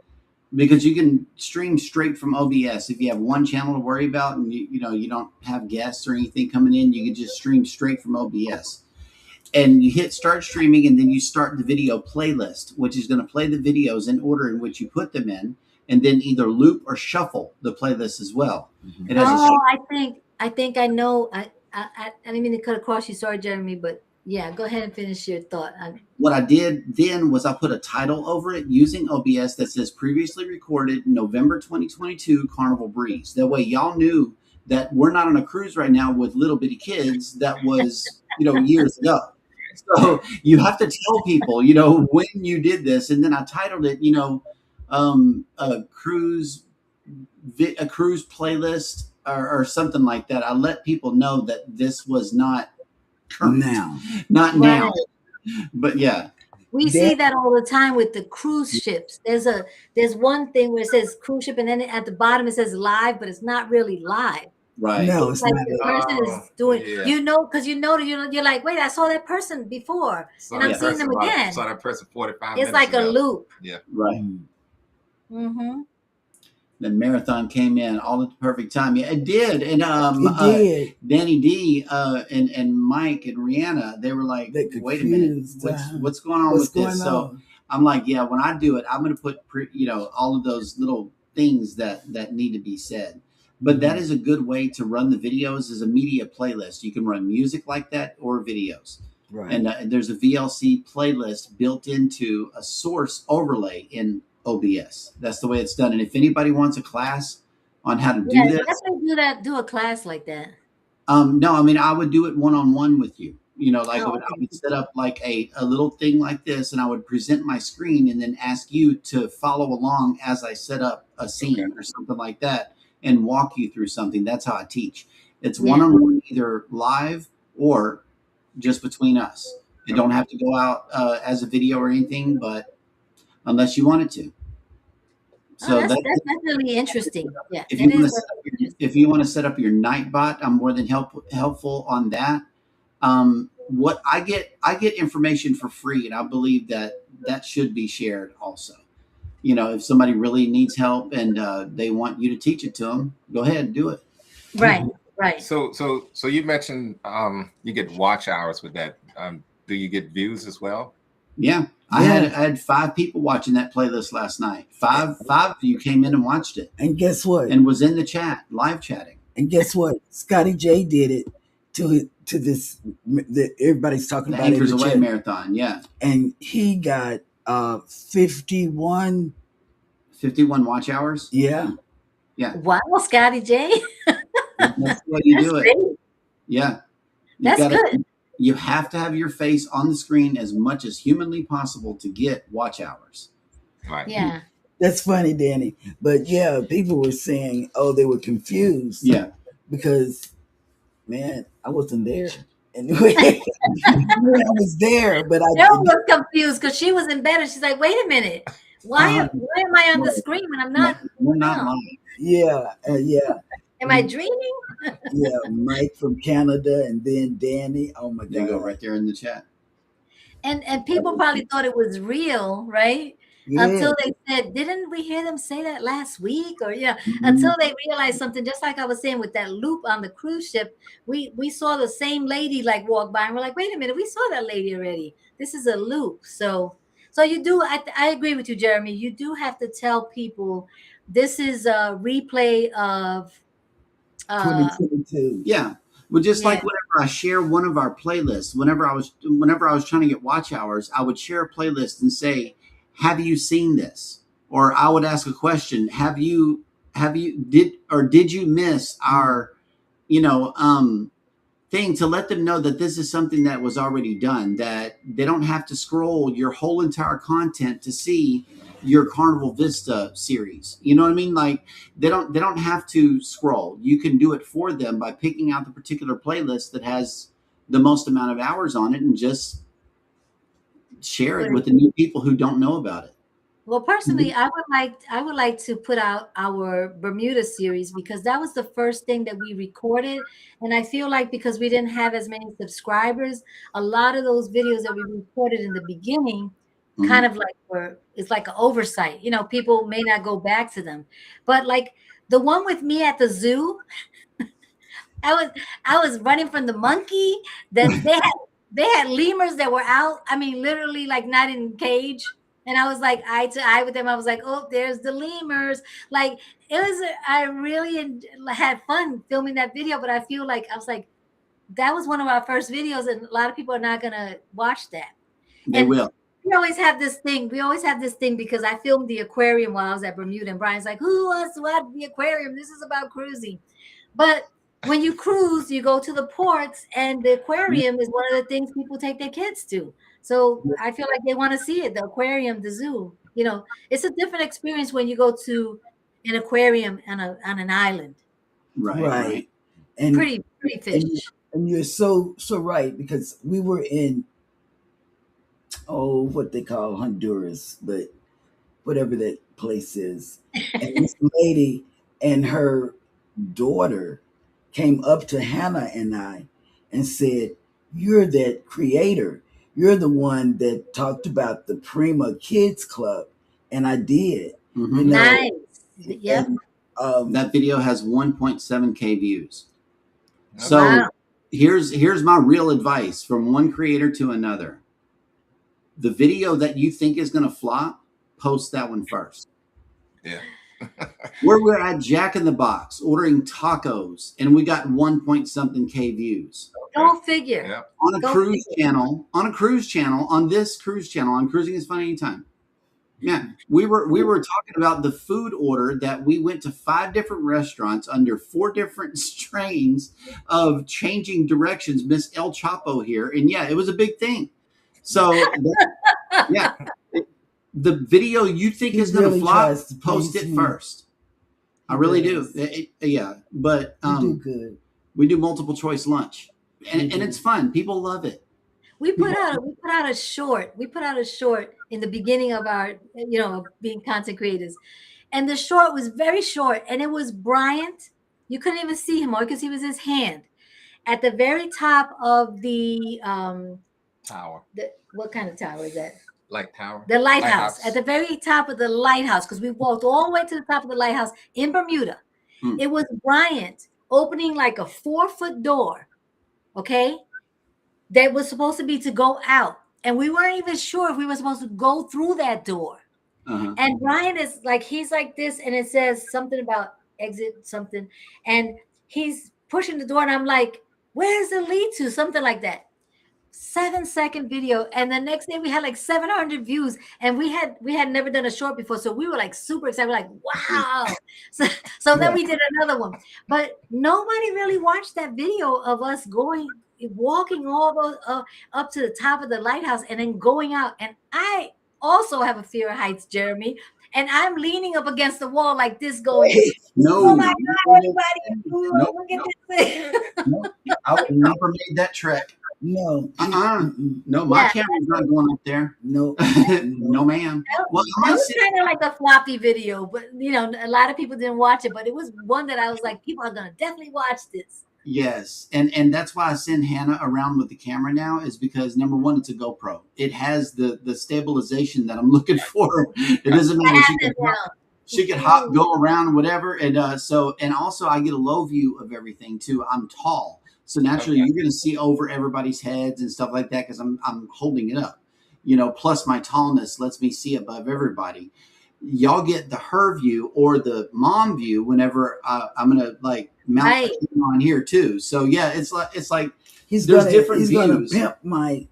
Speaker 1: because you can stream straight from OBS. If you have one channel to worry about and you don't have guests or anything coming in, you can just stream straight from OBS. And you hit start streaming, and then you start the video playlist, which is going to play the videos in order in which you put them in, and then either loop or shuffle the playlist as well.
Speaker 2: Mhm.
Speaker 1: It has
Speaker 3: Oh, I think I know. I didn't mean to cut across you. Sorry, Jeremy, but yeah, go ahead and finish your thought.
Speaker 1: What I did then was I put a title over it using OBS that says previously recorded November 2022 Carnival Breeze. That way y'all knew that we're not on a cruise right now with little bitty kids. That was, years ago. So you have to tell people, when you did this. And then I titled it, a cruise playlist or something like that. I let people know that this was not current. Not now. But yeah.
Speaker 3: We see that all the time with the cruise ships. There's one thing where it says cruise ship, and then at the bottom it says live, but it's not really live.
Speaker 1: Right.
Speaker 2: No, it's
Speaker 3: like
Speaker 2: not.
Speaker 3: the person is doing, because you're like, wait, I saw that person before, and I'm seeing them again.
Speaker 4: Saw that person 45
Speaker 3: It's
Speaker 4: minutes
Speaker 3: like
Speaker 4: ago.
Speaker 3: a loop.
Speaker 4: Yeah.
Speaker 1: Right.
Speaker 3: Mm-hmm.
Speaker 1: The marathon came in all at the perfect time. Yeah, it did. And
Speaker 2: It did.
Speaker 1: Danny D and Mike and Rihanna, they were like, wait a minute, what's going on with this? So I'm like, yeah, when I do it, I'm going to put all of those little things that need to be said. But that is a good way to run the videos as a media playlist. You can run music like that or videos.
Speaker 2: Right.
Speaker 1: And there's a VLC playlist built into a source overlay in OBS. That's the way it's done. And if anybody wants a class on how to do this,
Speaker 3: definitely do a class like that.
Speaker 1: No, I mean, I would do it one-on-one with you. I would set up like a little thing like this, and I would present my screen and then ask you to follow along as I set up a scene or something like that and walk you through something. That's how I teach. It's one-on-one, either live or just between us. You don't have to go out as a video or anything, but unless you wanted to. So
Speaker 3: that's definitely interesting. Yeah,
Speaker 1: if you want to set up your Nightbot, I'm more than helpful on that. What I get information for free, and I believe that should be shared also. If somebody really needs help and they want you to teach it to them, go ahead and do it.
Speaker 3: Right.
Speaker 4: So you mentioned you get watch hours with that. Do you get views as well?
Speaker 1: Yeah. I had 5 people watching that playlist last night. Five of you came in and watched it.
Speaker 2: And guess what?
Speaker 1: And was in the chat, live chatting.
Speaker 2: And guess what? Scotty J did it to this that everybody's talking
Speaker 1: the
Speaker 2: about.
Speaker 1: Anchors Away Marathon, yeah.
Speaker 2: And he got 51
Speaker 1: watch hours.
Speaker 2: Yeah.
Speaker 1: Yeah.
Speaker 3: Wow, Scotty J.
Speaker 1: That's what you do it. Yeah.
Speaker 3: That's good.
Speaker 1: You have to have your face on the screen as much as humanly possible to get watch hours.
Speaker 4: Right.
Speaker 3: Yeah.
Speaker 2: That's funny, Danny. But yeah, people were saying, they were confused.
Speaker 1: Yeah.
Speaker 2: Because, man, I wasn't there. Anyway, I was there, but
Speaker 3: Cheryl was confused because she was in bed and she's like, wait a minute. Why am I on the screen when I'm not?
Speaker 1: We're not lying.
Speaker 2: Yeah.
Speaker 3: Am I dreaming?
Speaker 2: Yeah, Mike from Canada, and then Danny. Oh my God!
Speaker 1: There you go, right there in the chat.
Speaker 3: And people probably thought it was real, right? Yeah. Until they said, "Didn't we hear them say that last week?" Or until they realized something. Just like I was saying with that loop on the cruise ship, we saw the same lady like walk by, and we're like, "Wait a minute, we saw that lady already. This is a loop." So you do. I agree with you, Jeremy. You do have to tell people this is a replay of
Speaker 2: 2022.
Speaker 1: Yeah. Well, just like whenever I share one of our playlists, whenever I was trying to get watch hours, I would share a playlist and say, have you seen this? Or I would ask a question, have you did you miss our, you know, thing to let them know that this is something that was already done, that they don't have to scroll your whole entire content to see your Carnival Vista series. You know what I mean? Like they don't have to scroll. You can do it for them by picking out the particular playlist that has the most amount of hours on it and just share it
Speaker 3: But
Speaker 1: with the new people who don't know about it.
Speaker 3: well, personally, I would like to put out our Bermuda series because that was the first thing that we recorded, and I feel like because we didn't have as many subscribers, a lot of those videos that we recorded in the beginning kind
Speaker 1: Mhm.
Speaker 3: of like were it's like an oversight. People may not go back to them, but like the one with me at the zoo, I was I was running from the monkey. Then they had lemurs that were out. I mean, literally like not in cage. And I was like eye to eye with them. I was like, oh, there's the lemurs. Like it was. I really had fun filming that video. But I feel like I was like, that was one of our first videos, and a lot of people are not gonna watch that.
Speaker 1: They
Speaker 3: And
Speaker 1: will.
Speaker 3: we always have this thing. We always have this thing because I filmed the aquarium while I was at Bermuda, and Brian's like, "Who wants to watch the aquarium? This is about cruising." But when you cruise, you go to the ports, and the aquarium is one of the things people take their kids to. So I feel like they want to see it, the aquarium, the zoo. It's a different experience when you go to an aquarium on an island.
Speaker 1: Right,
Speaker 2: Right.
Speaker 1: right.
Speaker 2: And
Speaker 3: Pretty
Speaker 2: and
Speaker 3: fish.
Speaker 2: and you're so right because we were in what they call Honduras, but whatever that place is. And this lady and her daughter came up to Hannah and I and said, "You're that creator. You're the one that talked about the Prima Kids Club." And I did, you
Speaker 1: Mhm.
Speaker 2: know,
Speaker 3: Nice. Yep.
Speaker 2: and
Speaker 1: That video has 1.7K views.
Speaker 4: Okay.
Speaker 1: So
Speaker 3: Wow.
Speaker 1: here's my real advice from one creator to another. The video that you think is going to flop, post that one first.
Speaker 4: Yeah.
Speaker 1: Where we're at Jack in the Box ordering tacos and we got 1 point something K views.
Speaker 3: Go figure.
Speaker 4: Yeah.
Speaker 1: On a
Speaker 3: Go
Speaker 1: cruise
Speaker 3: figure.
Speaker 1: channel, on this cruise channel, on Cruising is Fun Anytime. Yeah, we were talking about the food order that we went to 5 different restaurants under 4 different strains of changing directions. Miss El Chapo here, and yeah, it was a big thing. So yeah, the video you think
Speaker 2: he
Speaker 1: is going to
Speaker 2: really
Speaker 1: flop,
Speaker 2: tries to
Speaker 1: post
Speaker 2: please
Speaker 1: it
Speaker 2: me.
Speaker 1: first. I
Speaker 2: He
Speaker 1: really do.
Speaker 2: does.
Speaker 1: Yeah, but
Speaker 2: You do good.
Speaker 1: we do multiple choice lunch,
Speaker 2: You
Speaker 1: and
Speaker 2: do.
Speaker 1: it's fun. People love it.
Speaker 3: We put
Speaker 1: People,
Speaker 3: out we put out a short. We put out a short in the beginning of our, of being content creators. And the short was very short. And it was Bryant. You couldn't even see him because he was his hand. At the very top of
Speaker 4: Tower.
Speaker 3: what kind of tower is that?
Speaker 4: Like tower.
Speaker 3: The lighthouse. At the very top of the lighthouse, because we walked all the way to the top of the lighthouse in Bermuda.
Speaker 1: Hmm.
Speaker 3: It was Bryant opening like a 4-foot door. Okay. That was supposed to be to go out. And we weren't even sure if we were supposed to go through that door.
Speaker 1: uh-huh.
Speaker 3: And Brian is like, he's like this, and it says something about exit something. And he's pushing the door, and I'm like, where's it lead to? Something like that. 7-second video. And the next day we had like 700 views. And we had never done a short before. So we were like super excited. We're like, wow. So then
Speaker 2: Yeah.
Speaker 3: we did another one. But nobody really watched that video of us walking all those up to the top of the lighthouse and then going out. And I also have a fear of heights, Jeremy. And I'm leaning up against the wall like this, going, oh
Speaker 1: No,
Speaker 3: my God, everybody,
Speaker 1: no,
Speaker 3: look at this thing.
Speaker 1: no, I would never made that trek.
Speaker 2: No.
Speaker 1: No, my
Speaker 3: Yeah,
Speaker 1: camera's not going up there.
Speaker 2: No.
Speaker 1: No, ma'am. Well,
Speaker 3: that was kind of like a floppy video, but a lot of people didn't watch it. But it was one that I was like, people are gonna definitely watch this.
Speaker 1: yes, and that's why I send Hannah around with the camera now, is because number one, it's a GoPro. It has the stabilization that I'm looking for. It doesn't matter. She could hop, go around, whatever, and and also I get a low view of everything too. I'm tall. So naturally,
Speaker 4: Okay.
Speaker 1: you're going to see over everybody's heads and stuff like that because I'm holding it up. Plus my tallness lets me see above everybody. Y'all get the her view or the mom view whenever I'm going to like mount
Speaker 3: Right.
Speaker 1: the camera on here too. So yeah, it's like
Speaker 2: He's
Speaker 1: there's
Speaker 2: gonna
Speaker 1: different
Speaker 2: he's gonna
Speaker 1: views.
Speaker 2: pimp my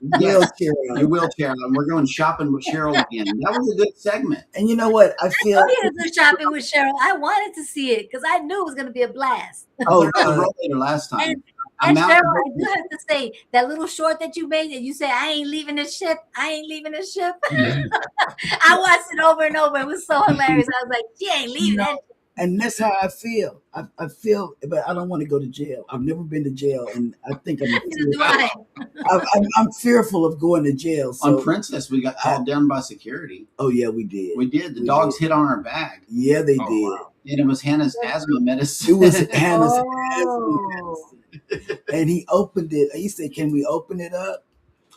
Speaker 1: Yes,
Speaker 2: Wheelchair
Speaker 1: your
Speaker 2: on.
Speaker 1: wheelchair, and we're going shopping with Cheryl again. That was a good segment.
Speaker 2: And you know what? I
Speaker 3: I
Speaker 2: feel.
Speaker 3: told you to do shopping with Cheryl. I wanted to see it because I knew it was going to be a blast.
Speaker 1: I put
Speaker 2: Oh,
Speaker 1: it on the rollator last time.
Speaker 3: And
Speaker 1: I
Speaker 3: and Cheryl,
Speaker 1: mounted
Speaker 3: I do have to say that little short that you made, and you say, "I ain't leaving this ship. I ain't leaving this ship." I watched it over and over. It was so hilarious. I was like, "She ain't
Speaker 2: you
Speaker 3: leaving
Speaker 2: know,
Speaker 3: that."
Speaker 2: and that's how I feel. I feel, but I don't want to go to jail. I've never been to jail, and I think I'm
Speaker 3: Neither do
Speaker 2: fearful.
Speaker 3: I.
Speaker 2: I'm fearful of going to jail.
Speaker 1: On
Speaker 2: So,
Speaker 1: Princess, we got
Speaker 2: I,
Speaker 1: called down by security.
Speaker 2: oh yeah, we did.
Speaker 1: We did. The
Speaker 2: We
Speaker 1: dogs
Speaker 2: did.
Speaker 1: hit on our bag,
Speaker 2: Yeah, they
Speaker 4: Oh
Speaker 2: did.
Speaker 4: wow.
Speaker 1: and it was Hannah's asthma
Speaker 2: It
Speaker 1: medicine.
Speaker 2: was Hannah's asthma
Speaker 3: Oh,
Speaker 2: medicine, and he opened it. He said, "Can we open it up?"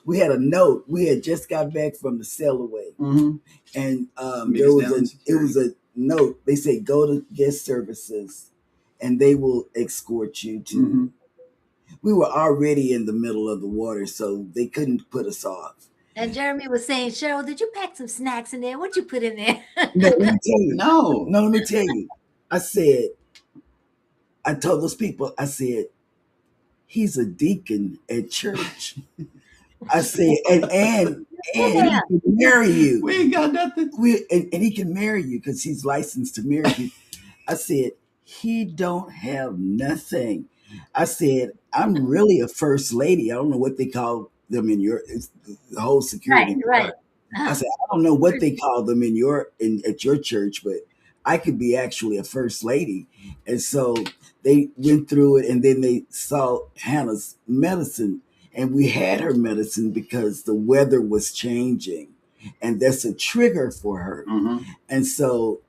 Speaker 2: We had a note. We had just got back from the cell away,
Speaker 1: Mm-hmm.
Speaker 2: and there
Speaker 1: Biggest
Speaker 2: was
Speaker 1: down in
Speaker 2: it was
Speaker 1: security.
Speaker 2: a note. They said, "Go to guest services, and they will escort you to."
Speaker 1: Mm-hmm.
Speaker 2: We were already in the middle of the water, so they couldn't put us off.
Speaker 3: and Jeremy was saying, "Cheryl, did you pack some snacks in there? What you put in there?"
Speaker 2: No, let me tell you.
Speaker 1: No.
Speaker 2: No, let me tell you. I said, I told those people, I said, he's a deacon at church. I said, and
Speaker 3: Yeah.
Speaker 2: he can marry you.
Speaker 1: We ain't got nothing.
Speaker 2: And he can marry you because he's licensed to marry you. I said, he don't have nothing. I said, I'm really a first lady. I don't know what they call them in your it's the whole
Speaker 3: Right,
Speaker 2: security.
Speaker 3: right.
Speaker 2: I said, I don't know what they call them in at your church, but I could be actually a first lady. And so they went through it, and then they saw Hannah's medicine, and we had her medicine because the weather was changing, and that's a trigger for her.
Speaker 1: Mm-hmm.
Speaker 2: And so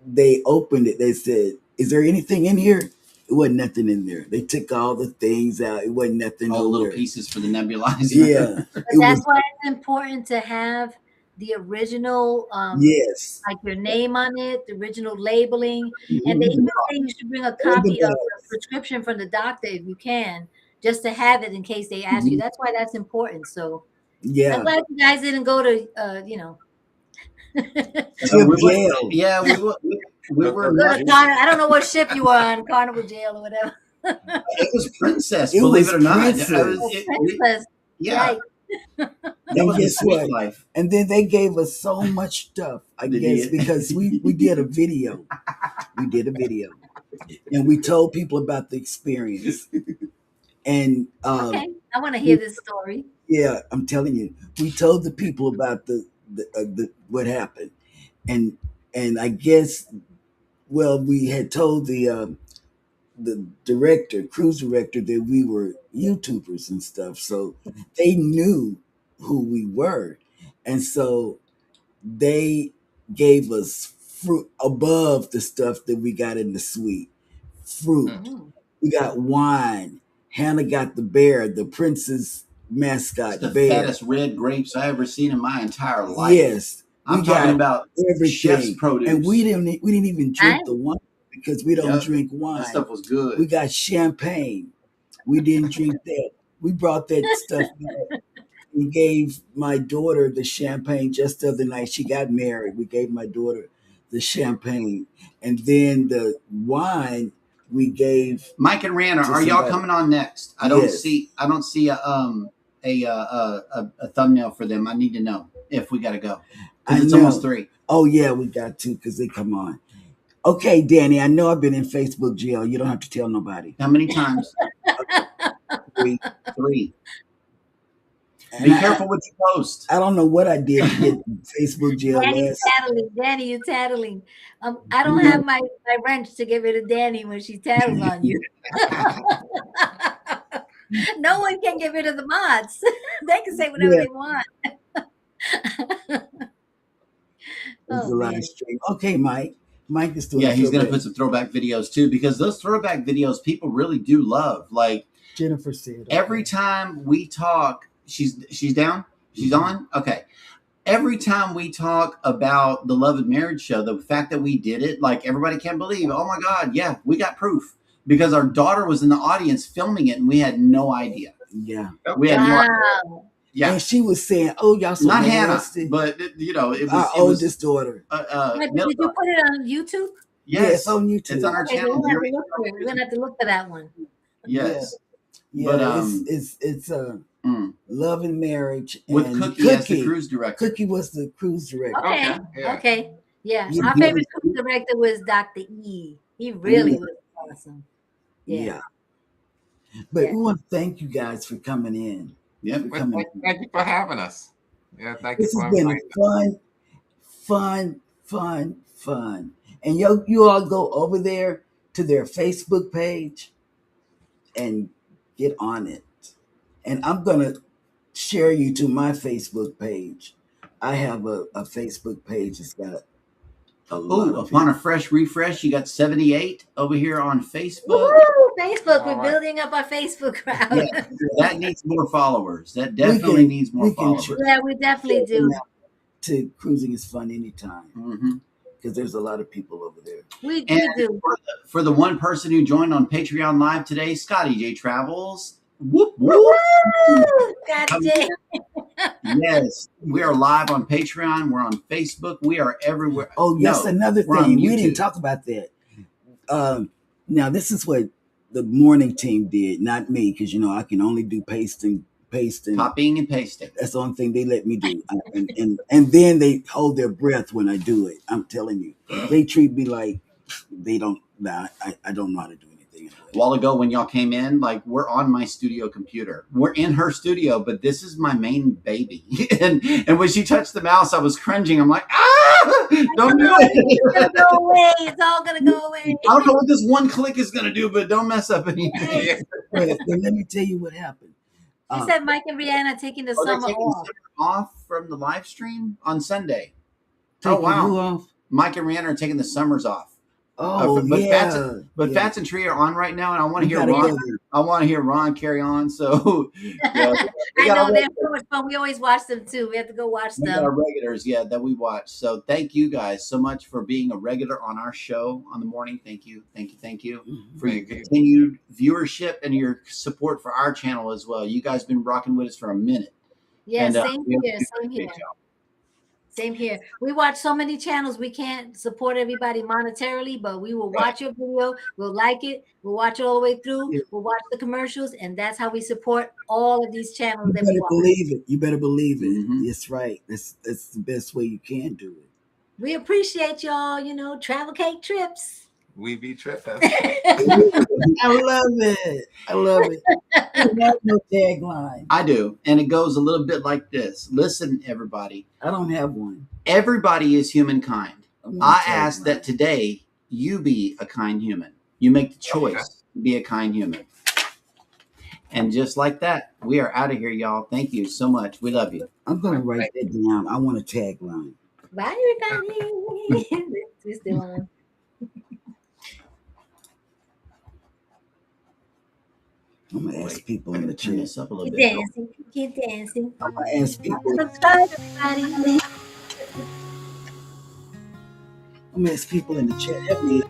Speaker 2: they opened it. They said, "Is there anything in here?" It wasn't nothing in there. They took all the things out. It wasn't nothing
Speaker 1: All the little
Speaker 2: nowhere.
Speaker 1: pieces for the nebulizer.
Speaker 2: Yeah,
Speaker 3: But
Speaker 2: it
Speaker 3: that's
Speaker 2: was.
Speaker 3: why it's important to have the original,
Speaker 2: Yes.
Speaker 3: like your name on it, the original labeling, and they
Speaker 2: Mhm.
Speaker 3: even say you should bring a
Speaker 2: And the
Speaker 3: copy of the
Speaker 2: bags.
Speaker 3: prescription from the doctor if you can, just to have it in case they ask you.
Speaker 2: Mhm.
Speaker 3: That's why that's important. So I'm
Speaker 2: Yeah.
Speaker 3: glad you guys didn't go to,
Speaker 2: To
Speaker 1: We went.
Speaker 2: jail.
Speaker 1: Yeah, we
Speaker 4: Go,
Speaker 1: were
Speaker 4: go to
Speaker 3: go
Speaker 1: not.
Speaker 3: to
Speaker 4: jail.
Speaker 3: I don't know what ship you were on, Carnival Jail or whatever.
Speaker 1: It was Princess.
Speaker 2: It
Speaker 1: Believe
Speaker 2: was
Speaker 1: it or not, I was.
Speaker 3: Oh,
Speaker 2: Princess.
Speaker 3: Princess.
Speaker 1: Yeah,
Speaker 3: Yikes.
Speaker 1: that
Speaker 2: And
Speaker 1: was the
Speaker 2: guess
Speaker 1: sweet
Speaker 2: what?
Speaker 1: life.
Speaker 2: And then they gave us so much stuff, I
Speaker 1: They
Speaker 2: guess,
Speaker 1: did.
Speaker 2: because we did a video. We did a video. And we told people about the experience. And
Speaker 3: Okay. I want to hear
Speaker 2: we,
Speaker 3: this story.
Speaker 2: yeah, I'm telling you, we told the people about the what happened. And I guess, well, we had told the director, cruise director, that we were YouTubers and stuff. So they knew who we were. And so they gave us fruit above the stuff that we got in the suite.
Speaker 4: Mm.
Speaker 2: Fruit.
Speaker 3: Mm.
Speaker 2: We got wine. Hannah got the bear, the prince's
Speaker 1: It's the
Speaker 2: mascot bear.
Speaker 1: fattest red grapes I ever seen in my entire life.
Speaker 2: Yes, we
Speaker 1: I'm talking
Speaker 2: got
Speaker 1: about chef's
Speaker 2: everything. And
Speaker 1: produce.
Speaker 2: we didn't even drink the
Speaker 3: Nice.
Speaker 2: wine because we don't
Speaker 1: Yep,
Speaker 2: drink
Speaker 1: that
Speaker 2: wine.
Speaker 1: stuff was
Speaker 2: We
Speaker 1: good.
Speaker 2: got champagne. We didn't drink that. We brought that stuff back. We gave my daughter the champagne just the other night. She got married. We gave my daughter the champagne. And then the wine we gave
Speaker 1: Mike and Rana,
Speaker 2: to
Speaker 1: are y'all
Speaker 2: somebody.
Speaker 1: coming on next?
Speaker 2: Yes.
Speaker 1: I don't see a thumbnail for them. I need to know if we got to go
Speaker 2: I
Speaker 1: because it's almost
Speaker 2: know.
Speaker 1: 3.
Speaker 2: Oh, yeah, we got to because they come on. Okay, Danny, I know I've been in Facebook jail. You don't have to tell nobody.
Speaker 1: How many times?
Speaker 2: Okay, 3.
Speaker 1: 3.
Speaker 2: And
Speaker 1: Be careful what you post.
Speaker 2: I don't know what I did to get Facebook jail
Speaker 3: Danny, you
Speaker 2: last.
Speaker 3: tattling. Danny, you tattling. I don't have my wrench to get rid of Danny when she tattles on you. No one can get rid of the mods. They can say whatever
Speaker 2: Yeah,
Speaker 3: they want.
Speaker 2: it's
Speaker 3: Oh
Speaker 2: the live
Speaker 3: man.
Speaker 2: stream. Okay, Mike. Mike is doing
Speaker 1: Yeah,
Speaker 2: a
Speaker 1: he's going to
Speaker 2: throwback.
Speaker 1: put some throwback videos too because those throwback videos people really do love. Like
Speaker 2: Jennifer said,
Speaker 1: every
Speaker 2: okay.
Speaker 1: time we talk, she's down. She's on. Okay. Every time we talk about the Love and Marriage show, the fact that we did it, like everybody can't believe. Oh my God, yeah, we got proof because our daughter was in the audience filming it, and we had no idea.
Speaker 2: Yeah.
Speaker 1: We had no idea.
Speaker 3: Wow.
Speaker 1: Yeah,
Speaker 2: And she was saying, "Oh, y'all so
Speaker 1: not Hannah,
Speaker 2: nasty."
Speaker 1: but you know, it
Speaker 2: Our
Speaker 1: was
Speaker 2: oldest daughter.
Speaker 3: Wait, but
Speaker 1: middle
Speaker 3: did you
Speaker 1: daughter.
Speaker 3: put it on YouTube?
Speaker 2: Yes,
Speaker 1: Yes,
Speaker 2: on
Speaker 1: it's on
Speaker 2: YouTube.
Speaker 1: our
Speaker 3: Okay, so
Speaker 1: channel.
Speaker 3: we're gonna have to look for it. We're gonna have to look for that one.
Speaker 2: Yeah.
Speaker 1: Yes,
Speaker 2: Yeah,
Speaker 1: But
Speaker 2: it's
Speaker 1: mm,
Speaker 2: Love and Marriage,
Speaker 1: with
Speaker 2: and
Speaker 1: Cookie as the cruise director.
Speaker 2: Cookie was the cruise director.
Speaker 3: Okay.
Speaker 4: Okay, yeah.
Speaker 3: Okay. Yeah.
Speaker 2: Yeah,
Speaker 3: Our
Speaker 2: he
Speaker 3: favorite
Speaker 2: was,
Speaker 3: cruise director was Dr. E. He
Speaker 2: yeah,
Speaker 3: really was awesome. Yeah.
Speaker 2: yeah. But
Speaker 3: Yeah.
Speaker 2: we want to thank you guys for coming in.
Speaker 1: Yep.
Speaker 2: For
Speaker 4: Well,
Speaker 2: coming in.
Speaker 4: thank you for having us. Yeah, thank you
Speaker 2: This has
Speaker 4: for
Speaker 2: been
Speaker 4: inviting us.
Speaker 2: a fun. And you all go over there to their Facebook page and get on it. And I'm gonna share you to my Facebook page. I have a Facebook page that's got a lot
Speaker 1: Oh,
Speaker 2: of
Speaker 1: upon
Speaker 2: people.
Speaker 1: a fresh refresh, you got 78 over here on Facebook.
Speaker 3: Woo! Facebook.
Speaker 4: All
Speaker 3: We're
Speaker 4: right.
Speaker 3: building up our Facebook
Speaker 1: Yeah,
Speaker 3: crowd.
Speaker 1: that needs more followers. That
Speaker 2: We
Speaker 1: definitely
Speaker 2: can
Speaker 1: needs more
Speaker 2: we can
Speaker 1: followers.
Speaker 3: Yeah, we definitely
Speaker 2: share them
Speaker 3: do.
Speaker 2: out to Cruising is Fun Anytime
Speaker 1: Hmm.
Speaker 2: because there's a lot of people over there.
Speaker 1: And
Speaker 3: We do.
Speaker 1: for the one person who joined on Patreon Live today, Scotty J Travels. Whoop whoop.
Speaker 3: Woo! Scotty
Speaker 1: Come
Speaker 3: J.
Speaker 1: Yes, we are live on Patreon. We're on Facebook. We are everywhere.
Speaker 2: Oh, yes,
Speaker 1: No,
Speaker 2: another
Speaker 1: we're on
Speaker 2: thing. We didn't
Speaker 1: YouTube.
Speaker 2: talk about that. Now, this is what the morning team did, not me, because, I can only do pasting.
Speaker 1: Copying and pasting.
Speaker 2: That's the only thing they let me do. And then they hold their breath when I do it. I'm telling you. They treat me like they don't, I don't know how to do anything.
Speaker 1: A while ago when y'all came in, like we're on my studio computer. We're in her studio, but this is my main baby. and when she touched the mouse, I was cringing. I'm like, don't do
Speaker 3: It's gonna
Speaker 1: it.
Speaker 3: go away. It's all gonna go away.
Speaker 1: I don't know what this one click is gonna do, but don't mess up anything.
Speaker 4: Yeah.
Speaker 2: But let me tell you what happened.
Speaker 3: He said Mike and Brianna taking the
Speaker 1: Oh, they're
Speaker 3: summer
Speaker 1: taking
Speaker 3: off.
Speaker 1: summer off from the live stream on Sunday.
Speaker 2: Taking
Speaker 1: wow.
Speaker 2: who off?
Speaker 1: Mike and Rihanna are taking the summers off.
Speaker 2: Oh, yeah.
Speaker 1: Fats and Tree are on right now, and I want to
Speaker 2: We
Speaker 1: hear
Speaker 2: gotta
Speaker 1: Ron.
Speaker 2: go there.
Speaker 1: I want to hear Ron carry on. So, yeah, we
Speaker 3: I
Speaker 1: got
Speaker 3: know
Speaker 1: our
Speaker 3: they're so much fun. We always watch them too. We have to go watch
Speaker 1: we got our
Speaker 3: them.
Speaker 1: regulars, yeah, that we watch. So, thank you guys so much for being a regular on our show on the morning. Thank you for your
Speaker 4: Thank you.
Speaker 1: continued viewership and your support for our channel as well. You guys been rocking with us for a minute,
Speaker 3: Yeah,
Speaker 1: and
Speaker 3: same
Speaker 1: we
Speaker 3: here. Same here. Same here. We watch so many channels. We can't support everybody monetarily, but we will watch your video. We'll like it. We'll watch it all the way through.
Speaker 2: Yeah.
Speaker 3: We'll watch the commercials, and that's how we support all of these channels
Speaker 2: You
Speaker 3: that we
Speaker 2: better
Speaker 3: watch.
Speaker 2: believe it. You better believe it.
Speaker 1: Mhm.
Speaker 2: That's right. That's the best way you can do it.
Speaker 3: We appreciate y'all, travel cake trips.
Speaker 4: We be tripping.
Speaker 2: I love it. I love it. You have no tagline.
Speaker 1: I do, and it goes a little bit like this. Listen, everybody.
Speaker 2: I don't have one.
Speaker 1: Everybody is humankind.
Speaker 2: I'm not
Speaker 1: I
Speaker 2: a
Speaker 1: ask
Speaker 2: tagline.
Speaker 1: that today you be a kind human. You make the choice to be a kind human. And just like that, we are out of here, y'all. Thank you so much. We love you.
Speaker 2: I'm gonna write that down. I want a tagline.
Speaker 3: Bye, everybody. We're still on.
Speaker 2: I'm gonna ask people
Speaker 1: I
Speaker 2: in the
Speaker 1: gotta turn
Speaker 2: chat.
Speaker 1: this up a little
Speaker 3: Keep
Speaker 1: bit.
Speaker 3: dancing. Keep dancing.
Speaker 2: I'm gonna ask people.
Speaker 3: Subscribe, everybody.
Speaker 2: I'm gonna ask people in the chat. Help me